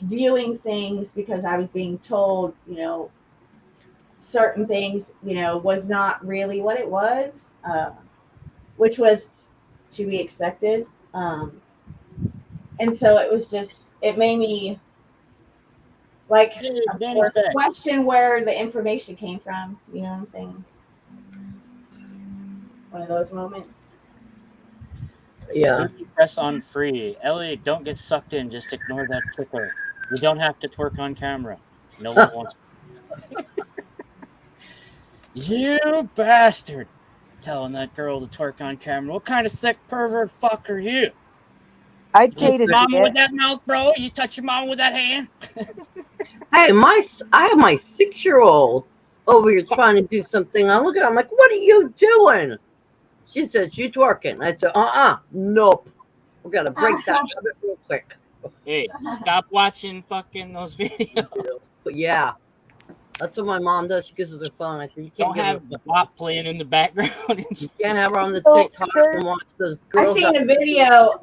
viewing things because I was being told, certain things, was not really what it was, which was to be expected. And so it was just, it made me like
Hey,
of
Danny's
course,
back.
question where the information came from. You know what I'm saying? One of those moments.
Yeah.
Sneaky press on free. Ellie, don't get sucked in. Just ignore that tickler. You don't have to twerk on camera. No one wants. You bastard! Telling that girl to twerk on camera. What kind of sick pervert fuck are you?
I'd pay to see
Mama with
it.
that mouth, bro. You touch your mom with that hand.
Hey, I have my 6-year-old over here trying to do something. I look at her, I'm like, what are you doing? She says, you twerking. I said, nope. We're gonna break that real quick.
Hey, stop watching fucking those videos.
But yeah. That's what my mom does. She gives us her phone. I said, you can't
Don't have the bop playing in the background.
You can't have her on the
Well,
TikTok
there-
and watch those
I
girls.
seen a video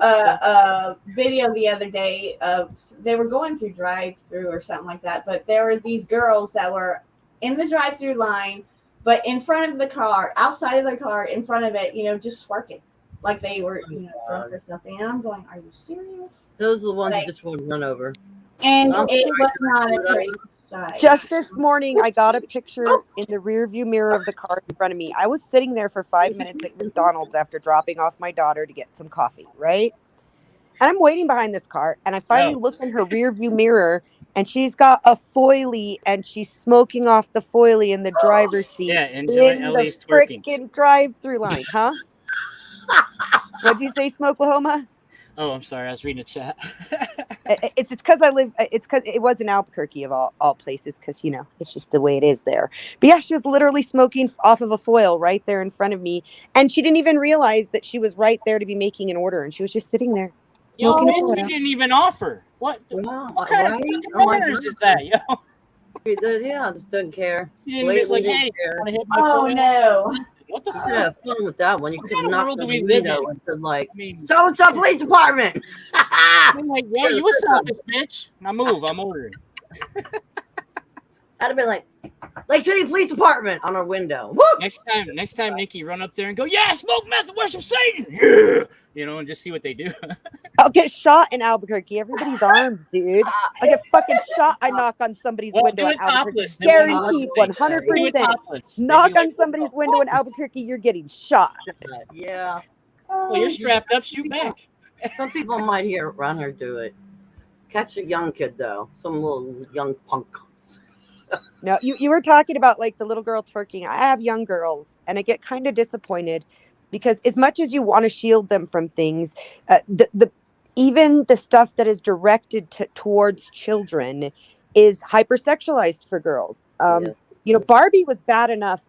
the other day of they were going through drive-through or something like that, but there were these girls that were in the drive-through line, but in front of the car, outside of their car, in front of it, just twerking like they were drunk or something. And I'm going, are you serious?
Those are the ones
Like-
you just want to run over.
And
I'm
it
sorry.
was not a pretty sight.
Just this morning, I got a picture in the rear view mirror of the car in front of me. I was sitting there for 5 minutes at McDonald's after dropping off my daughter to get some coffee, right? And I'm waiting behind this car, and I finally look in her rear view mirror, and she's got a foilie, and she's smoking off the foilie in the driver's seat.
Yeah, enjoy
in
Ellie's
the
twerking.
freaking drive-through line, huh? What'd you say, Smokelahoma?
Oh, I'm sorry. I was reading a chat.
It's because I live. It's because it was in Albuquerque of all places. Because it's just the way it is there. But yeah, she was literally smoking off of a foil right there in front of me, and she didn't even realize that she was right there to be making an order, and she was just sitting there
Yo,
smoking a
man,
foil.
you didn't even offer. What?
Wow,
What kind of
right?
fucking
Oh my
manners
God.
is that, yo?
Yeah, just doesn't care.
She didn't just like,
Blatantly
hey,
didn't care.
want to hit my
Oh
foil?
no.
What the
You
fuck?
could have fun with that one. You
What
could
kind of
knock
world
on
do we
the
live
window
in?
and said like,
I mean,
so and so police department.
I'm like, yo, you a selfish bitch. Now move. I'm ordering.
I'd have been like, Lake City Police Department on our window. Woo!
Next time, Nikki, run up there and go, yeah, smoke meth and worship Satan. Yeah. And just see what they do.
I'll get shot in Albuquerque. Everybody's armed, dude. I get fucking shot. I knock on somebody's
Well,
window
do
in
it
Albuquerque.
topless. They won't
Guaranteed,
know it's fake.
100%.
Do it topless. They'd
Knock
be like,
on somebody's window in Albuquerque, you're getting shot.
Yeah.
well, you're strapped up. Shoot back.
Some people might hear run her do it. Catch a young kid though. Some little young punk.
No, you were talking about like the little girl twerking. I have young girls, and I get kind of disappointed because as much as you want to shield them from things, even the stuff that is directed towards children is hypersexualized for girls. Barbie was bad enough.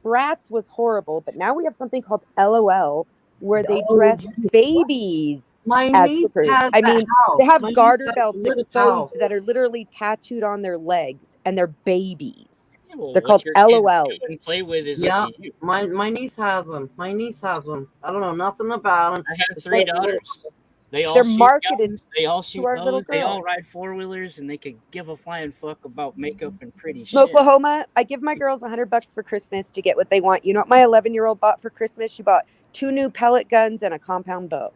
Bratz was horrible, but now we have something called LOL where they dress babies
My
as
niece
hookers.
has
I
that
mean,
house.
they have
My niece
garter
has
belts
a little
exposed
house.
that are literally tattooed on their legs, and they're babies.
Yeah, well,
They're
what
called
your kid
LOLs.
can play with is
Yeah.
up to you.
My niece has them. I don't know nothing about them.
I have 3 daughters. They all
They're
shoot
marketed
guns. They all shoot
our little
bows. They all
girls.
ride 4-wheelers, and they could give a flying fuck about makeup and pretty shit.
Oklahoma, I give my girls $100 for Christmas to get what they want. You know what my 11-year-old bought for Christmas? She bought 2 new pellet guns and a compound bow,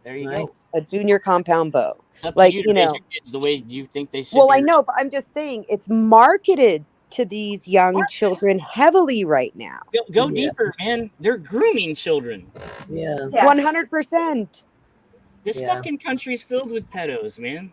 There you
Nice.
go.
a junior compound bow.
It's up
Like,
to you to
you
raise
know.
your kids the way you think they should.
Well,
be
I know, but I'm just saying it's marketed to these young children heavily right now.
Go
Yeah.
deeper, man. They're grooming children.
Yeah.
Yeah.
100%.
This
Yeah.
fucking country's filled with pedos, man.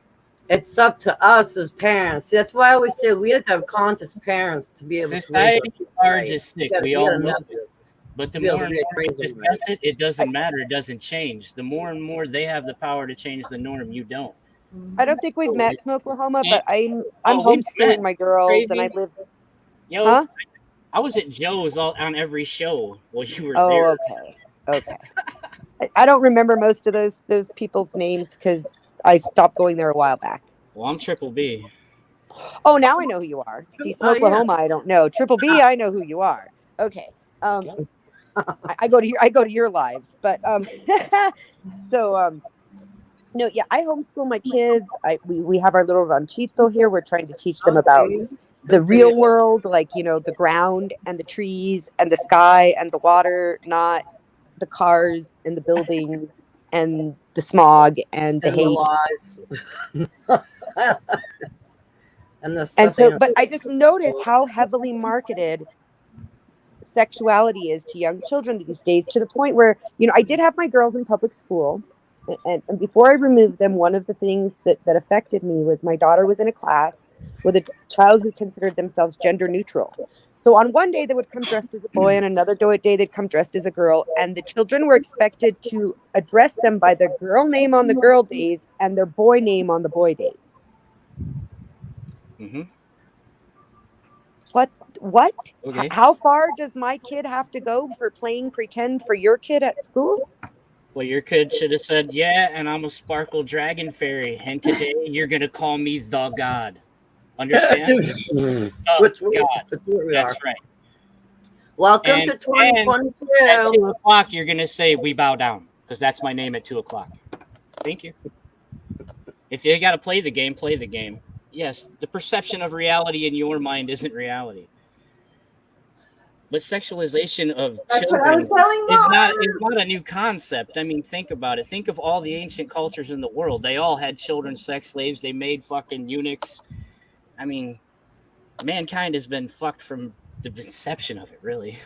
It's up to us as parents. That's why I always say we have to have conscious parents to be able
Society
to
at
raise
large
them
is sick.
right.
We
You
all
gotta
know
know
this. But the
Be able
more
to
and more we
raise them
discuss
right.
it doesn't matter. It doesn't change. The more and more they have the power to change the norm, you don't.
I don't think we've met Smokelahoma, but I'm
Oh, we've
homeschooling
met.
my girls, and I
Crazy.
live.
Yo,
Huh?
I was at Joe's on every show while you were
Oh,
there.
okay. I don't remember most of those people's names because I stopped going there a while back.
Well, I'm Triple B.
Oh, now I know who you are. See,
Oh, yeah.
Smokelahoma, I don't know. Triple B, I know who you are. Okay. I go to your lives, but no, yeah, I homeschool my kids. We have our little ranchito here. We're trying to teach them about the real world, like the ground and the trees and the sky and the water, not the cars and the buildings. and the smog and the
And the
hate.
lies. And the
And
stuff
so,
ain't-
but I just notice how heavily marketed sexuality is to young children these days, to the point where, you know, I did have my girls in public school. And before I removed them, one of the things that affected me was my daughter was in a class with a child who considered themselves gender neutral. So on one day they would come dressed as a boy, and another day they'd come dressed as a girl, and the children were expected to address them by their girl name on the girl days and their boy name on the boy days.
Mm-hmm.
What?
Okay.
How far does my kid have to go for playing pretend for your kid at school?
Well, your kid should have said, yeah, and I'm a sparkle dragon fairy, and today you're going to call me the god. Understand? The
Which
god.
we
That's
are.
right.
Welcome
And-
to 2022.
At 2 o'clock, you're going to say, we bow down, because that's my name at 2 o'clock. Thank you. If you got to play the game, play the game. Yes, the perception of reality in your mind isn't reality. But sexualization of
That's what I was
children
telling Mom.
is not a new concept. I mean, think about it. Think of all the ancient cultures in the world. They all had children sex slaves. They made fucking eunuchs. I mean, mankind has been fucked from the inception of it, really.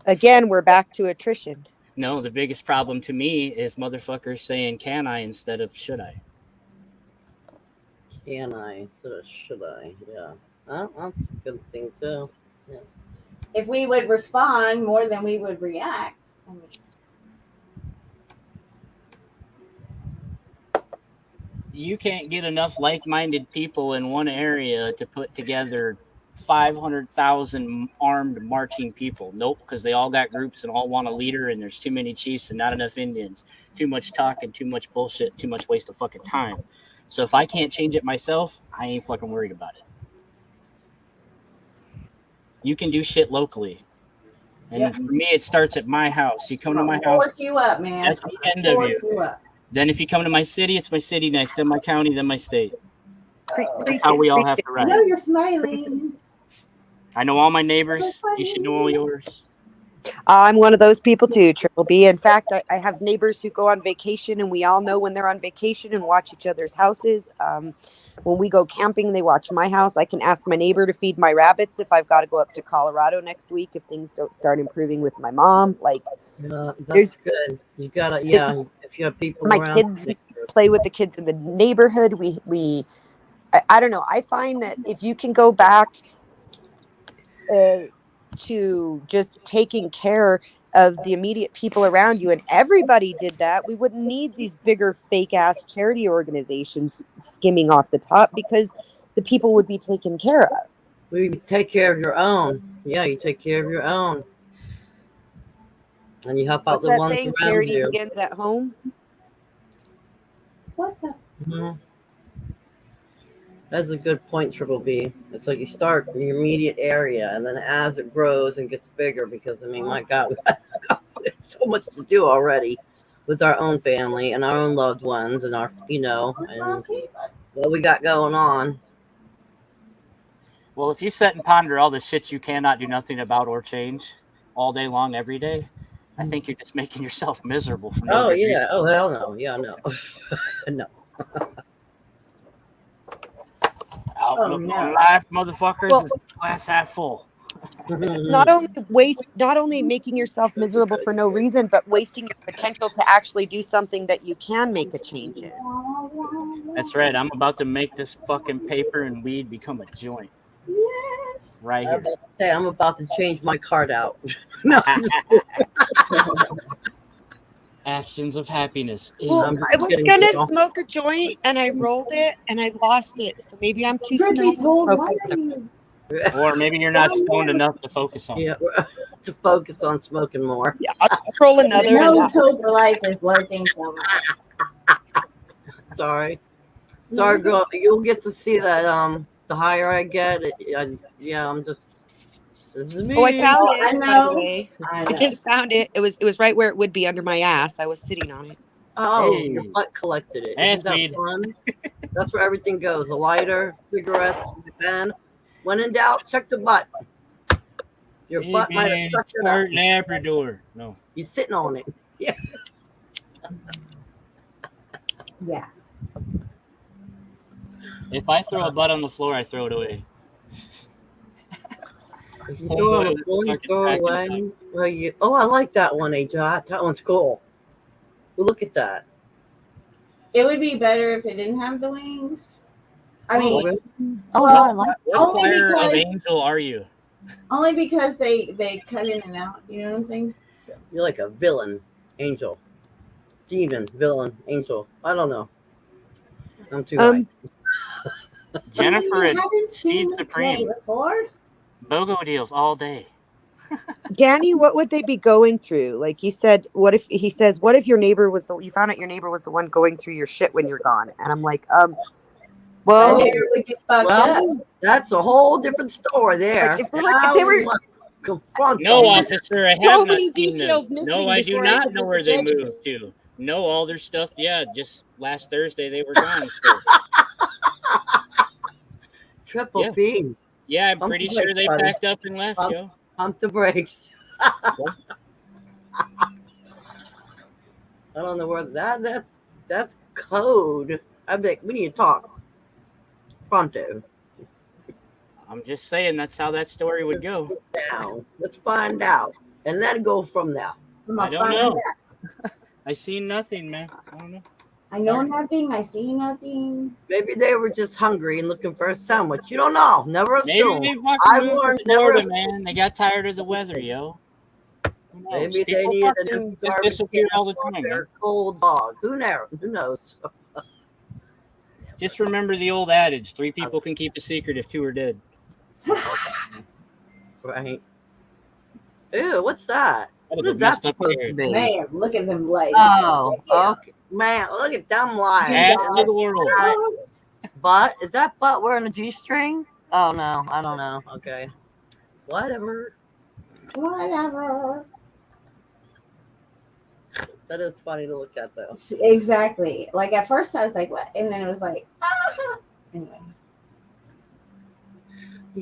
Again, we're back to attrition.
No, the biggest problem to me is motherfuckers saying can I instead of should I.
Can I instead of should I? Yeah. Well, that's a good thing too. Yeah.
If we would respond more than we would react. I mean,
You can't get enough like-minded people in one area to put together 500,000 armed marching people. Nope, because they all got groups and all want a leader, and there's too many chiefs and not enough Indians. Too much talking, too much bullshit, too much waste of fucking time. So if I can't change it myself, I ain't fucking worried about it. You can do shit locally. And
Yep.
for me, it starts at my house. You come to my
I'll
house,
fork you up, man.
that's the end of
Fork
you.
up.
Then if you come to my city, it's my city next, then my county, then my state.
Preach
That's
it,
how we all
preach
have
it.
to
I
ride.
know you're smiling.
I know all my neighbors. You should know all yours.
I'm one of those people too, Triple B. In fact, I have neighbors who go on vacation, and we all know when they're on vacation and watch each other's houses. When we go camping, they watch my house. I can ask my neighbor to feed my rabbits if I've got to go up to Colorado next week if things don't start improving with my mom. Like,
That's
There's-
good. You gotta, yeah. If you have people
My
around,
kids play with the kids in the neighborhood. I don't know. I find that if you can go back to just taking care of the immediate people around you, and everybody did that, we wouldn't need these bigger fake ass charity organizations skimming off the top, because the people would be taken care of.
we take care of your own. Yeah, you take care of your own, and you help out
What's
the
that
ones
saying?
around
Charity
you.
begins at home.
What the?
Mhm. That's a good point, Triple B. It's like you start in your immediate area, and then as it grows and gets bigger, because I mean, my God, we have so much to do already with our own family and our own loved ones, and our, and what we got going on.
Well, if you sit and ponder all the shit you cannot do nothing about or change all day long, every day, I think you're just making yourself miserable for no
Oh
good reason.
yeah. Oh hell no. Yeah, no. No.
Outlook
no.
on life, motherfuckers,
Well-
is glass half full.
Not only making yourself miserable for no reason, but wasting your potential to actually do something that you can make a change in.
That's right. I'm about to make this fucking paper and weed become a joint.
Yes.
Right
I was
here.
about to say I'm about to change my card out. No.
Actions of happiness.
Well,
I'm just
I was
kidding,
gonna
girl.
smoke a joint and I rolled it and I lost it. So maybe I'm too
Truth be
stoned to
told,
smoke
why
it.
are you?
Or maybe you're not stoned enough to focus on.
Yeah, to focus on smoking more.
Yeah, I'll roll another.
You know,
And
October life is lurking somewhere.
Sorry, girl. You'll get to see that. The higher I get, I'm just. This is me.
oh, I found
I
it. By
know.
the way.
I
I
know.
just found it. It was right where it would be under my ass. I was sitting on it.
Oh,
Hey.
your butt collected it.
Ass
Isn't that
weed.
fun? That's where everything goes. A lighter, cigarettes, a pen. When in doubt, check the butt. Your
Hey,
butt might
man,
have sucked
it's
it
part
up.
Labrador. No.
You're sitting on it.
Yeah.
If I throw a butt on the floor, I throw it away.
If you throw it on the floor, you throw it away. Well, oh, I like that one, Ajot. That one's cool. Well, look at that.
It would be better if it didn't have the wings. I mean,
Oh,
well,
no, I like
What
Only
choir of
because-
angel are you?
only because they cut in and out. You know what I'm saying?
You're like a villain, angel, demon, villain, angel. I don't know. I'm too high.
Jennifer
You
at
haven't seen
Seed
me play
Supreme.
before.
BOGO deals all day.
Danny, what would they be going through? Like he said, what if he says, what if your neighbor was you found out your neighbor was the one going through your shit when you're gone? And I'm like, well,
My neighbor would get fucked up.
Well, that's a whole different story there.
like, if they were
Confront
No,
them.
officer, I
so
have not
many
seen them.
details missing
No, I do
before I
not
could
know
make
where
a
they
judgment.
moved to. No, all their stuff. Yeah, just last Thursday they were gone. So,
Triple
Yeah.
B.
yeah, I'm
Pump
pretty
the
sure
brakes,
they
buddy.
packed up and left,
Pump.
yo.
Pump the brakes. I don't know where that's code. I bet we need to talk. Pronto.
I'm just saying that's how that story would go.
Now let's find out, and then go from there.
I'm
I
gonna
don't
find
know.
out.
I seen nothing, man. I don't know.
I know nothing. I see nothing.
Maybe they were just hungry and looking for a sandwich. You don't know. Never
Maybe
assume.
they
I
fucking moved
learned
to Florida,
never-
man. They got tired of the weather, yo. Who knows?
Maybe they
People
needed a
fucking
new
just
garbage
disappear
can
all the
for
time,
their
man.
cold dog. Who knows? Who knows?
Just remember the old adage: 3 people can keep a secret if 2 are dead.
Right. Ew, what's that?
That
What
is a
is that
messed up
supposed
hair.
to be?
Man, look at them legs.
Oh,
Yeah.
okay. Man, look at them lights.
Ass of the world.
Butt? Is that butt wearing a G-string? Oh, no. I don't know. Okay. Whatever.
Whatever.
That is funny to look at, though.
Exactly. Like at first I was like, what? And then it was like, ah. Anyway,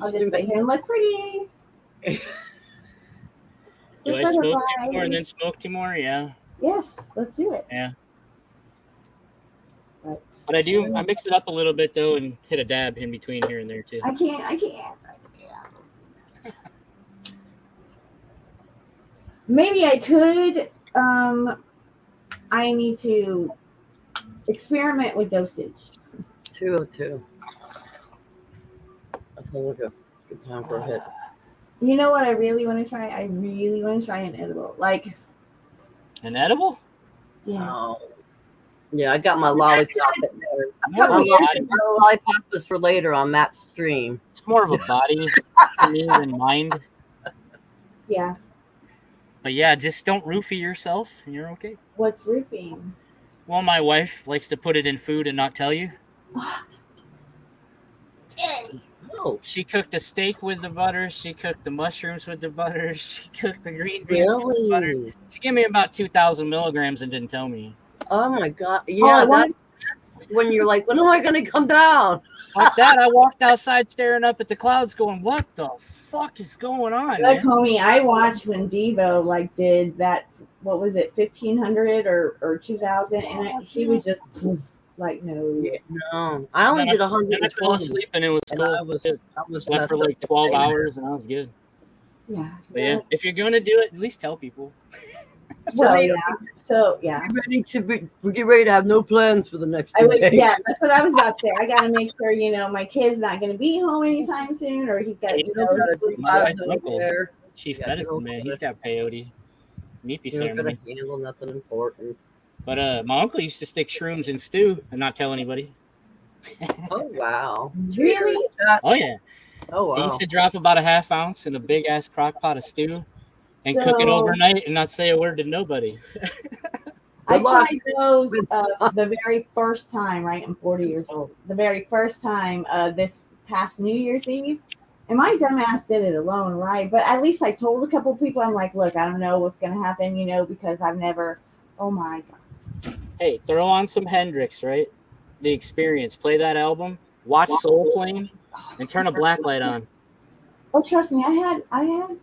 I'll just sit here and look pretty.
Do I
Look
smoke
butterfly.
2 more and then smoke 2 more? Yeah.
Yes, let's do it.
Yeah.
Let's-
But I mix it up a little bit though and hit a dab in between here and there too.
I can't. Maybe I could. I need to experiment with dosage.
202. I feel like a good time for a hit.
You know what I really want to try? I really want to try an edible. Like,
An edible?
yeah.
Oh. Yeah, I got my lollipop.
More
My
of a body.
lollipop is for later on Matt's stream.
It's more of a body to me than mind.
Yeah.
But yeah, just don't roofie yourself and you're okay.
What's roofing?
Well, my wife likes to put it in food and not tell you.
Oh,
She cooked a steak with the butter. She cooked the mushrooms with the butter. She cooked the green beans with the butter.
really?
She gave me about 2,000 milligrams and didn't tell me.
Oh my god.
I
Yeah,
want-
that's when you're like, when am I gonna come down?
Like that, I walked outside staring up at the clouds going, what the fuck is going on,
Look,
man?
homie, I watched when Devo like did that. What was it, 1,500 or 2,000? And he was just like, no.
Yeah, no, I only
Then
did
Then I fell
120.
asleep and it was
And
cool.
I was
Slept for
messed
like
up.
12 hours and I was good.
Yeah.
But yeah, if you're going to do it, at least tell people.
So yeah. So yeah.
We get ready to have no plans for the next
I
2
would,
days.
yeah, that's what I was about to say. I gotta make sure, my kid's not gonna be home anytime soon, or he's got,
You don't gotta do
My
lives
wife's uncle.
over there.
Chief
Yeah,
medicine
you're
man,
okay.
he's got peyote. Meepy
You don't gotta
ceremony.
handle nothing important.
But my uncle used to stick shrooms in stew and not tell anybody.
Oh wow.
Really?
Oh yeah.
Oh
He
wow.
used to drop about a half ounce in a big ass crock pot of stew and cook it
So-
overnight and not say a word to nobody.
I
Good luck.
tried those the very first time, right? I'm 40 years old. The very first time this past New Year's Eve. And my dumbass did it alone, right? But at least I told a couple people, I'm like, look, I don't know what's going to happen, because I've never, oh my God.
Hey, throw on some Hendrix, right? The Experience. Play that album. Watch Soul Plane and turn a black light on.
Oh, trust me, I had,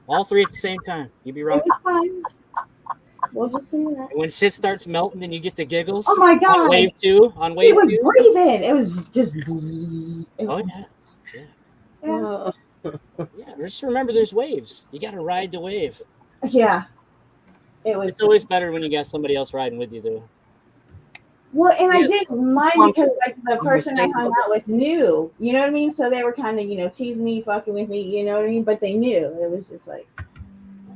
All 3 at the same time. You'd be
it
rocking.
was fun. We'll just say that.
When shit starts melting, then you get the giggles.
Oh my
On
god!
wave two. On
It
wave
was
two.
breathing. It was just.
Oh yeah.
Yeah.
Yeah. Just remember, there's waves. You got to ride the wave.
Yeah. It was.
It's always better when you got somebody else riding with you, though.
Well, and I
Yeah.
didn't mind because like the person I hung out with knew, you know what I mean? So they were kind of, teasing me, fucking with me, you know what I mean? But they knew. It was just like,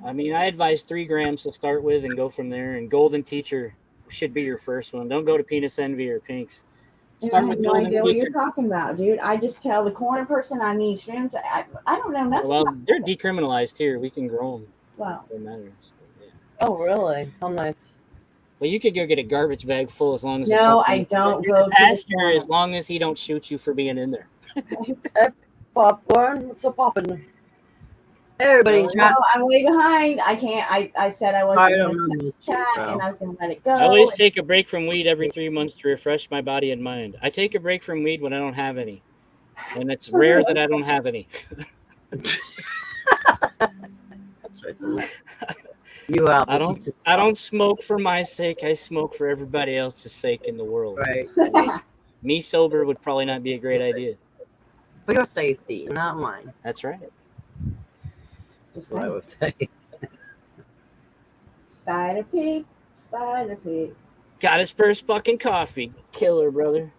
I mean, I advise 3 grams to start with and go from there. And Golden Teacher should be your first one. Don't go to Penis Envy or Pinks.
and
Start
I
with
have no
Golden
idea what
Teacher.
you're talking about, dude. I just tell the corner person I need shrooms. I don't know nothing.
Well, they're decriminalized here. We can grow them.
Wow.
It matters. Yeah.
Oh, really? How nice.
Well, you could go get a garbage bag full as long as
No, I don't go to the
pasture
corner.
as long as he don't shoot you for being in there.
Popcorn? What's up, poppin'? Hey, everybody.
No, I'm way behind. I can't. I said I wasn't
I don't
going
know.
to chat, and I was going to let it go.
I always take a break from weed every 3 months to refresh my body and mind. I take a break from weed when I don't have any, and it's rare that I don't have any.
You out.
I don't smoke for my sake. I smoke for everybody else's sake in the world.
Right.
Me sober would probably not be a great idea.
For your safety, not mine.
That's right.
Just
That's what I
saying.
would say.
Spider pig, spider pig.
Got his first fucking coffee. Killer, brother.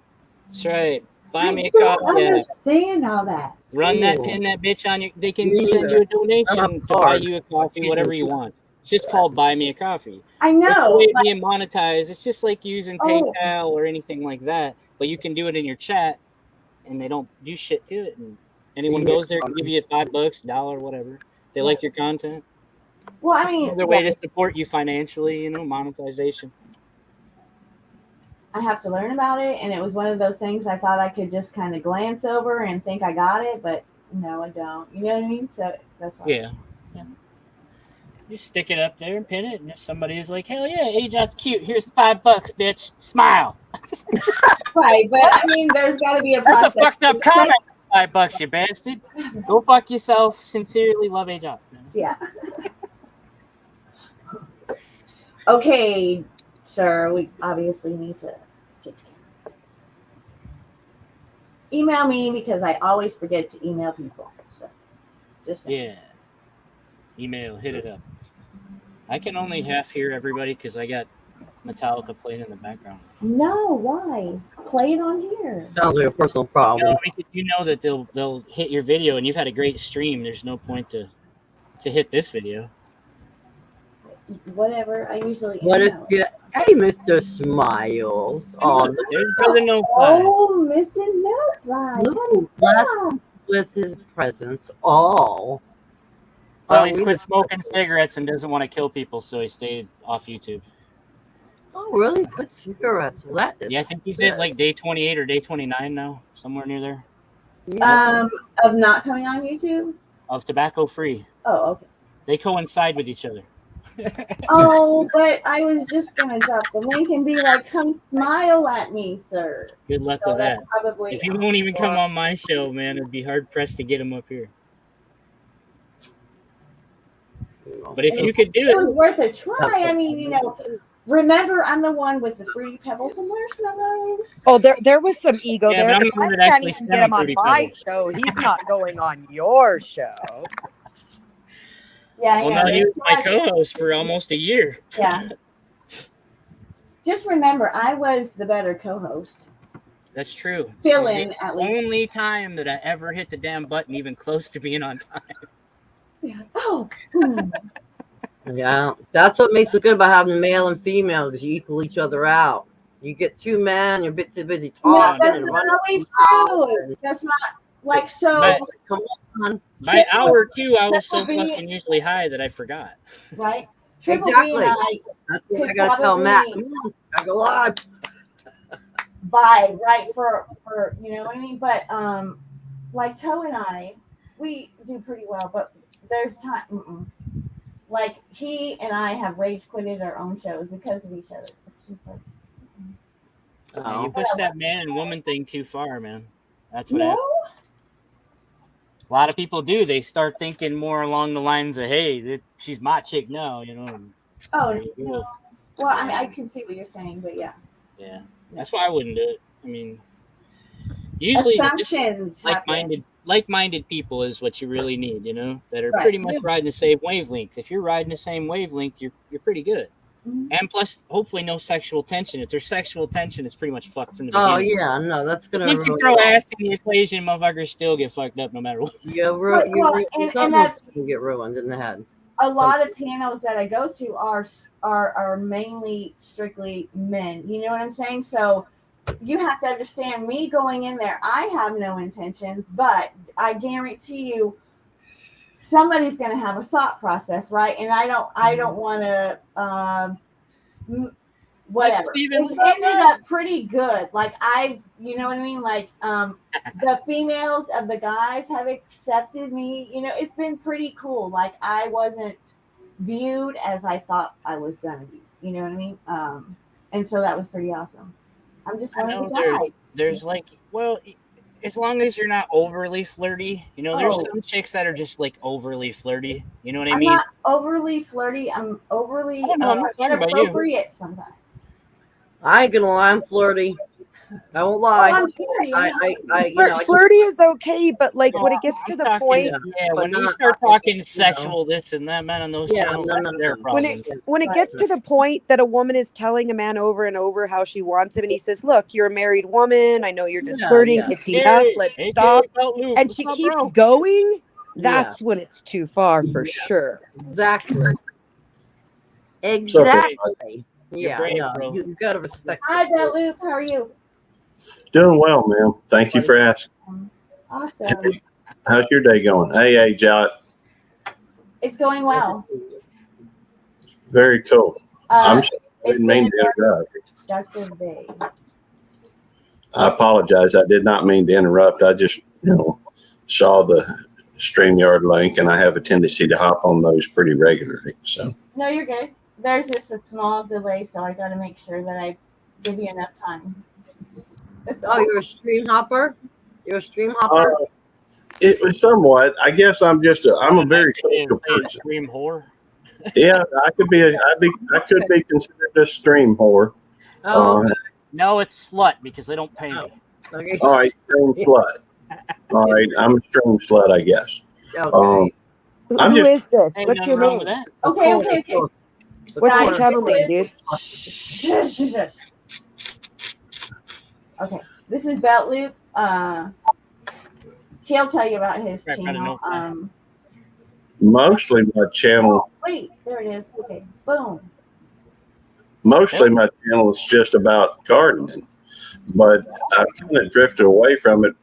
That's right. Buy me a
I don't
coffee. Yeah.
understand all that.
Run that
Ooh.
pin that bitch on your. They can
Me
send you a
neither.
donation
I'm
to buy
hard.
you a coffee, whatever you want. It's just called Buy Me a Coffee.
I
It's a
know.
way of
Like,
being monetized. It's just like using
Oh.
PayPal or anything like that, but you can do it in your chat, and they don't do shit to it. And anyone
Yeah.
goes there, can give you $5, $1, whatever. If they like your content,
well, I
it's
mean,
another way to support you financially. Monetization.
I have to learn about it, and it was one of those things I thought I could just kind of glance over and think I got it, but no, I don't. You know what I mean? So that's all.
Yeah. You stick it up there and pin it, and if somebody is like, "Hell yeah, AJot's cute. Here's $5, bitch. Smile."
Right, but I mean, there's got to be a
That's
process.
a fucked up
It's like-
comment. $5, you bastard. Go fuck yourself. Sincerely, love AJot.
Yeah. Okay, sir, we obviously need to get together. Email me because I always forget to email people. So just saying.
Yeah. Email, hit it up. I can only half hear everybody because I got Metallica playing in the background.
No, why? Play it on here.
Sounds like a personal problem.
No, because you know that they'll hit your video, and you've had a great stream. There's no point to hit this video.
Whatever. I usually
What if
email.
you? Hey, Mr. Smiles. Oh,
There's brother no fly.
Oh, Mr. Notefly.
look, blessed with his presence. Oh.
Well, he's quit smoking cigarettes and doesn't want to kill people, so he stayed off YouTube.
Oh, really? Quit cigarettes. Well, that is.
Yeah, I think he's at like day 28 or day 29 now, somewhere near there,
Of not coming on YouTube?
of tobacco free.
Oh, okay.
They coincide with each other.
Oh, but I was just gonna drop the link and be like, "Come smile at me, sir."
Good luck
So
with
that's
that.
probably.
If you won't even come on my show, man, it'd be hard pressed to get him up here. But if you could do
It was
it,
worth a try. I mean, remember, I'm the one with the fruity pebbles and marshmallows.
Oh, there was some ego
Yeah, but
there.
I'm the
If
one
I
that
can't
actually
even
sent
get
him
him on
Fruity
my
Pebbles.
show. He's not going on your show.
Yeah,
well,
yeah.
no, he was my
there's too much-
co-host for almost a year.
Yeah. Just remember, I was the better co-host.
That's true.
Fill
This is
in,
the
at least.
only time that I ever hit the damn button even close to being on time.
Yeah. Oh.
Yeah, that's what makes it good about having male and female, because you equal each other out. You get 2 men, you're a bit too busy
No,
talking.
that's
and
not
running
always
around
true.
and-
That's not like so.
But-
Come on.
By hour 2, I was so
Triple B-
fucking usually high that I forgot.
Right? Triple B
Exactly.
and I
That's what I
Could
gotta tell Matt.
probably-
Come on, gotta go live.
vibe, right? For you know what I mean? But like Toe and I, we do pretty well, but there's time. Like he and I have rage quitted our own shows because of each other. It's just like
Yeah, you
Oh.
push that man and woman thing too far, man. That's what
no.
happens. A lot of people do. They start thinking more along the lines of, "Hey, she's my chick now,"
Oh,
There you go.
no. Well, I mean, I can see what you're saying, but yeah.
Yeah, that's why I wouldn't do it. I mean, usually just
Assumptions happen.
like-minded people is what you really need, that are
Right.
pretty much riding the same wavelength. If you're riding the same wavelength, you're pretty good.
Mhm.
And plus, hopefully, no sexual tension. If there's sexual tension, it's pretty much fucked from the
Oh
beginning.
yeah, no, that's gonna.
Once you
ruin
throw
it all.
ass in the equation, motherfuckers still get fucked up no matter what.
And that's
you get ruined in the head.
a lot of panels that I go to are mainly strictly men. You know what I'm saying? So you have to understand me going in there. I have no intentions, but I guarantee you, somebody's going to have a thought process, right? And I don't want to. Whatever.
Steven,
It ended up pretty good. Like you know what I mean? Like the females of the guys have accepted me. It's been pretty cool. Like I wasn't viewed as I thought I was gonna be. You know what I mean? And so that was pretty awesome. I'm just one of the guys.
There's as long as you're not overly flirty, there's
Oh.
some chicks that are just like overly flirty. You know what I
I'm
mean?
not overly flirty. I'm overly
I don't know, I'm not talking about you.
inappropriate sometimes.
I ain't gonna lie, I'm flirty. I won't
Oh,
lie.
I'm flirty.
Flirty is okay, but like when it gets to
I'm
the
talking-
point,
yeah, when
but
you
not-
start talking sexual, this and that, man, on those
Yeah,
channels,
no,
that's
no,
their
no.
problem.
when it gets to the point that a woman is telling a man over and over how she wants him, and he says, "Look, you're a married woman. I know you're just
Yeah,
flirting.
yeah.
It's enough. Let's stop." And
And
she keeps going. That's when it's too far for sure.
Exactly.
You're
Exactly. Yeah,
brave,
no,
bro.
you gotta respect.
Hi, Beloop. How are you?
doing well, man. Thank you for asking.
Awesome.
How's your day going? Hey, Jot.
It's going well.
Very cool. I'm sorry. I
It's
didn't mean
been
to interrupt.
productive day.
I apologize. I did not mean to interrupt. I just, saw the StreamYard link, and I have a tendency to hop on those pretty regularly. So
No, you're good. There's just a small delay, so I got to make sure that I give you enough time.
Oh, you're a stream hopper? You're a stream hopper?
it was somewhat. I guess I'm a very social person.
Stream whore.
Yeah, I could be considered a stream whore.
Oh,
No, it's slut because they don't pay me.
okay.
All right, stream slut. All right, I'm a stream slut, I guess.
Okay.
I'm
Who
just-
is this?
Ain't
What's
nothing
your
wrong
name?
with that.
Okay.
What's your
Guys,
channel name, dude?
Shush. Okay, this is Belt Loop. He'll tell you about his
Right, better know
channel.
that.
Mostly my channel.
Wait, there it is. Okay, boom.
Mostly my channel is just about gardening, but I've kind of drifted away from it,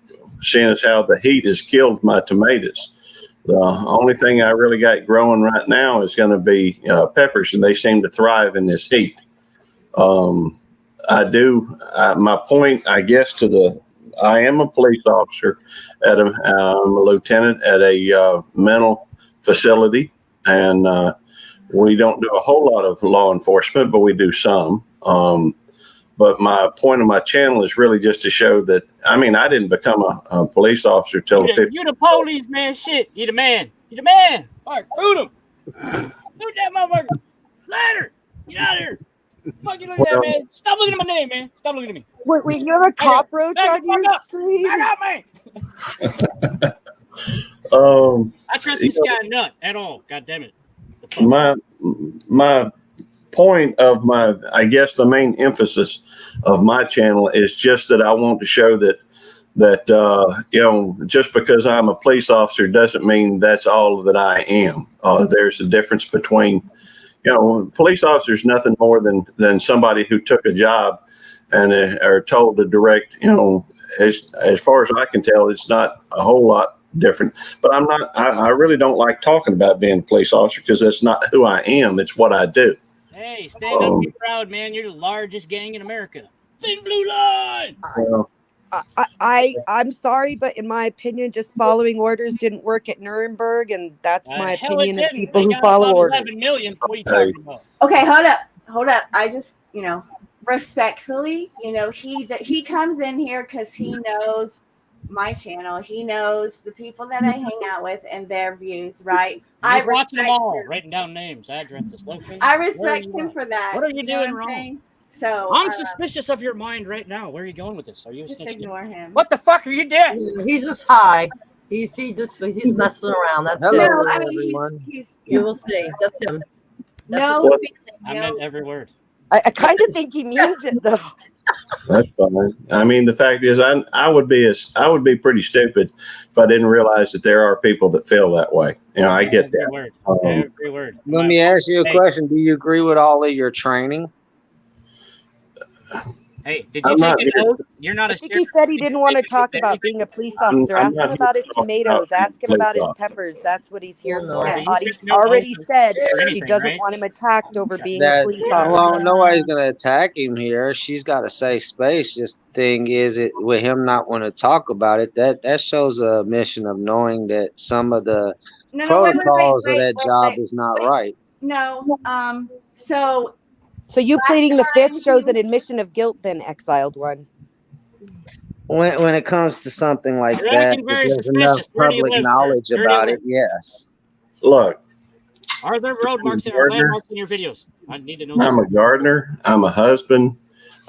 seeing as how the heat has killed my tomatoes. The only thing I really got growing right now is going to be peppers, and they seem to thrive in this heat. My point, I guess, I am a police officer I'm a lieutenant at a mental facility, and we don't do a whole lot of law enforcement, but we do some. But my point of my channel is really just to show that, I didn't become a police officer till
You the police, man. Shit. You the man. All right, shoot him. Shoot that motherfucker. Ladder. Get out of here. Fuck you looking at, man. Stop looking at my name, man. Stop looking at me.
Wait, you have a cockroach on your stream?
I got me. I trust this guy not at all. God damn it.
my point of I guess the main emphasis of my channel is just that I want to show that just because I'm a police officer doesn't mean that's all that I am. There's a difference between, police officers nothing more than somebody who took a job and are told to direct, as far as I can tell, it's not a whole lot different. But I really don't like talking about being a police officer because that's not who I am. It's what I do.
Hey, stand up, be proud, man. You're the largest gang in America. Thin Blue Line.
I'm sorry, but in my opinion, just following orders didn't work at Nuremberg, and that's my opinion of people who follow orders.
11 million. What are you talking about?
Okay, hold up. I just, respectfully, he comes in here because he knows my channel. He knows the people that I hang out with and their views, right?
He's watching them
respect
all,
him.
writing down names, addresses, locations.
I
Where are
respect
you
him
at?
for that.
What are you
know
doing
I'm
wrong?
saying? So
I'm suspicious of your mind right now. Where are you going with this? Are you a
just
snitch?
ignore him.
What the fuck are you doing?
He's just high. He's messing around. That's
Hello,
it.
No, I mean
everyone.
he's
You will see. That's him.
no
Well,
feeling,
I
no.
meant every word.
I kind of think he means it though.
That's fine. I mean, the fact is, I would be pretty stupid if I didn't realize that there are people that feel that way. You know, I get
Every
that.
word.
Um,
Every word.
Let me ask you a
Hey.
question. Do you agree with all of your training?
Hey, did you
I'm
take
not
an
here.
oath? You're not a
I think he said he didn't want to talk about being a police officer.
I'm
Ask
not
him
here
about his
to talk
tomatoes.
about
Ask him
police
about his
officers.
peppers. That's what he's here
Oh,
for.
no.
So you
Audie's
took no
already
oath
said
for
she
anything,
doesn't
right?
want him attacked over being a
That
police
well,
officer.
nobody's gonna attack him here. She's got a safe space. Just the thing is, it with him not want to talk about it. That shows a mission of knowing that some of the
No,
protocols of that job is not right.
No. So
So you pleading the fifth
time
shows
he
an admission of guilt, then, exiled one.
When it comes to something like
You're
that,
acting
if
very
there's enough
suspicious. Where do you
public
live, sir?
knowledge
Where do you
about
live?
it, yes.
Look,
Are there road marks or
Gardner.
landmarks in your videos? I need to know this.
I'm a gardener. I'm a husband.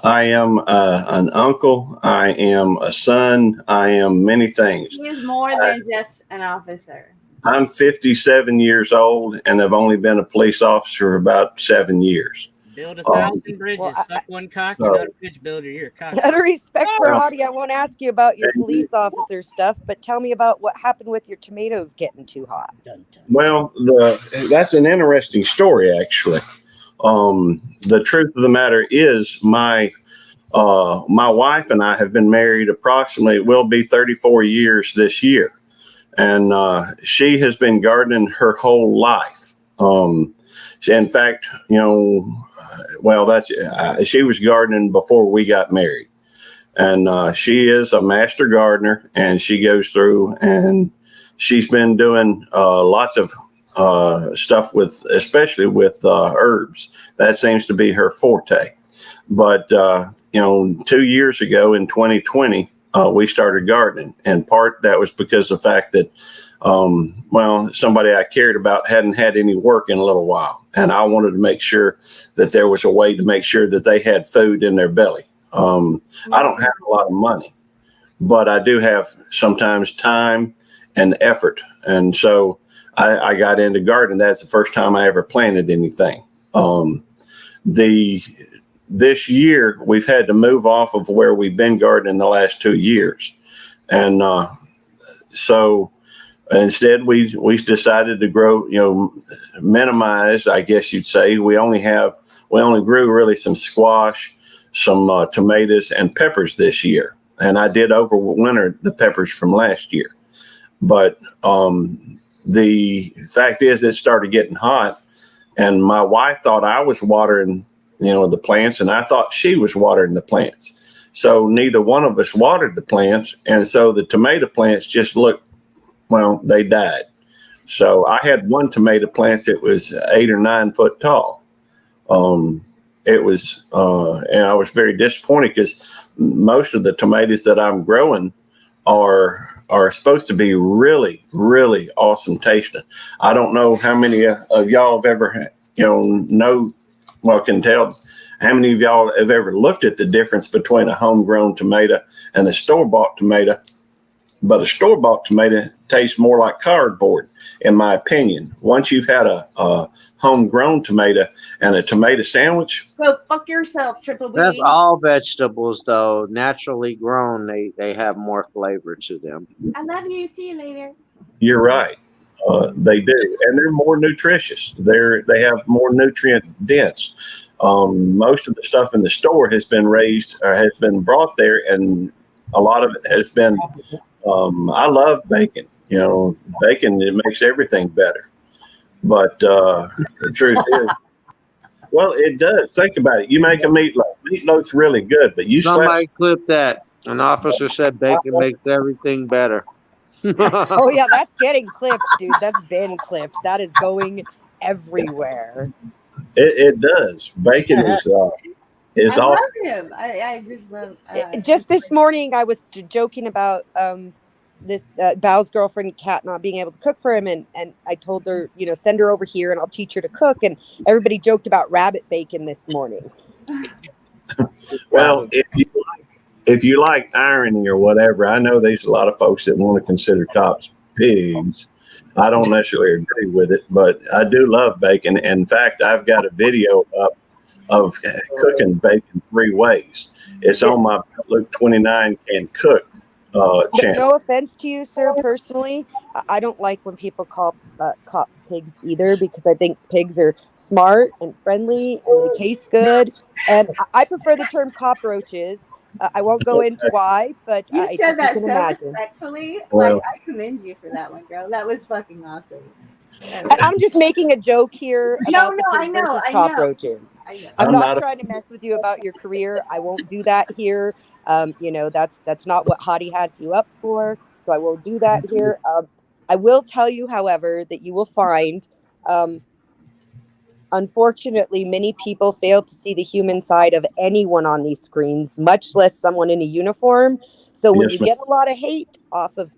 I am an uncle. I am a son. I am many things.
he is more than just an officer.
I'm 57 years old and have only been a police officer for about 7 years.
Build 1,000 bridges.
Well,
Suck one cock. You're not a bridge builder. You're a cock.
Out of respect for
Well,
Audie, I won't ask you about your police officer stuff, but tell me about what happened with your tomatoes getting too hot.
Dun, dun.
Well, that's an interesting story, actually. The truth of the matter is, my wife and I have been married approximately, it will be 34 years this year. And she has been gardening her whole life. In fact, she was gardening before we got married. And she is a master gardener, and she goes through and she's been doing lots of stuff especially with herbs. That seems to be her forte. But 2 years ago in 2020, we started gardening. And part that was because of the fact that, somebody I cared about hadn't had any work in a little while. And I wanted to make sure that there was a way to make sure that they had food in their belly. I don't have a lot of money, but I do have sometimes time and effort. And so I got into gardening. That's the first time I ever planted anything. This year, we've had to move off of where we've been gardening the last 2 years. And so instead, we decided to grow, minimize, I guess you'd say. We only grew really some squash, some tomatoes and peppers this year. And I did overwinter the peppers from last year. But the fact is, it started getting hot, and my wife thought I was watering, the plants, and I thought she was watering the plants. So neither one of us watered the plants, and so the tomato plants just they died. So I had one tomato plant that was 8 or 9 foot tall. It was, and I was very disappointed because most of the tomatoes that I'm growing are supposed to be really, really awesome tasting. I don't know how many of y'all have ever, can tell how many of y'all have ever looked at the difference between a homegrown tomato and a store-bought tomato. But a store-bought tomato tastes more like cardboard, in my opinion. Once you've had a homegrown tomato and a tomato sandwich.
Go fuck yourself, Triple B.
That's all vegetables, though. Naturally grown, they have more flavor to them.
I love you. See you later.
You're right. They do. And they're more nutritious. They have more nutrient dense. Most of the stuff in the store has been raised or has been brought there, and a lot of it has been, I love bacon. Bacon, it makes everything better. But the truth is, well, it does. Think about it. You make a meatloaf. Meatloaf's really good, but
Somebody clip that. An officer said bacon makes everything better.
Oh yeah, that's getting clipped, dude. That's been clipped. That is going everywhere.
It does. Bacon is is
I love
awesome.
him. I just love.
Just this morning, I was joking about this Bal's girlfriend Kat not being able to cook for him, and I told her, you know, send her over here and I'll teach her to cook. And everybody joked about rabbit bacon this morning.
Well, if you like irony or whatever, I know there's a lot of folks that want to consider cops pigs. I don't necessarily agree with it, but I do love bacon. In fact, I've got a video up of cooking bacon 3 ways. It's on my Luke 29 Can Cook channel.
No offense to you, sir, personally, I don't like when people call cops pigs either, because I think pigs are smart and friendly and they taste good. And I prefer the term cockroaches. I won't go into why, but
You
I
said
think
that
you
so
can imagine.
respectfully.
Well-
Like, I commend you for that one, girl. That was fucking awesome.
And I'm just making a joke here about the
I
pig
know,
versus
I know.
cockroaches.
I know.
I'm
I'm
not
not a-
trying to mess with you about your career. I won't do that here. You know, that's not what Hottie has you up for. So I won't do that here. I will tell you, however, that you will find, unfortunately, many people fail to see the human side of anyone on these screens, much less someone in a uniform. So when
Yes,
you
ma'am.
get a lot of hate off of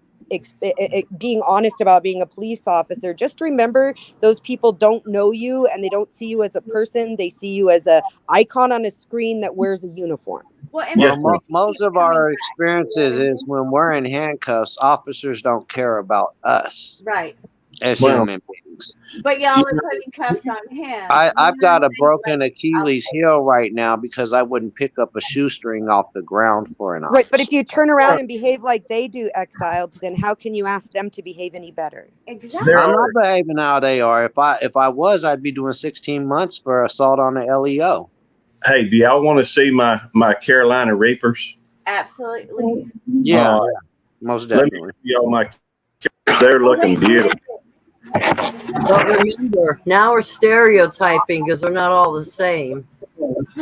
being honest about being a police officer, just remember those people don't know you and they don't see you as a person. They see you as a icon on a screen that wears a uniform.
Well, and
Yes,
that's
ma'am.
what
Most
keeps
of our
coming back.
experiences is when we're in handcuffs, officers don't care about us
Right.
as
Well-
human beings.
But y'all are putting cuffs on him.
I've got a
Things
broken
like-
Achilles heel right now because I wouldn't pick up a shoestring off the ground for an officer.
Right, but if you turn around and behave like they do, exiled, then how can you ask them to behave any better?
Exactly.
There
I'm
are-
not behaving how they are. If I was, I'd be doing 16 months for assault on the LEO.
Hey, do y'all want to see my Carolina Reapers?
Absolutely.
Yeah,
Uh,
most
Let me
definitely.
show y'all my. They're looking beautiful.
But remember, now we're stereotyping because they're not all the same.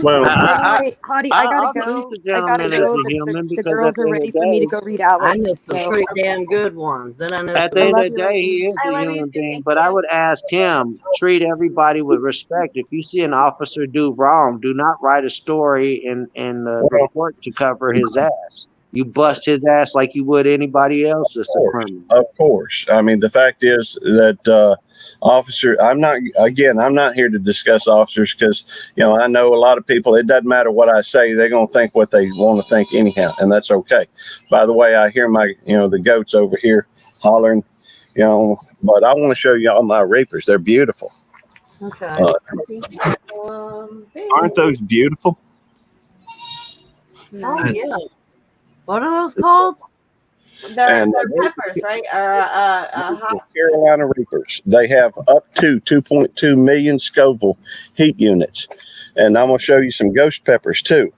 Well,
Anyway, Hottie, I
I'll
gotta go.
treat the
I gotta
gentleman as
go.
a
The
human because
girls
at the
are
end of
ready
the
for me to
day,
go read
I
Alice.
know some
So
pretty damn good ones. Then I know
at the
some.
end
love
of the
you,
day, he
ladies.
is
I
a
love you
human
too.
being.
Thank
But
you.
I would ask him, treat everybody with respect. If you see an officer do wrong, do not write a story in the report to cover his ass. You bust his ass like you would anybody else that's a criminal.
of course. I mean, the fact is that officer. I'm not here to discuss officers because I know a lot of people. It doesn't matter what I say; they're gonna think what they want to think anyhow, and that's okay. By the way, I hear the goats over here hollering. But I want to show y'all my Reapers. They're beautiful.
Okay.
Aren't those beautiful?
Oh, yeah. What are those called?
They're
And-
peppers, right? Hot.
Carolina Reapers. They have up to 2.2 million Scoville heat units. And I'm going to show you some ghost peppers too.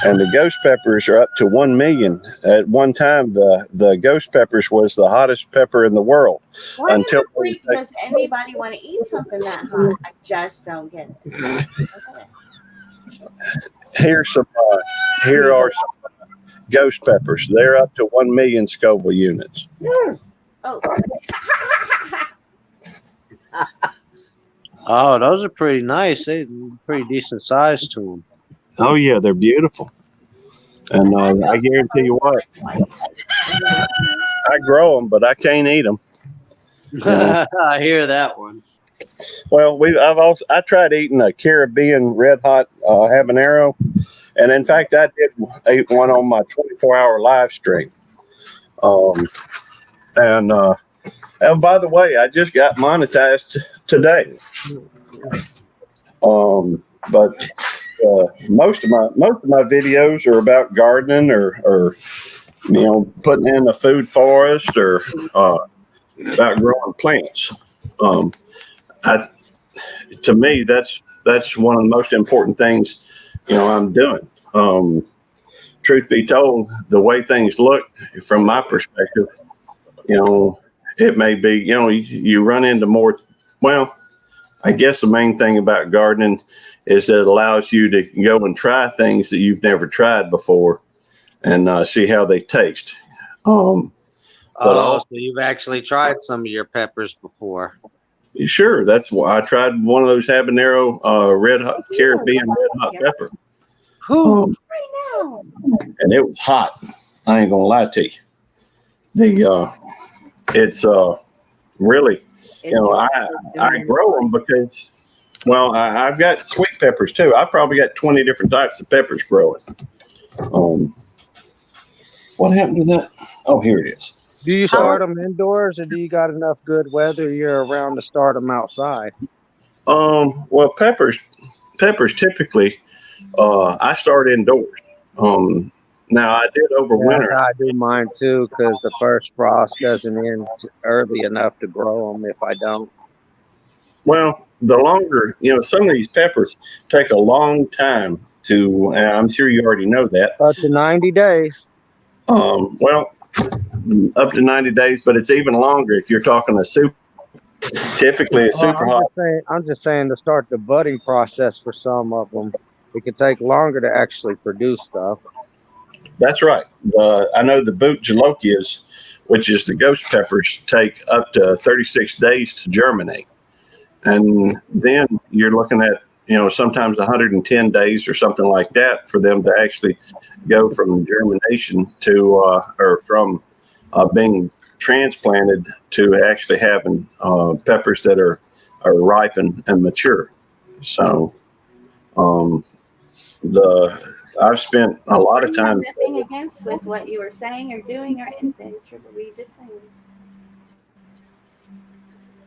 And the ghost peppers are up to 1 million. At one time, the ghost peppers was the hottest pepper in the world.
Why
Until-
in the freak does anybody want to eat something that hot? I just don't get it. Okay.
Here are some ghost peppers. They're up to 1 million Scoville units.
Oh.
Oh, those are pretty nice. They pretty decent size to them.
Oh yeah, they're beautiful. And I guarantee you what, I grow them, but I can't eat them.
I hear that one.
Well, I tried eating a Caribbean red hot habanero, and in fact, I did eat one on my 24-hour live stream. And by the way, I just got monetized today. But most of my videos are about gardening or putting in a food forest or about growing plants. To me, that's one of the most important things, I'm doing. Truth be told, the way things look from my perspective, it may be, you run into more, well, I guess the main thing about gardening is that it allows you to go and try things that you've never tried before and see how they taste.
So you've actually tried some of your peppers before.
Sure, that's why I tried one of those habanero Caribbean red hot pepper. Um,
Right now.
and it was hot. I ain't gonna lie to you. It's really, I grow them because, well, I've got sweet peppers too. I've probably got 20 different types of peppers growing. What happened to that? Oh, here it is.
Do you start them indoors, or do you got enough good weather year around to start them outside?
Well, peppers typically, I start indoors. Now I did over
That's
winter.
how I do mine too, because the first frost doesn't end early enough to grow them if I don't.
Well, the longer, some of these peppers take a long time to, and I'm sure you already know that.
Up to 90 days.
Well, up to 90 days, but it's even longer if you're talking a super. Typically, a super hot.
I'm just saying to start the budding process for some of them, it can take longer to actually produce stuff.
That's right. I know the boot jalokias, which is the ghost peppers, take up to 36 days to germinate. And then you're looking at, sometimes 110 days or something like that for them to actually go from germination to, or from being transplanted to actually having peppers that are ripe and mature. So I've spent a lot of time.
Nothing against with what you were saying or doing or anything. Triple B, just saying.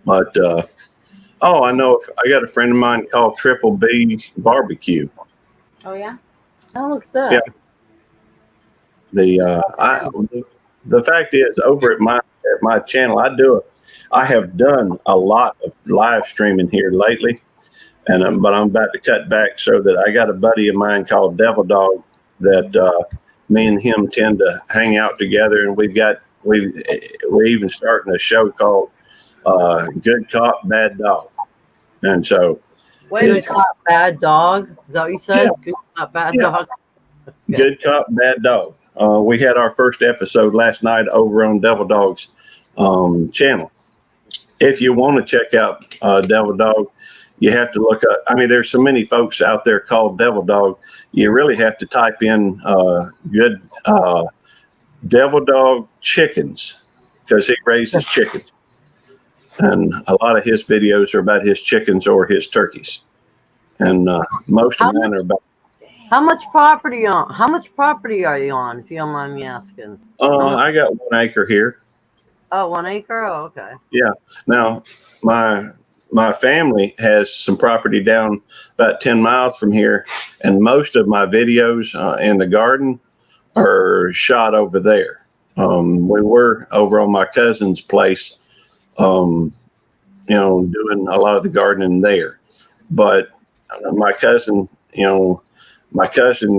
But I know I got a friend of mine called Triple B Barbecue.
Oh yeah.
Oh, look at that.
Yeah. The fact is, over at my channel, I have done a lot of live streaming here lately, and but I'm about to cut back so that I got a buddy of mine called Devil Dog that me and him tend to hang out together, and we're even starting a show called Good Cop, Bad Dog, and so
Good Cop, Bad Dog. Is that what you said?
Yeah.
Good Cop, Bad
Yeah.
Dog.
Good Cop, Bad Dog. We had our first episode last night over on Devil Dog's channel. If you want to check out Devil Dog, you have to look up. I mean, there's so many folks out there called Devil Dog. You really have to type in good Devil Dog chickens, because he raises chickens. And a lot of his videos are about his chickens or his turkeys. And most of mine are about.
How much property are you on, if you don't mind me asking?
I got 1 acre here.
Oh, 1 acre? Oh, okay.
Yeah. Now, my family has some property down about 10 miles from here, and most of my videos in the garden are shot over there. We were over on my cousin's place, doing a lot of the gardening there. But my cousin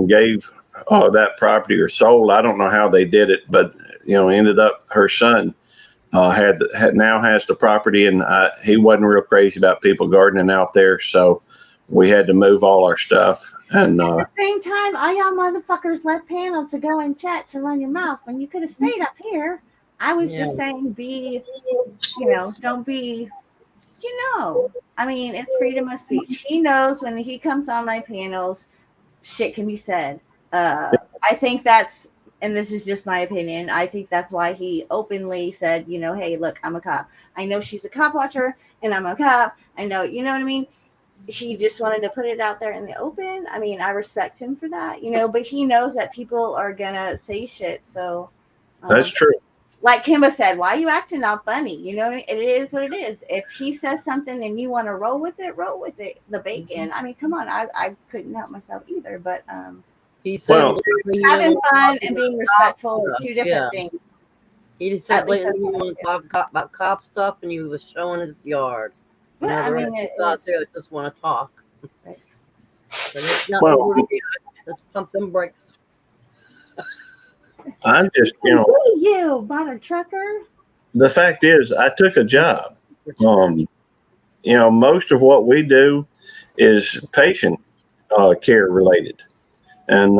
gave that property or sold. I don't know how they did it, but ended up her son now has the property, and he wasn't real crazy about people gardening out there, so we had to move all our stuff. And
at the same time, all y'all motherfuckers left panels to go and chat to run your mouth when you could have stayed up here. I was just saying, don't be, I mean, it's freedom of speech. He knows when he comes on my panels, shit can be said. I think that's, and this is just my opinion, I think that's why he openly said, hey, look, I'm a cop. I know she's a cop watcher, and I'm a cop. I know, you know what I mean? He just wanted to put it out there in the open. I mean, I respect him for that, but he knows that people are going to say shit. So
that's true.
Like Kimba said, why are you acting all funny? It is what it is. If he says something and you want to roll with it, roll with it. The bacon. I mean, come on. I couldn't help myself either. But
he said
having fun and being respectful are two different things.
He just said lately he wanted to talk about cop stuff, and he was showing his yard.
Yeah, I mean,
out there that just want to talk. Right. But it's not let's pump them brakes.
I'm just,
you bought a trucker?
The fact is, I took a job. Most of what we do is patient care related. And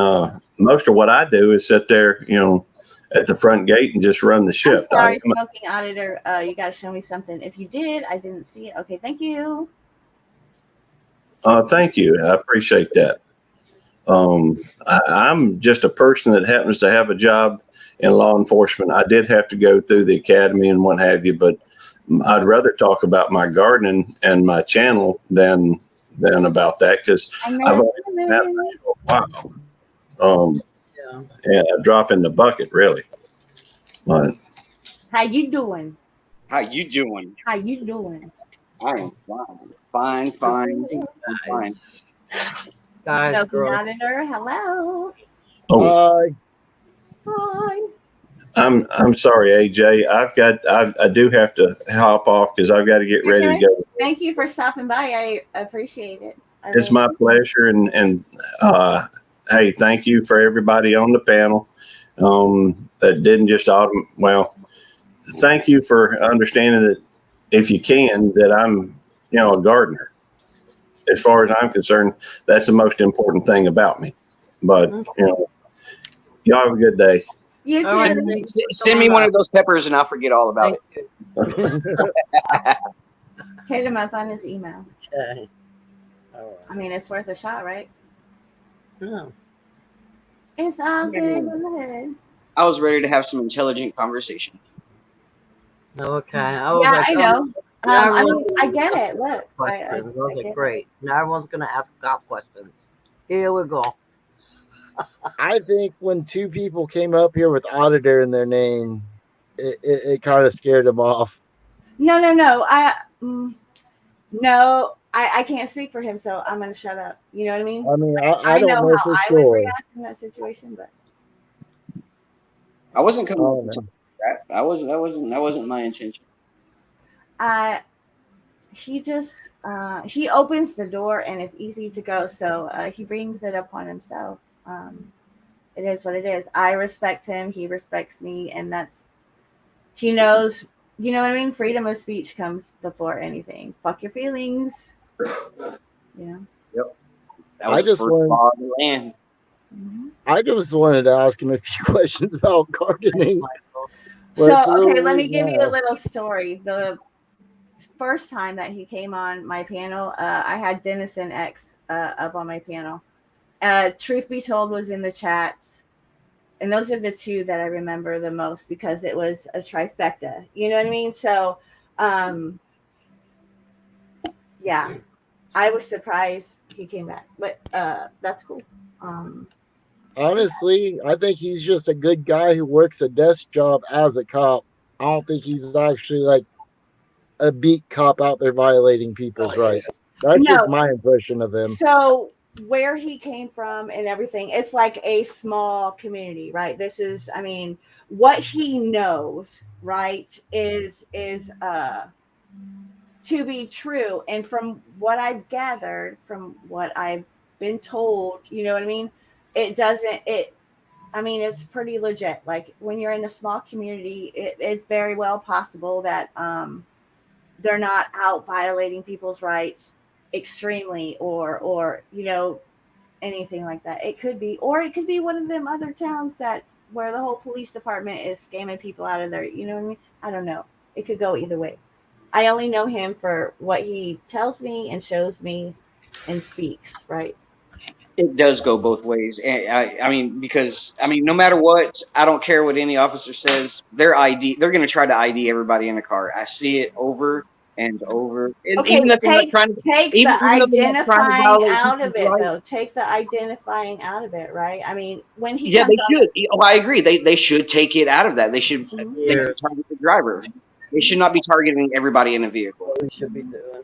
most of what I do is sit there, at the front gate and just run the shift.
I'm sorry, smoking auditor. You got to show me something. If you did, I didn't see it. Okay, thank you.
Thank you. I appreciate that. I'm just a person that happens to have a job in law enforcement. I did have to go through the academy and what have you, but I'd rather talk about my gardening and my channel than about that, because I've only been at it for a while.
Yeah.
And a drop in the bucket, really. But
How you doing?
How you doing?
How you doing?
I am fine. Fine. Fine.
Guys,
Smoking
girls.
Auditor, hello.
oh,
Hi.
I'm sorry, AJ. I do have to hop off because I've got to get ready to go.
Thank you for stopping by. I appreciate it.
It's my pleasure, and hey, thank you for everybody on the panel that didn't just thank you for understanding that, if you can, that I'm a gardener. As far as I'm concerned, that's the most important thing about me. But y'all have a good day.
You too.
All right.
Send me one of those peppers and I'll forget all about
Thank
it.
you.
Hit him up on his email.
Okay. All right.
I mean, it's worth a shot, right?
No.
It's all good in the hood.
I was ready to have some intelligent conversation.
Okay.
Yeah, I know.
Now
I mean,
everyone's
I get it. Look,
questions. Those
get
are
it.
great. Now everyone's gonna ask cop questions. Here we go.
I think when two people came up here with auditor in their name, it kind of scared them off.
No. I can't speak for him, so I'm gonna shut up. You know what I mean?
I mean,
I
don't
know
know
how
for
I would
sure.
react in that situation, but
I wasn't coming
Oh,
up with that. That wasn't my intention.
he just he opens the door and it's easy to go, so he brings it upon himself. It is what it is. I respect him, he respects me, and he knows, you know what I mean? Freedom of speech comes before anything. Fuck your feelings. You know?
That was
I just
the first
wanted-
law of the land.
Mhm.
I just wanted to ask him a few questions about gardening.
So,
But
okay,
really,
let me give you
yeah.
a little story. The first time that he came on my panel, I had Dennison X up on my panel. Truth Be Told was in the chat. And those are the two that I remember the most because it was a trifecta. You know what I mean? So, yeah, I was surprised he came back, but that's cool.
Honestly, I think he's just a good guy who works a desk job as a cop. I don't think he's actually like a beat cop out there violating people's rights. That's just my impression of him.
So where he came from and everything, it's like a small community, right? This is, I mean, what he knows, right, is to be true. And from what I've gathered, from what I've been told, you know what I mean? It's pretty legit. Like when you're in a small community, it's very well possible that they're not out violating people's rights extremely or anything like that. It could be one of them other towns where the whole police department is scamming people out of there. You know what I mean? I don't know. It could go either way. I only know him for what he tells me and shows me and speaks, right?
It does go both ways. And because no matter what, I don't care what any officer says. They're going to try to ID everybody in the car. I see it over and over. And
Okay,
even if they're not
take
trying to,
the
even though they're not trying to
identifying
violate
out of
people's
it,
rights.
though. Take the identifying out of it, right? I mean, when he
Yeah,
comes
they
on,
should. Oh, I agree. They should take it out of that. They should target the driver. They should not be targeting everybody in the vehicle.
We should be doing.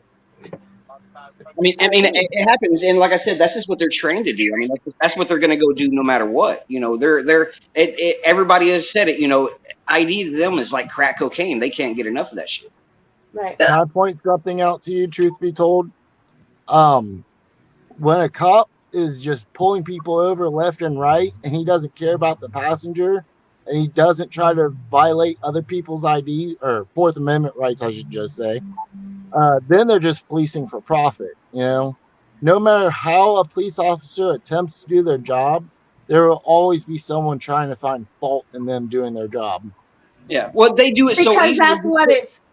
It happens, and like I said, that's just what they're trained to do. I mean, that's what they're going to go do no matter what. You know, everybody has said it. You know, ID to them is like crack cocaine. They can't get enough of that shit.
right?
Can I point something out to you, truth be told? When a cop is just pulling people over left and right and he doesn't care about the passenger and he doesn't try to violate other people's ID or Fourth Amendment rights, I should just say, then they're just policing for profit. You know, no matter how a police officer attempts to do their job, there will always be someone trying to find fault in them doing their job.
Yeah, well, they do it
Because
so easily.
that's what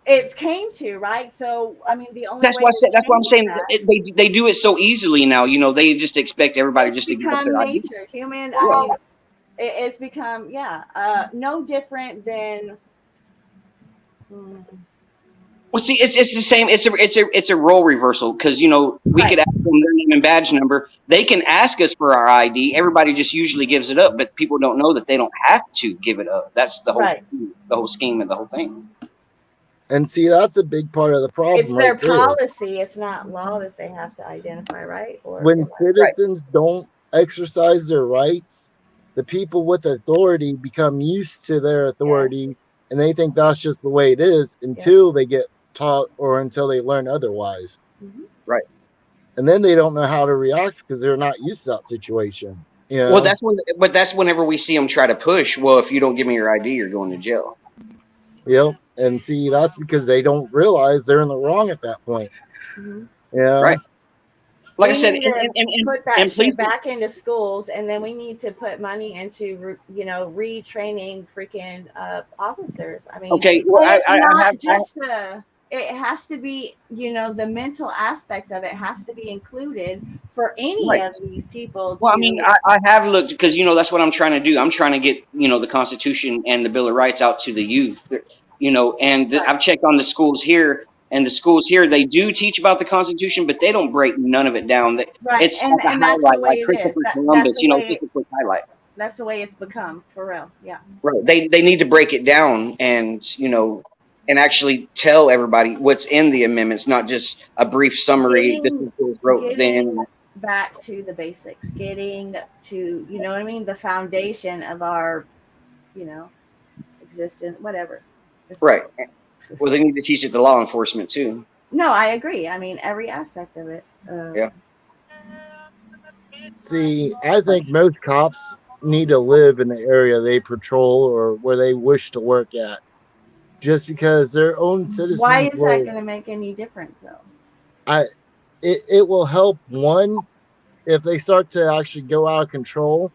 it came to, right? So I mean, the only
That's
way
why I
to
said. That's what I'm
change
saying.
that,
They do it so easily now. You know, they just expect everybody
it's
just to give up
become
their ID.
nature, human. I
Yeah.
mean, it's become, yeah, no different than. mm,
Well, see, it's the same. It's a role reversal because you know we
Right.
could ask them their name and badge number. They can ask us for our ID. Everybody just usually gives it up, but people don't know that they don't have to give it up. That's
Right.
the whole scheme and the whole thing.
And see, that's a big part of the
It's
problem right
their
there.
policy. It's not law that they have to identify, right? Or
When
am I?
Right.
citizens don't exercise their rights, the people with authority become used to their authority,
Yes.
and they think that's just the way it is
Yeah.
until they get taught or until they learn otherwise.
Mhm.
Right.
And then they don't know how to react because they're not used to that situation. You
Well,
know?
that's whenever we see them try to push. Well, if you don't give me your ID, you're going to jail.
Yep. And see, that's because they don't realize they're in the wrong at that point.
Mhm.
You know?
Right. Like I
We
said,
need to put that
and
shit
please,
back into schools, and then we need to put money into, retraining freaking officers. I mean,
okay. Well,
and it's
I
not
have.
just it has to be, the mental aspect of it has to be included for any
Right.
of these people
Well, I mean,
to.
I have looked because you know that's what I'm trying to do. I'm trying to get the Constitution and the Bill of Rights out to the youth. And I've checked on the schools here, and the schools here they do teach about the Constitution, but they don't break none of it down.
Right,
It's like a
and that's the
highlight,
way
like
it is.
Christopher
That's
Columbus.
the way
It's just a quick highlight.
that's the way it's become, for real. Yeah.
Right. They need to break it down and and actually tell everybody what's in the amendments, not just a brief summary. This is what was wrote
Getting
then.
back to the basics, getting to, what I mean, the foundation of our, existence, whatever.
Right. Well, they need to teach it to law enforcement too.
No, I agree. I mean, every aspect of it.
Yeah.
See, I think most cops need to live in the area they patrol or where they wish to work at. Just because their own citizens
Why is that
will,
going to make any difference, though?
it will help one if they start to actually go out of control.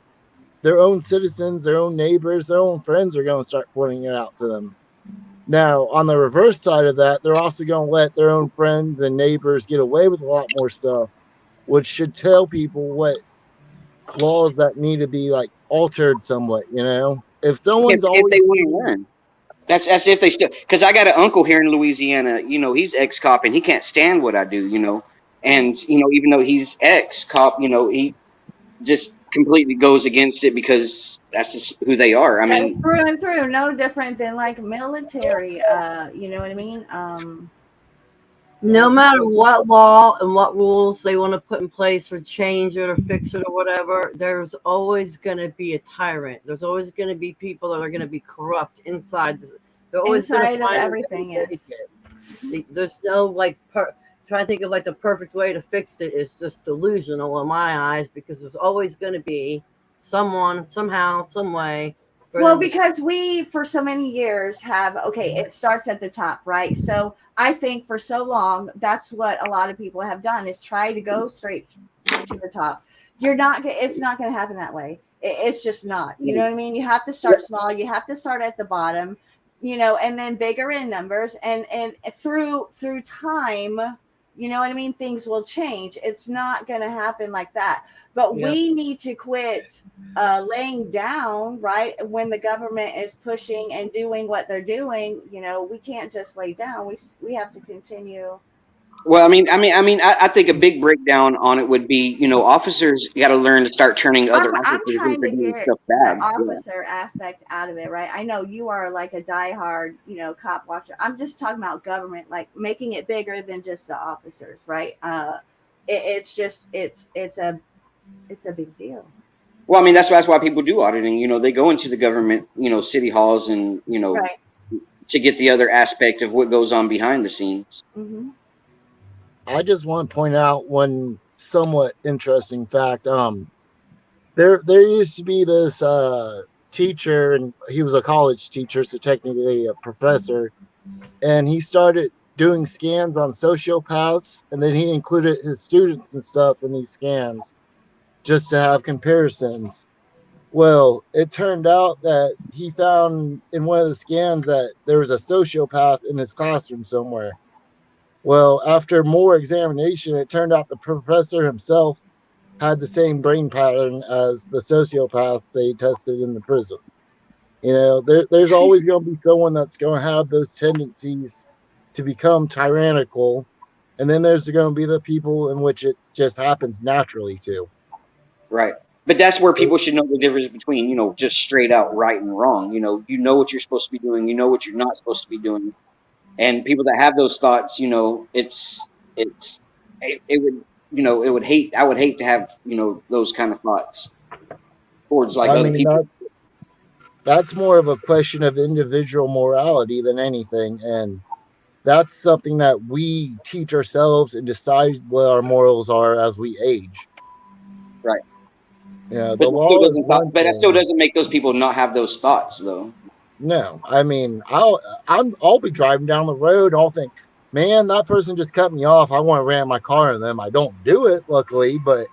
Their own citizens, their own neighbors, their own friends are going to start pointing it out to them. Now, on the reverse side of that, they're also going to let their own friends and neighbors get away with a lot more stuff, which should tell people what laws that need to be like altered somewhat. If someone's
If they want to learn. That's if they still, because I got an uncle here in Louisiana. He's ex-cop and he can't stand what I do. And even though he's ex-cop, he just completely goes against it because that's just who they are. I mean,
through and through, no different than like military. You know what I mean?
No matter what law and what rules they want to put in place or change it or fix it or whatever, there's always going to be a tyrant. There's always going to be people that are going to be corrupt inside. They're always
Inside
gonna
of
find
everything, yes.
There's no trying to think of like the perfect way to fix it is just delusional in my eyes, because there's always going to be someone, somehow, some way.
Well, because we, for so many years, it starts at the top, right? So I think for so long, that's what a lot of people have done is try to go straight to the top. It's not going to happen that way. It's just not. You know what I mean? You have to start small. You have to start at the bottom, and then bigger in numbers. And through time, you know what I mean? Things will change. It's not going to happen like that. But we need to quit laying down, right? When the government is pushing and doing what they're doing, we can't just lay down. We have to continue.
Well, I think a big breakdown on it would be, officers got to learn to start turning other
I'm
officers
trying
into
to
doing
get
stuff
the
bad.
officer aspect out of it, right? I know you are like a diehard, cop watcher. I'm just talking about government, like making it bigger than just the officers, right? It's a big deal.
Well, that's why people do auditing. They go into the government, city halls and,
Right.
to get the other aspect of what goes on behind the scenes.
Mm-hmm.
I just want to point out one somewhat interesting fact. There used to be this teacher, and he was a college teacher, so technically a professor, and he started doing scans on sociopaths, and then he included his students and stuff in these scans just to have comparisons. Well, it turned out that he found in one of the scans that there was a sociopath in his classroom somewhere. Well, after more examination, it turned out the professor himself had the same brain pattern as the sociopaths they tested in the prison. There's always going to be someone that's going to have those tendencies to become tyrannical, and then there's going to be the people in which it just happens naturally to.
Right. But that's where people should know the difference between, just straight out right and wrong. You know what you're supposed to be doing, you know what you're not supposed to be doing. And people that have those thoughts, it would, I would hate to have, those kind of thoughts towards like other people.
That's more of a question of individual morality than anything. And that's something that we teach ourselves and decide what our morals are as we age.
Right.
Yeah,
but that still doesn't make those people not have those thoughts, though.
No, I mean, I'll be driving down the road. I'll think, man, that person just cut me off. I want to ram my car in them. I don't do it, luckily, but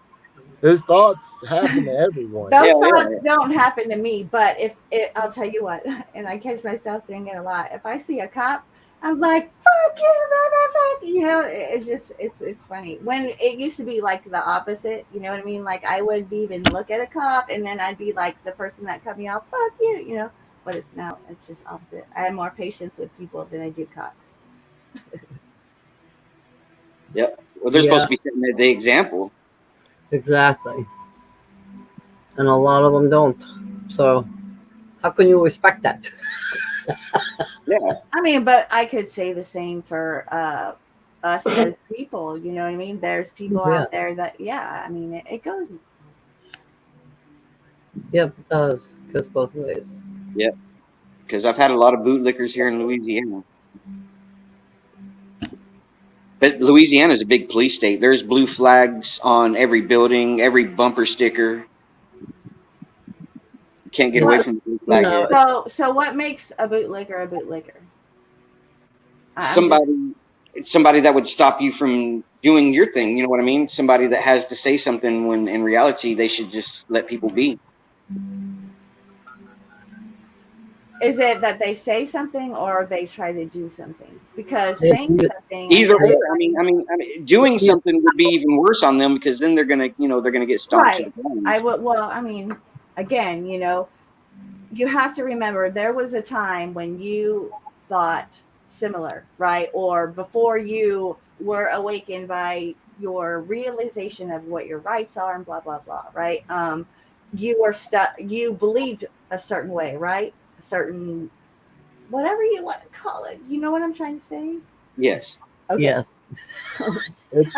those thoughts happen to everyone.
Those thoughts don't happen to me, but I'll tell you what, and I catch myself doing it a lot. If I see a cop, I'm like, fuck you, motherfucker. It's funny. When it used to be like the opposite, you know what I mean? Like I would even look at a cop and then I'd be like the person that cut me off, fuck you, but it's just opposite. I have more patience with people than I do cops.
Yep. Well, they're supposed to be setting the example.
Exactly. And a lot of them don't. So how can you respect that?
Yeah.
I mean, but I could say the same for us as people, you know what I mean? There's people out there that, I mean, it goes.
Yep, it does. It goes both ways.
Yep. Because I've had a lot of bootlickers here in Louisiana. But Louisiana is a big police state. There's blue flags on every building, every bumper sticker. You can't get away from the blue flag.
So what makes a bootlicker a bootlicker?
Somebody that would stop you from doing your thing. You know what I mean? Somebody that has to say something when in reality they should just let people be.
Is it that they say something or they try to do something? Because saying something,
either or. I mean, doing something would be even worse on them because then they're gonna get stomped to the ground.
I mean, again, you have to remember there was a time when you thought similar, right? Or before you were awakened by your realization of what your rights are and blah blah blah, right? You were stuck. You believed a certain way, right? Certain, whatever you want to call it. You know what I'm trying to say?
Yes.
Okay.
Yes.
It's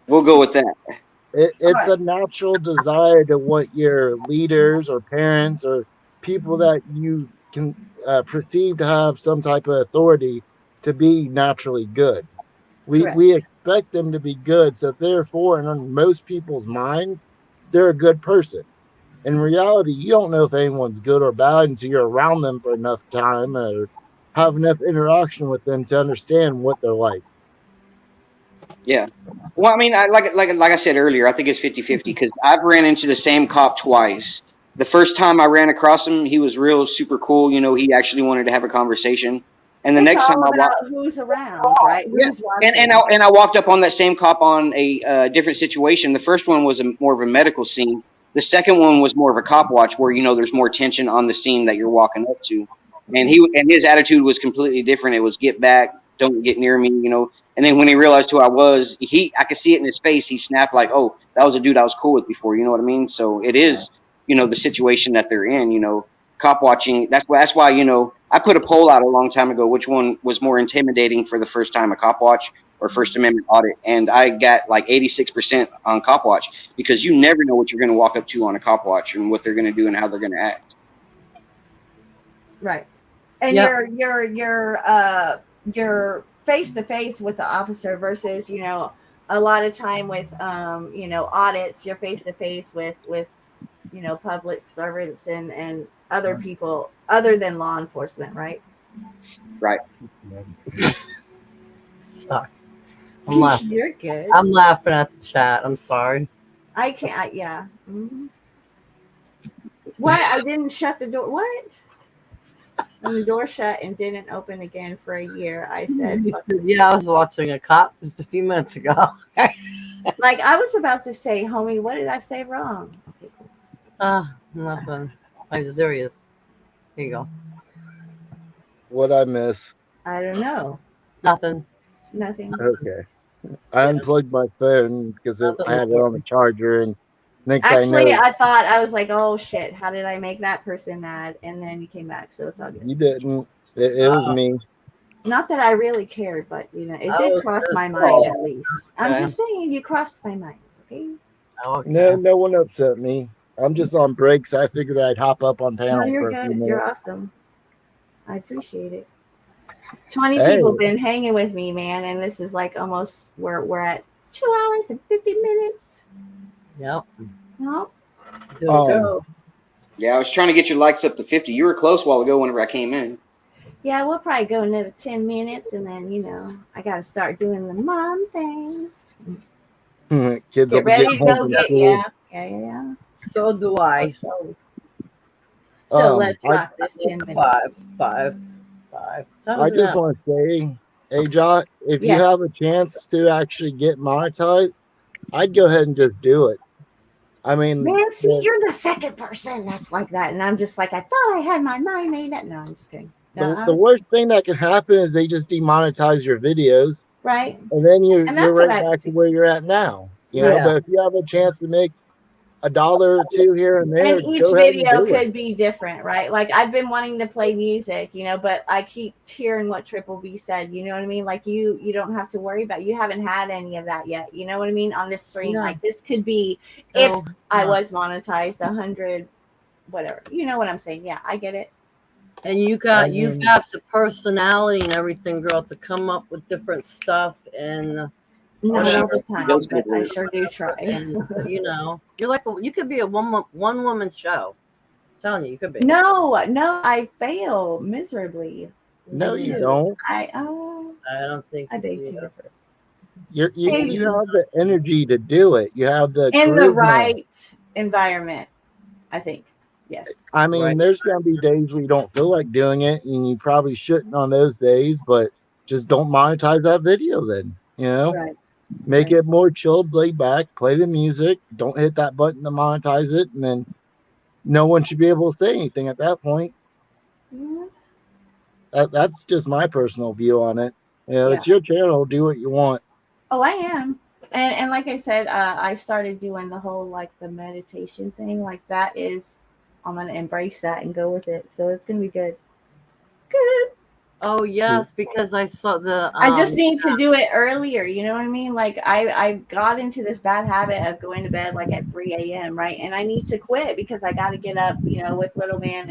we'll go with that.
It's a natural desire to want your leaders or parents or people that you can perceive to have some type of authority to be naturally good. We expect them to be good, so therefore, in most people's minds, they're a good person. In reality, you don't know if anyone's good or bad until you're around them for enough time or have enough interaction with them to understand what they're like.
Yeah. Well, I mean, like I said earlier, I think it's 50-50 because I've ran into the same cop twice. The first time I ran across him, he was real super cool. He actually wanted to have a conversation. And the next time I walked,
who's around, right? Who's watching?
And I walked up on that same cop on a different situation. The first one was more of a medical scene. The second one was more of a cop watch where, there's more tension on the scene that you're walking up to. And his attitude was completely different. It was get back, don't get near me, And then when he realized who I was, I could see it in his face. He snapped like, oh, that was a dude I was cool with before. You know what I mean? So it is, the situation that they're in, cop watching. That's why, I put a poll out a long time ago, which one was more intimidating for the first time, a cop watch or First Amendment audit. And I got like 86% on cop watch because you never know what you're going to walk up to on a cop watch and what they're going to do and how they're going to act.
Right. And you're face to face with the officer versus, a lot of time with, audits, you're face to face with, public servants and other people other than law enforcement, right?
Right.
Sorry. I'm laughing.
You're good.
I'm laughing at the chat. I'm sorry.
I can't. Yeah. Mm-hmm. What? I didn't shut the door. What? When the door shut and didn't open again for a year, I said,
He said, yeah, I was watching a cop just a few minutes ago.
like I was about to say, homie, what did I say wrong? Okay, cool.
Nothing. There he is. Here you go.
What I miss?
I don't know.
Nothing.
Nothing.
Okay. I unplugged my phone because I had it on the charger, and next
Actually,
I know
I thought I was like, oh shit, how did I make that person mad? And then you came back, so it's all good.
you didn't. It was me.
Not that I really cared, but you know, it
I
did
was
cross my
just
mind
saying.
at least. I'm
Okay.
just saying, you crossed my mind. Okay.
Okay.
No one upset me. I'm just on break, so I figured I'd hop up on
No,
panel
you're
for a few
good.
minutes.
You're awesome. I appreciate it. 20
Hey.
people been hanging with me, man, and this is like almost we're at 2 hours and 50 minutes.
Yep.
No.
Um,
Yeah, I was trying to get your likes up to 50. You were close a while ago whenever I came in.
Yeah, we'll probably go another 10 minutes, and then I got to start doing the mom thing.
kids will
Get
be
ready
getting
to
home
go
from
get
school.
yeah.
So do I.
So let's
I
rock this 10 minutes.
Five. Time
I
is it
just
now?
want to say, hey, Jot, if you
Yes.
have a chance to actually get monetized, I'd go ahead and just do it. I mean,
Man, see, you're the second person that's like that, and I'm just like, I thought I had my mind made up. No, I'm just kidding. No,
the worst thing that can happen is they just demonetize your videos,
right?
and then you're
And that's what
right
I
back to where you're at now. You know,
Yeah.
but if you have a chance to make $1 or $2 here and there,
and each
go ahead
video
and do it.
could be different, right? Like I've been wanting to play music, but I keep hearing what Triple B said. You know what I mean? Like you don't have to worry about. You haven't had any of that yet. You know what I mean? On this stream,
No.
like this could be
No,
if I
no.
was monetized 100, whatever. You know what I'm saying? Yeah, I get it.
And you got the personality and everything, girl, to come up with different stuff and
Not
she-
all the time,
those
but I
people-
sure do try.
and you're like you could be a one woman show. I'm telling you could be.
No, I fail miserably.
No, you don't.
I don't think
I
you
beg
do.
to differ.
You have the energy to do it. You have the
In the
charisma.
right environment, I think. Yes.
I mean,
Right.
there's going to be days where you don't feel like doing it, and you probably shouldn't on those days, but just don't monetize that video then,
Right.
Make it more chilled, laid back, play the music, don't hit that button to monetize it, and then no one should be able to say anything at that point.
Yeah.
That's just my personal view on it. It's your channel, do what you want.
Oh, I am. And like I said, I started doing the whole the meditation thing. Like that is, I'm gonna embrace that and go with it. So it's gonna be good. Good.
Oh yes, because I saw the.
I just need to do it earlier. You know what I mean? Like I got into this bad habit of going to bed at 3 a.m. right, and I need to quit because I got to get up, with little man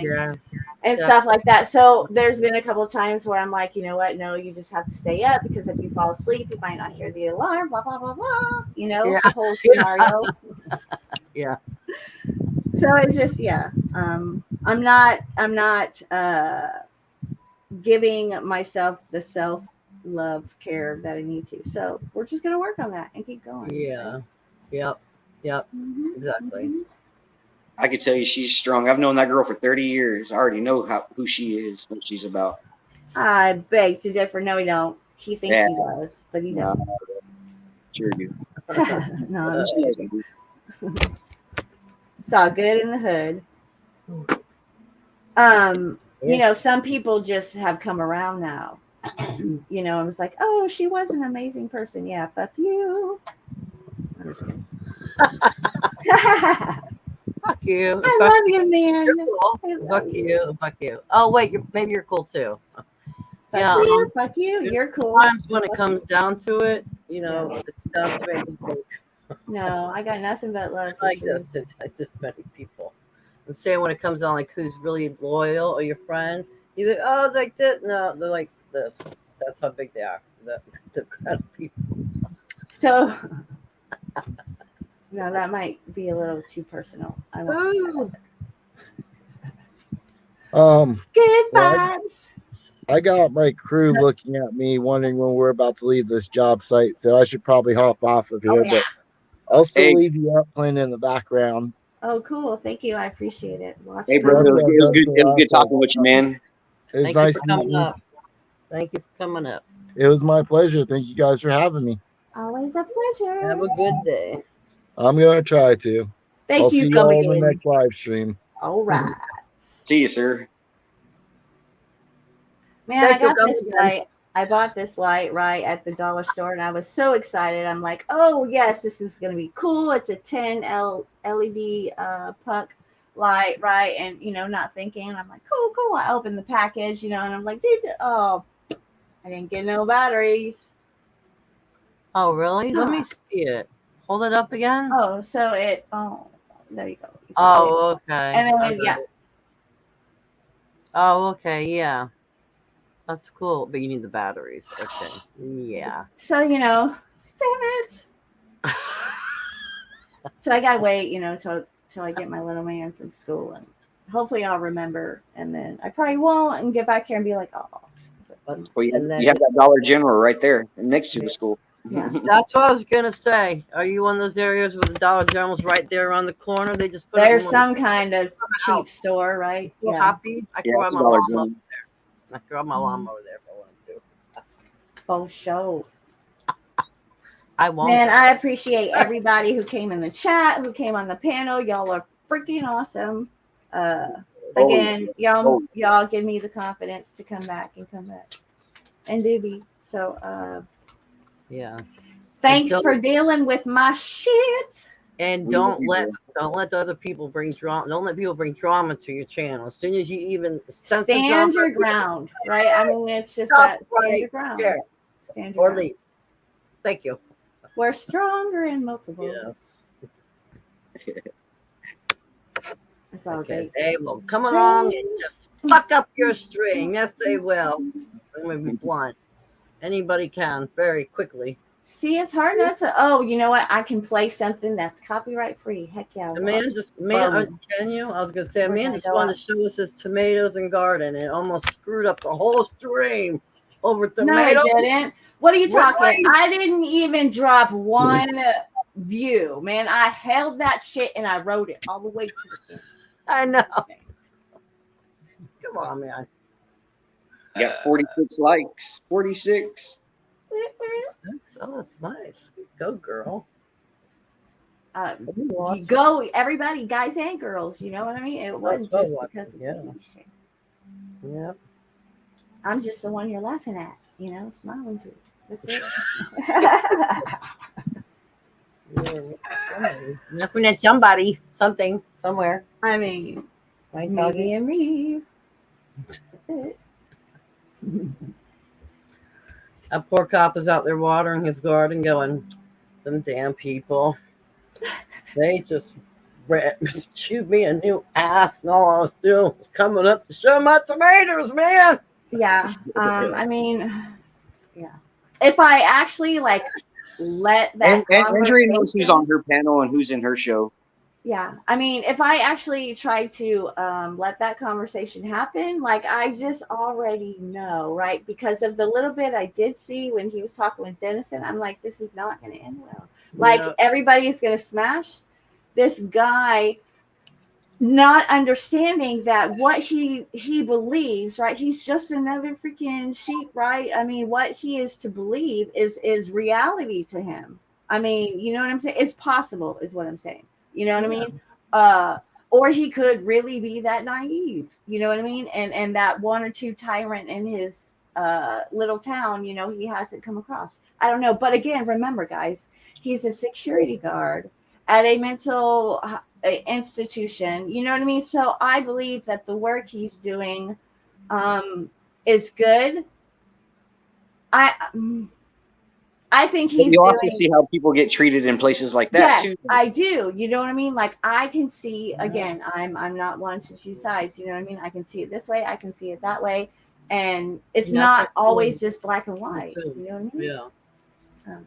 and stuff like that. So there's been a couple of times where I'm like, you know what? No, you just have to stay up because if you fall asleep, you might not hear the alarm. Blah blah blah blah. The whole scenario.
Yeah.
So it's just I'm not giving myself the self-love care that I need to. So we're just gonna work on that and keep going.
Yeah. Yep.
Mhm.
Exactly.
I could tell you she's strong. I've known that girl for 30 years. I already know who she is, what she's about.
I beg to differ. No, he don't. He thinks he does, but he don't.
Sure do.
No, I'm just kidding. It's all good in the hood. Some people just have come around now. And it's like, oh, she was an amazing person. Yeah, fuck you. I'm just kidding.
Fuck you.
I love you, man.
You're cool.
I love
Fuck you. Fuck you. Oh wait, maybe you're cool too.
Fuck you. You're cool.
Sometimes when it comes down to it, it's down to me.
No, I got nothing but love for
Like
you.
this many people. I'm saying when it comes down like who's really loyal or your friend, you think, oh, it's like this. No, they're like this. That's how big they are. The kind of people.
So, no, that might be a little too personal. I won't. Good vibes.
I got my crew looking at me, wondering when we're about to leave this job site, so I should probably hop off of here. But I'll still leave you up playing in the background.
Oh, cool. Thank you. I appreciate it. Lots
Hey,
of
brother,
That's
it
what
was,
I've
it was
done
good.
for the
It was good
last
talking with you, man.
It's
Thank you
nice
for
to meet
coming
you.
up. Thank you for coming up.
It was my pleasure. Thank you guys for having me.
always a pleasure.
Have a good day.
I'm gonna try to.
Thank
I'll
you
see
for
y'all in the
coming.
next live stream.
All right.
See you, sir.
Man,
Thank
I
you,
got
come
this
again.
light. I bought this light right at the dollar store, and I was so excited. I'm like, oh yes, this is gonna be cool. It's a 10 LED puck light, right? And not thinking. I'm like, cool. I opened the package, and I'm like, I didn't get no batteries.
Oh, really? Let me see it. Hold it up again.
Oh, so there you go. You can see it.
Oh, okay.
And then
I got
yeah,
it. Oh, okay. Yeah. That's cool. But you need the batteries. Okay. Yeah.
so damn it. So I gotta wait, till I get my little man from school, and hopefully I'll remember, and then I probably won't, and get back here and be like, oh,
Well,
And then
you have that Dollar General right there next to the school.
yeah.
that's what I was gonna say. Are you one of those areas where the Dollar General's right there around the corner? They just put it in
There's
one
some kind of cheap
house.
store, right?
So
Yeah.
happy. I can
Yeah,
ride
it's a
my
Dollar
lawnmower
General.
there. I can ride my lawnmower there if I wanted to.
Oh, show.
I won't.
Man, I appreciate everybody who came in the chat, who came on the panel. Y'all are freaking awesome. Again, y'all give me the confidence to come back and Doobie. So
Yeah.
thanks
don't-
for dealing with my shit.
And
We love
don't
you,
let
bro.
the other people bring drama. Don't let people bring drama to your channel. As soon as you even sense the
Stand
drama,
your ground, right? I mean, it's just
Stop
that stand
right
your ground.
there.
Stand your
Or
ground.
leave. Thank you.
We're stronger in multiple.
Yes.
That's all
Because
great.
they will come along and just fuck up your string. Yes, they will. I'm gonna be blunt. Anybody can very quickly.
See, it's hard not to. Oh, you know what? I can play something that's copyright free. Heck yeah.
The man can you? I was gonna say, a
We're
man
gonna
just
go
wanted
up.
to show us his tomatoes and garden and almost screwed up the whole stream over
No,
tomatoes.
I didn't. What are you talking?
Really?
I didn't even drop one view, man. I held that shit and I wrote it all the way to the end.
I know. Come on, man.
You got 46 likes. 46.
Oh, that's nice. Go, girl.
You go, everybody, guys and girls. You know what I mean? It wasn't
well
just
watched,
because of
yeah.
the shit.
Yep.
I'm just the one you're laughing at, smiling to. That's it.
Laughing at somebody, something, somewhere.
I mean,
Right,
me
doggy?
and me. That's it.
That poor cop is out there watering his garden going, them damn people. They just chewed me a new ass, and all I was doing was coming up to show my tomatoes, man.
Yeah. I mean, yeah. If I actually let that
And Andrea knows who's
conversation-
on her panel and who's in her show.
Yeah, I mean, if I actually try to let that conversation happen, I just already know, right? Because of the little bit I did see when he was talking with Dennison, I'm like, this is not going to end well. Everybody is going to smash this guy, not understanding that what he believes, right? He's just another freaking sheep, right? I mean, what he is to believe is reality to him. I mean, you know what I'm saying? It's possible, is what I'm saying. You know what I mean? Or he could really be that naive. You know what I mean? And that one or two tyrant in his little town, he hasn't come across. I don't know. But again, remember, guys, he's a security guard at a mental institution. You know what I mean? So I believe that the work he's doing is good. I think he's
You also
doing.
see how people get treated in places like that
Yes,
too.
I do. You know what I mean? I can see, again, I'm not one to choose sides. You know what I mean? I can see it this way. I can see it that way. And it's
Yeah,
not
that's
always
cool.
just black and white.
Too.
You know what I mean?
Yeah.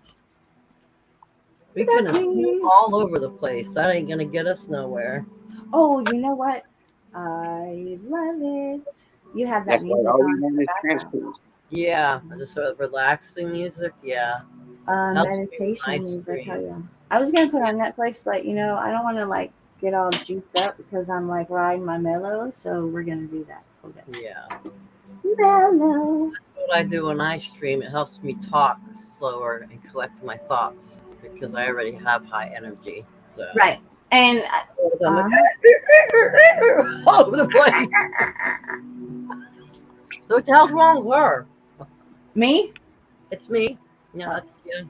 We can move all over the place. That ain't gonna get us nowhere.
Oh, you know what? I love it. You have that
That's why
music
all
on
we
in
want
the
is
background.
transport.
Yeah, just sort of relaxing music. Yeah. Helps me with my
Meditation music.
stream.
Tell you. I was gonna put on Netflix, but I don't want to get all juiced up because I'm like riding my mellow. So we're gonna do that. Okay.
Yeah.
Mellow.
That's what I do when I stream. It helps me talk slower and collect my thoughts because I already have high energy. So
Right. And
I'm like, all over the place. So what the hell's wrong with her?
me,
It's me. No, it's yeah.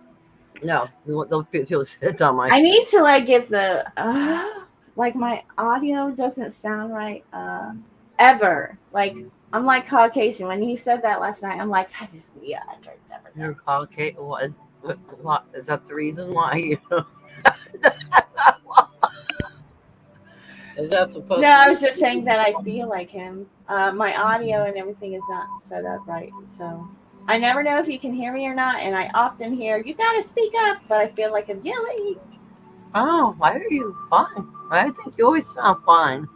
No, those people sit on my.
I need to like get the like my audio doesn't sound right ever. Like I'm like Caucasian. When he said that last night, I'm like, that is weird.
You're Caucasian. What is that the reason why you? Is that supposed?
No, I was just saying that I feel like him. My audio and everything is not set up right, so I never know if you can hear me or not. And I often hear you gotta speak up, but I feel like I'm yelling.
Oh, I hear you fine. I think you always sound fine.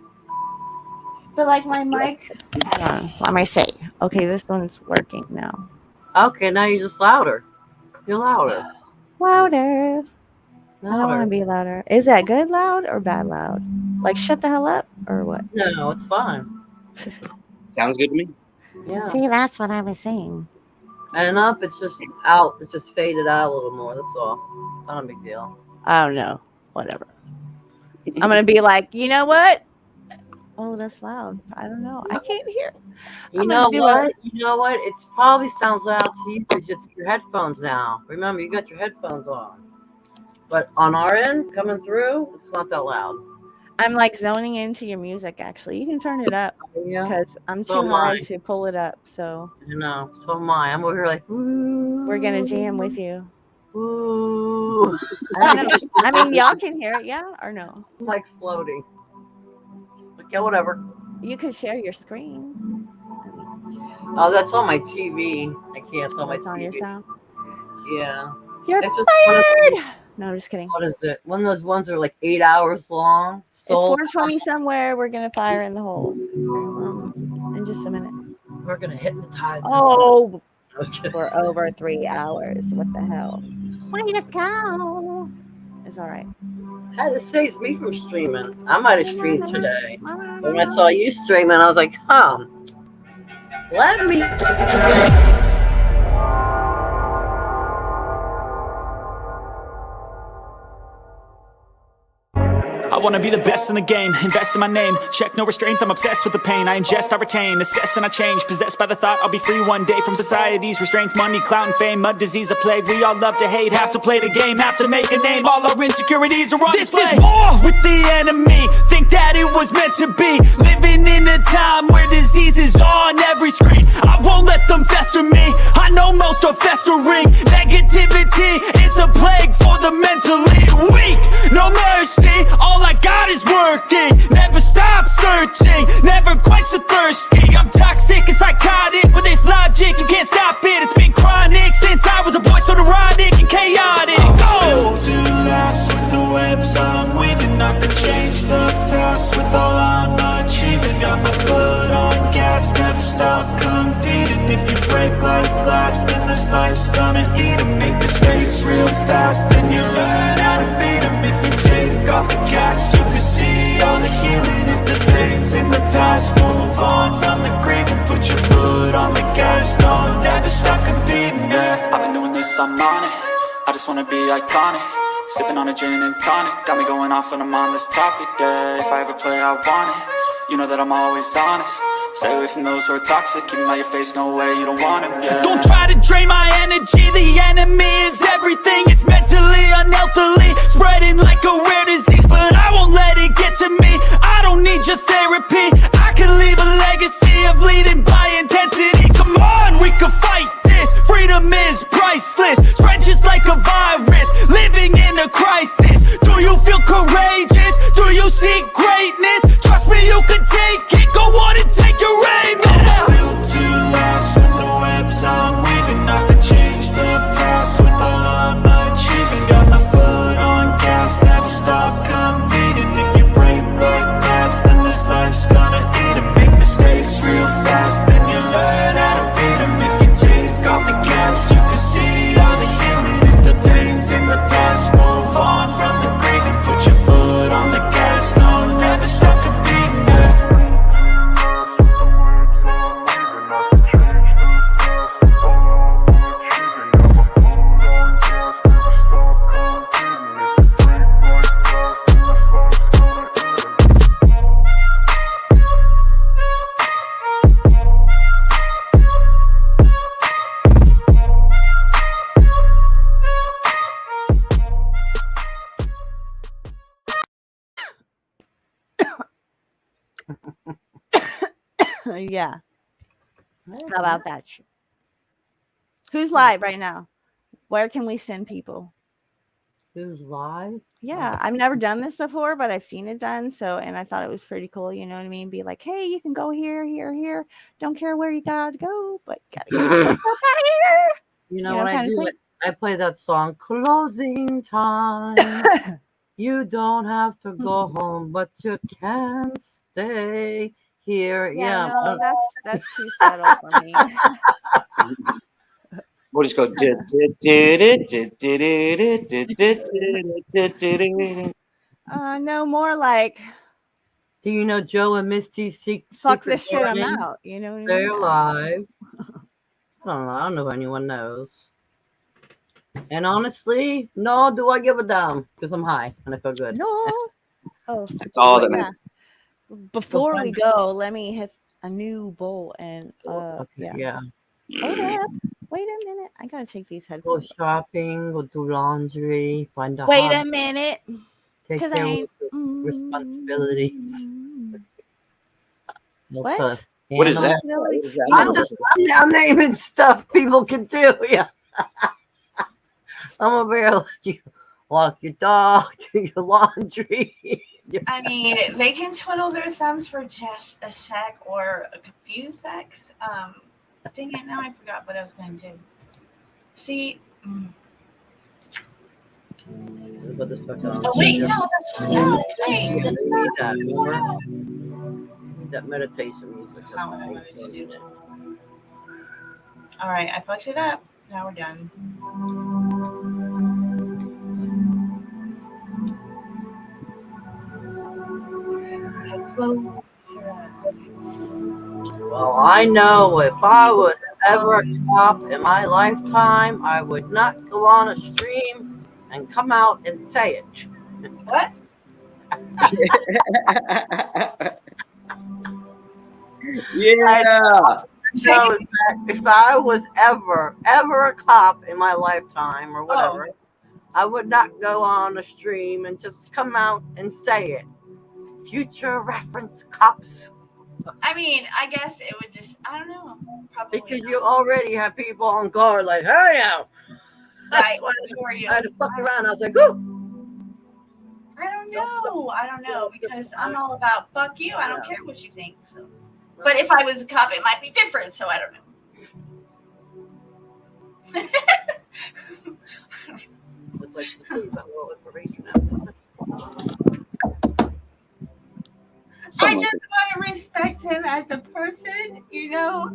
But like my mic, hold on, let me see. Okay, this one's working now.
Okay, now you're just louder. You're louder.
Louder. I don't want
Louder.
to be louder. Is that good loud or bad loud? Like shut the hell up or what?
No, it's fine.
Sounds good to me.
Yeah.
See, that's what I was saying.
And up, it's just out. It's just faded out a little more. That's all. Not a big deal.
I don't know. Whatever. I'm gonna be like, you know what? Oh, that's loud. I don't know. I can't hear.
You
I'm
know
gonna do
what?
it.
You know what? It probably sounds loud to you because it's your headphones now. Remember, you got your headphones on. But on our end, coming through, it's not that loud.
I'm like zoning into your music. Actually, you can turn it up
Yeah.
because I'm
So
too
am
high
I.
to pull it up. So
You know, so am I. I'm over here like, ooh.
we're gonna jam with you.
Ooh.
I don't know. I mean, y'all can hear it, yeah, or no?
I'm like floating. Like, yeah, whatever.
You can share your screen.
Oh, that's on my TV. I can't. It's on my
It's on your
TV.
sound.
Yeah.
You're
It's just one of
fired.
those-
No, I'm just kidding.
what is it? One of those ones that are like 8 hours long.
It's
So
4:20 somewhere. We're gonna fire in the hole in just a minute.
we're gonna hypnotize them.
Oh,
I was kidding.
we're over 3 hours. What the hell? Way to go! It's all right.
How it saves me from streaming. I might have streamed today. When I saw you streaming, I was like, let me.
I wanna be the best in the game, invest in my name. Check no restraints, I'm obsessed with the pain. I ingest, I retain, assess and I change. Possessed by the thought I'll be free one day from society's restraints. Money, clout and fame, mud, disease, a plague. We all love to hate, have to play the game, have to make a name. All our insecurities are on display. This is war with the enemy, think that it was meant to be. Living in a time where disease is on every screen. I won't let them fester me, I know most are festering. Negativity is a plague for the mentally weak. No mercy, all I got is working. Never stop searching, never quench the thirsty. I'm toxic and psychotic, with this logic you can't stop it. It's been chronic since I was a boy, so neurotic and chaotic. Go! To last with the webs I'm weaving, I could change the past with all I'm achieving. Got my foot on gas, never stop competing. If you break like glass, then this life's gonna eat 'em. Make mistakes real fast, then you learn how to beat 'em. If you take off the cast, you can see all the healing. If the pain's in the past, move on from the grave and put your foot on the gas. No, never stop competing, yeah. I've been doing this, I'm on it. I just wanna be iconic. Sipping on a gin and tonic, got me going off when I'm on this topic, yeah. If I ever play, I want it. You know that I'm always honest. Stay away from those who are toxic. Keep them out your face, no way, you don't want them, yeah. Don't try to drain my energy. The enemy is everything. It's mentally, unhealthily, spreading like a rare disease. But I won't let it get to me. I don't need your therapy. I can leave a legacy of leading by intensity. Come on, we can fight this. Freedom is priceless. Spread just like a virus. Living in a crisis. Do you feel courageous? Do you seek greatness? Trust me, you can take it. Go on and take your aim. Built to last with the webs I'm weaving. I could change the past with all I'm achieving. Got my foot on gas, never stop competing. If you break like glass, then this life's gonna eat 'em. Make mistakes real fast, then
Yeah. How about that? Who's live right now? Where can we send people?
Who's live?
Yeah, I've never done this before, but I've seen it done. So, and I thought it was pretty cool. You know what I mean? Be like, hey, you can go here, here, here. Don't care where you gotta go, but gotta get the fuck out of here.
You know what I
kind of
do?
thing.
I play that song, Closing Time. You don't have to go home, but you can stay here.
Yeah,
Yeah.
no, that's too subtle for me.
We'll just go.
No, more like
Do you know Joe and Misty's
fuck
secret
this shit, I'm
garden?
out. You know what I mean?
They're alive. I don't know if anyone knows. And honestly, no, do I give a damn? Because I'm high and I feel good.
No. Oh,
That's all that
yeah.
matters.
Before we go, let me hit a new bowl and yeah.
Yeah.
Hold up. Wait a minute. I gotta take these
Go
headphones.
shopping, go do laundry, find a
Wait a
hobby,
minute.
take
'Cause I
care of
ain't-
responsibilities.
What?
What is that?
I'm naming stuff people can do. Yeah. I'm over here like you walk your dog, do your laundry.
I mean, they can twiddle their thumbs for just a sec or a few secs. Dang it, now I forgot what I was going to do. See?
Put this back on.
Oh, wait, no, that's not
Need
wait.
that more. Need that meditation music.
That's not what I wanted to do. All right, I fucked it up. Now we're done. Close your eyes.
Well, I know if I was ever a cop in my lifetime, I would not go on a stream and come out and say it.
What?
Yeah.
So if I was ever a cop in my lifetime or whatever, I would not go on a stream and just come out and say it. Future reference cops.
I mean, I guess it would just, I don't know. Probably
Because you already have people on guard like, hey now.
Right.
That's why
Who are you?
I had to fuck around. I was like, ooh.
I don't know because I'm all about fuck you. I don't care what you think. So. But if I was a cop, it might be different. So I don't know.
It's like the got little information out.
I just want to respect him as a person, you know.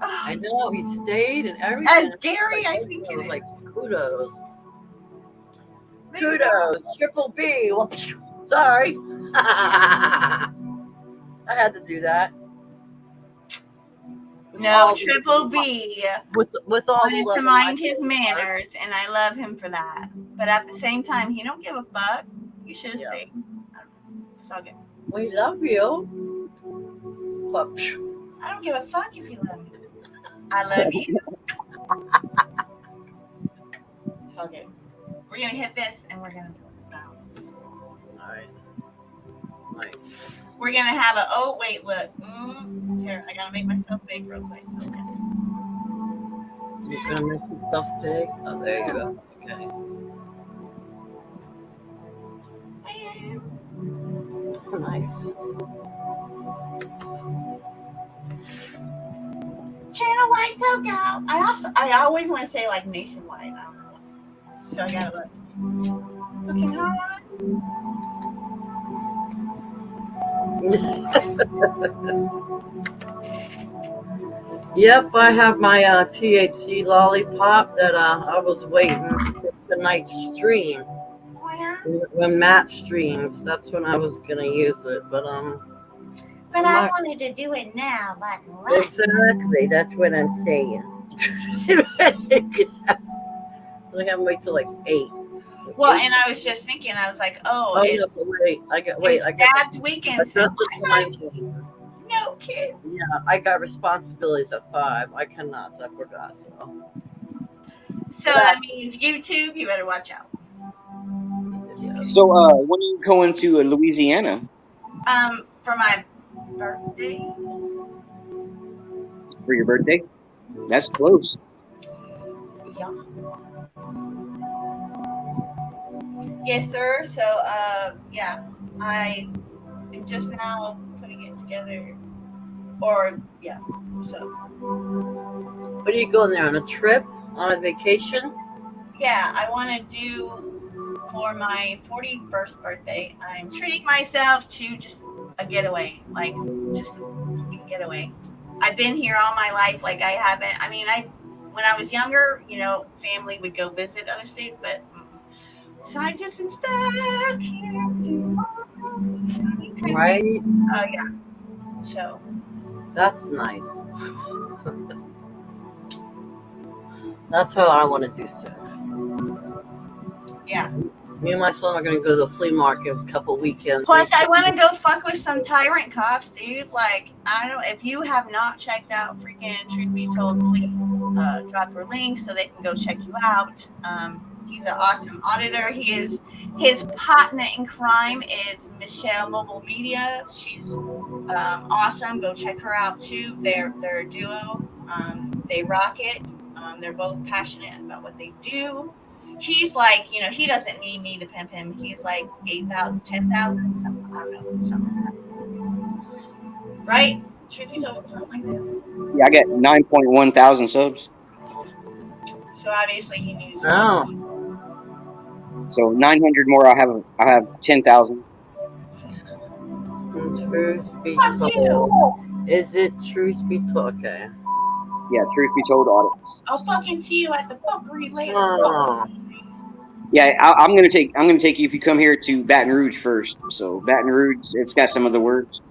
I know he stayed and everything.
As Gary, I think it
was
is.
like kudos. Kudos, Triple B. Well, sorry. I had to do that.
No, Triple B
with all
wanted
the
to mind his manners, and I love him for that. But at the same time, he don't give a fuck. You should have stayed. It's all good.
We love you. But
I don't give a fuck if you love me. I love you. It's all good. We're gonna hit this, and we're gonna bounce.
All right. Nice.
We're gonna have a wait, look. Here, I gotta make myself big real quick. Okay.
You're gonna make yourself big? Oh, there you go. Okay. Oh, nice.
Channel White Togo. I always want to say like nationwide. I don't know. So I gotta look. Looking hard.
Yep, I have my THC lollipop that I was waiting for tonight's stream.
Oh, yeah?
When Matt streams, that's when I was gonna use it, but
But I wanted to do it now, like right.
Exactly, that's what I'm saying. I gotta wait till like 8.
Well, and I was just thinking, I was like,
Oh
it's,
no, but wait, I got
Dad's weekend. So no kids.
Yeah, I got responsibilities at 5. I cannot. I forgot.
So that means YouTube. You better watch out.
So, when are you going to Louisiana?
For my birthday.
for your birthday. That's close.
Yeah. Yes, sir. So, yeah, I am just now putting it together. Or, yeah, so.
What are you going there on a trip? On a vacation?
Yeah, I want to do for my 41st birthday. I'm treating myself to just a getaway, like just a getaway. I've been here all my life, like I haven't. I mean, when I was younger, you know, family would go visit other states, but so I've just been stuck here.
Right?
Yeah. So
that's nice. That's what I want to do soon.
Yeah.
Me and my son are going to go to the flea market a couple weekends.
Plus, I want to go fuck with some tyrant cops, dude. Like, I don't. If you have not checked out freaking Truth Be Told, please drop your link so they can go check you out. He's an awesome auditor. His partner in crime is Michelle Mobile Media. She's awesome. Go check her out too. They're a duo. They rock it. They're both passionate about what they do. He's like, you know, he doesn't need me to pimp him. He's like 8,000, 10,000, something. I don't know, something like that. Right? Should you tell something like that?
Yeah, I got 9.1 thousand subs.
So obviously he needs.
Oh.
So 900 more. I have 10,000.
Truth be told. Is it Truth Be Told? Okay.
Yeah, Truth Be Told audits.
I'll fucking see you at the fuckery later.
Oh.
Yeah, I'm gonna take you if you come here to Baton Rouge first. So Baton Rouge, it's got some of the words.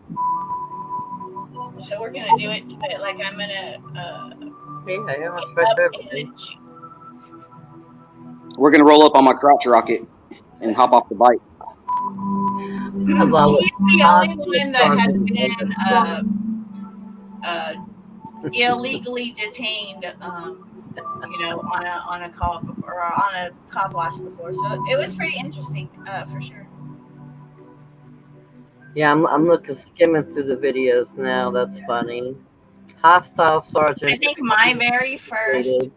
So we're gonna do it like I'm gonna.
We're gonna roll up on my crotch rocket and hop off the bike.
He's the only one that has been illegally detained, you know, on a call or on a cop watch before. So it was pretty interesting, for sure.
Yeah, I'm skimming through the videos now. That's funny. Hostile sergeant.
I think my very first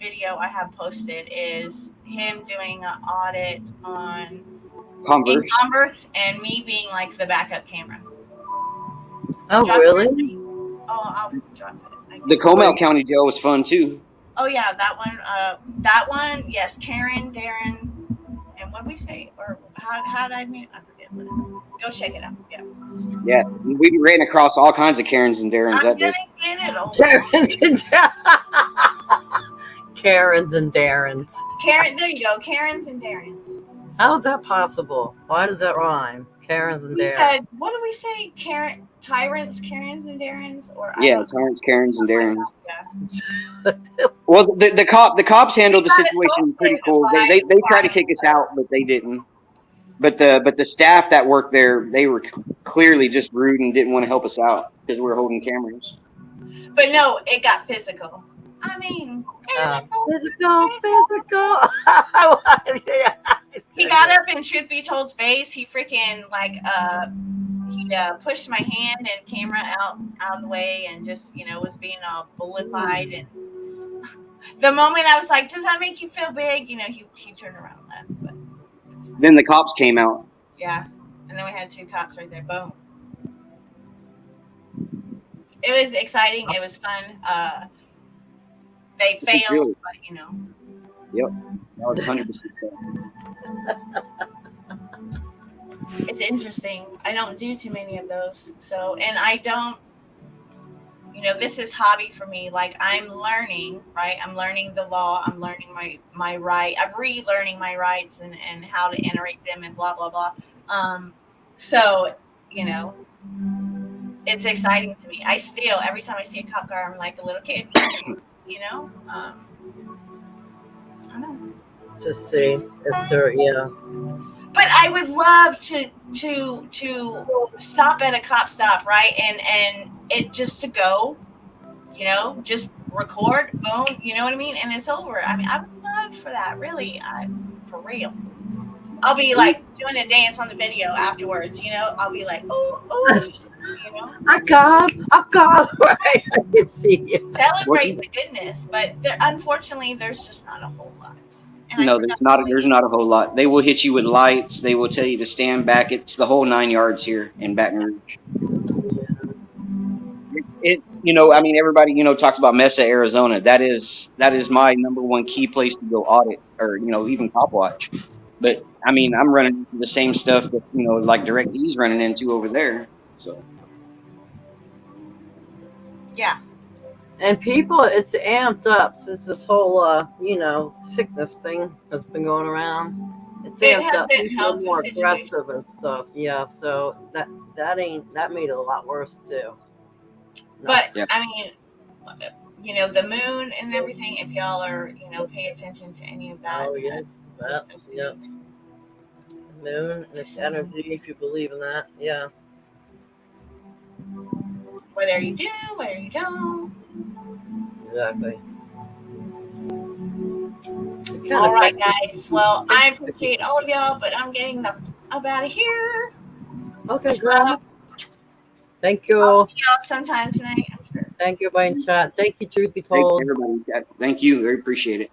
video I have posted is him doing an audit on Converse and me being like the backup camera.
Oh, really?
Oh, I'll drop it.
The Comal County Jail was fun too.
Oh yeah, that one. Yes, Karen, Darren, and what did we say? Or how did I mean? I forget. Go check it out. Yeah.
Yeah, we ran across all kinds of Karens and Darrens that day.
Get it over.
Karens and Darrens.
Karen, there you go. Karens and Darrens.
How is that possible? Why does that rhyme? Karens and
We
Darrens.
said, what did we say? Tyrants, Karens, and Darrens, or
Yeah, Tyrants, Karens, and Darrens.
Yeah.
Well, the cops handled the situation pretty cool. They tried to kick us out, but they didn't. But the staff that worked there, they were clearly just rude and didn't want to help us out because we were holding cameras.
But no, it got physical. I mean,
physical.
He got up in Truth Be Told's face. He freaking pushed my hand and camera out of the way and just, you know, was being all bullified. And the moment I was like, does that make you feel big? You know, he turned around and left. But
Then the cops came out.
yeah. And then we had two cops right there. Boom. It was exciting. It was fun. They failed,
really,
but you know.
Yep. That was 100%.
It's interesting. I don't do too many of those. So, and I don't, you know, this is hobby for me. Like I'm learning, right? I'm learning the law. I'm learning my right. I'm relearning my rights and how to iterate them and blah, blah, blah. So, you know, it's exciting to me. I still, every time I see a cop car, I'm like a little kid, you know? I don't know.
To see if they're, yeah.
But I would love to stop at a cop stop, right? And it just to go, you know, just record, boom, you know what I mean? And it's over. I mean, I would love for that, really. For real. I'll be like doing a dance on the video afterwards, you know? I'll be like, oh, You know,
I got right. I can see it.
celebrate the goodness, but unfortunately, there's just not a whole lot. And I
No,
forgot
there's not a whole lot. They will hit you with lights. They will tell you to stand back. It's the whole 9 yards here in Baton Rouge. It's, I mean, everybody, talks about Mesa, Arizona. That is my number one key place to go audit, or, even cop watch. But I mean, I'm running into the same stuff that, like DirectD's running into over there. So
yeah.
And people, it's amped up since this whole, sickness thing has been going around. It's amped up. People are more aggressive and stuff. Yeah, so that made it a lot worse too.
But I mean, the moon and everything. If y'all are, pay attention to any of that.
Oh yes, yep. Moon and its energy, if you believe in that, yeah.
Whether you do, whether you don't.
Exactly.
All right, guys. Well, I appreciate all of y'all, but I'm getting up out of here.
Okay, Grandma. Thank you.
I'll see y'all sometime tonight, I'm sure.
Thank you, everybody in chat. Thank you, Truth Be
thank
Told.
everybody. Thank you. I appreciate it.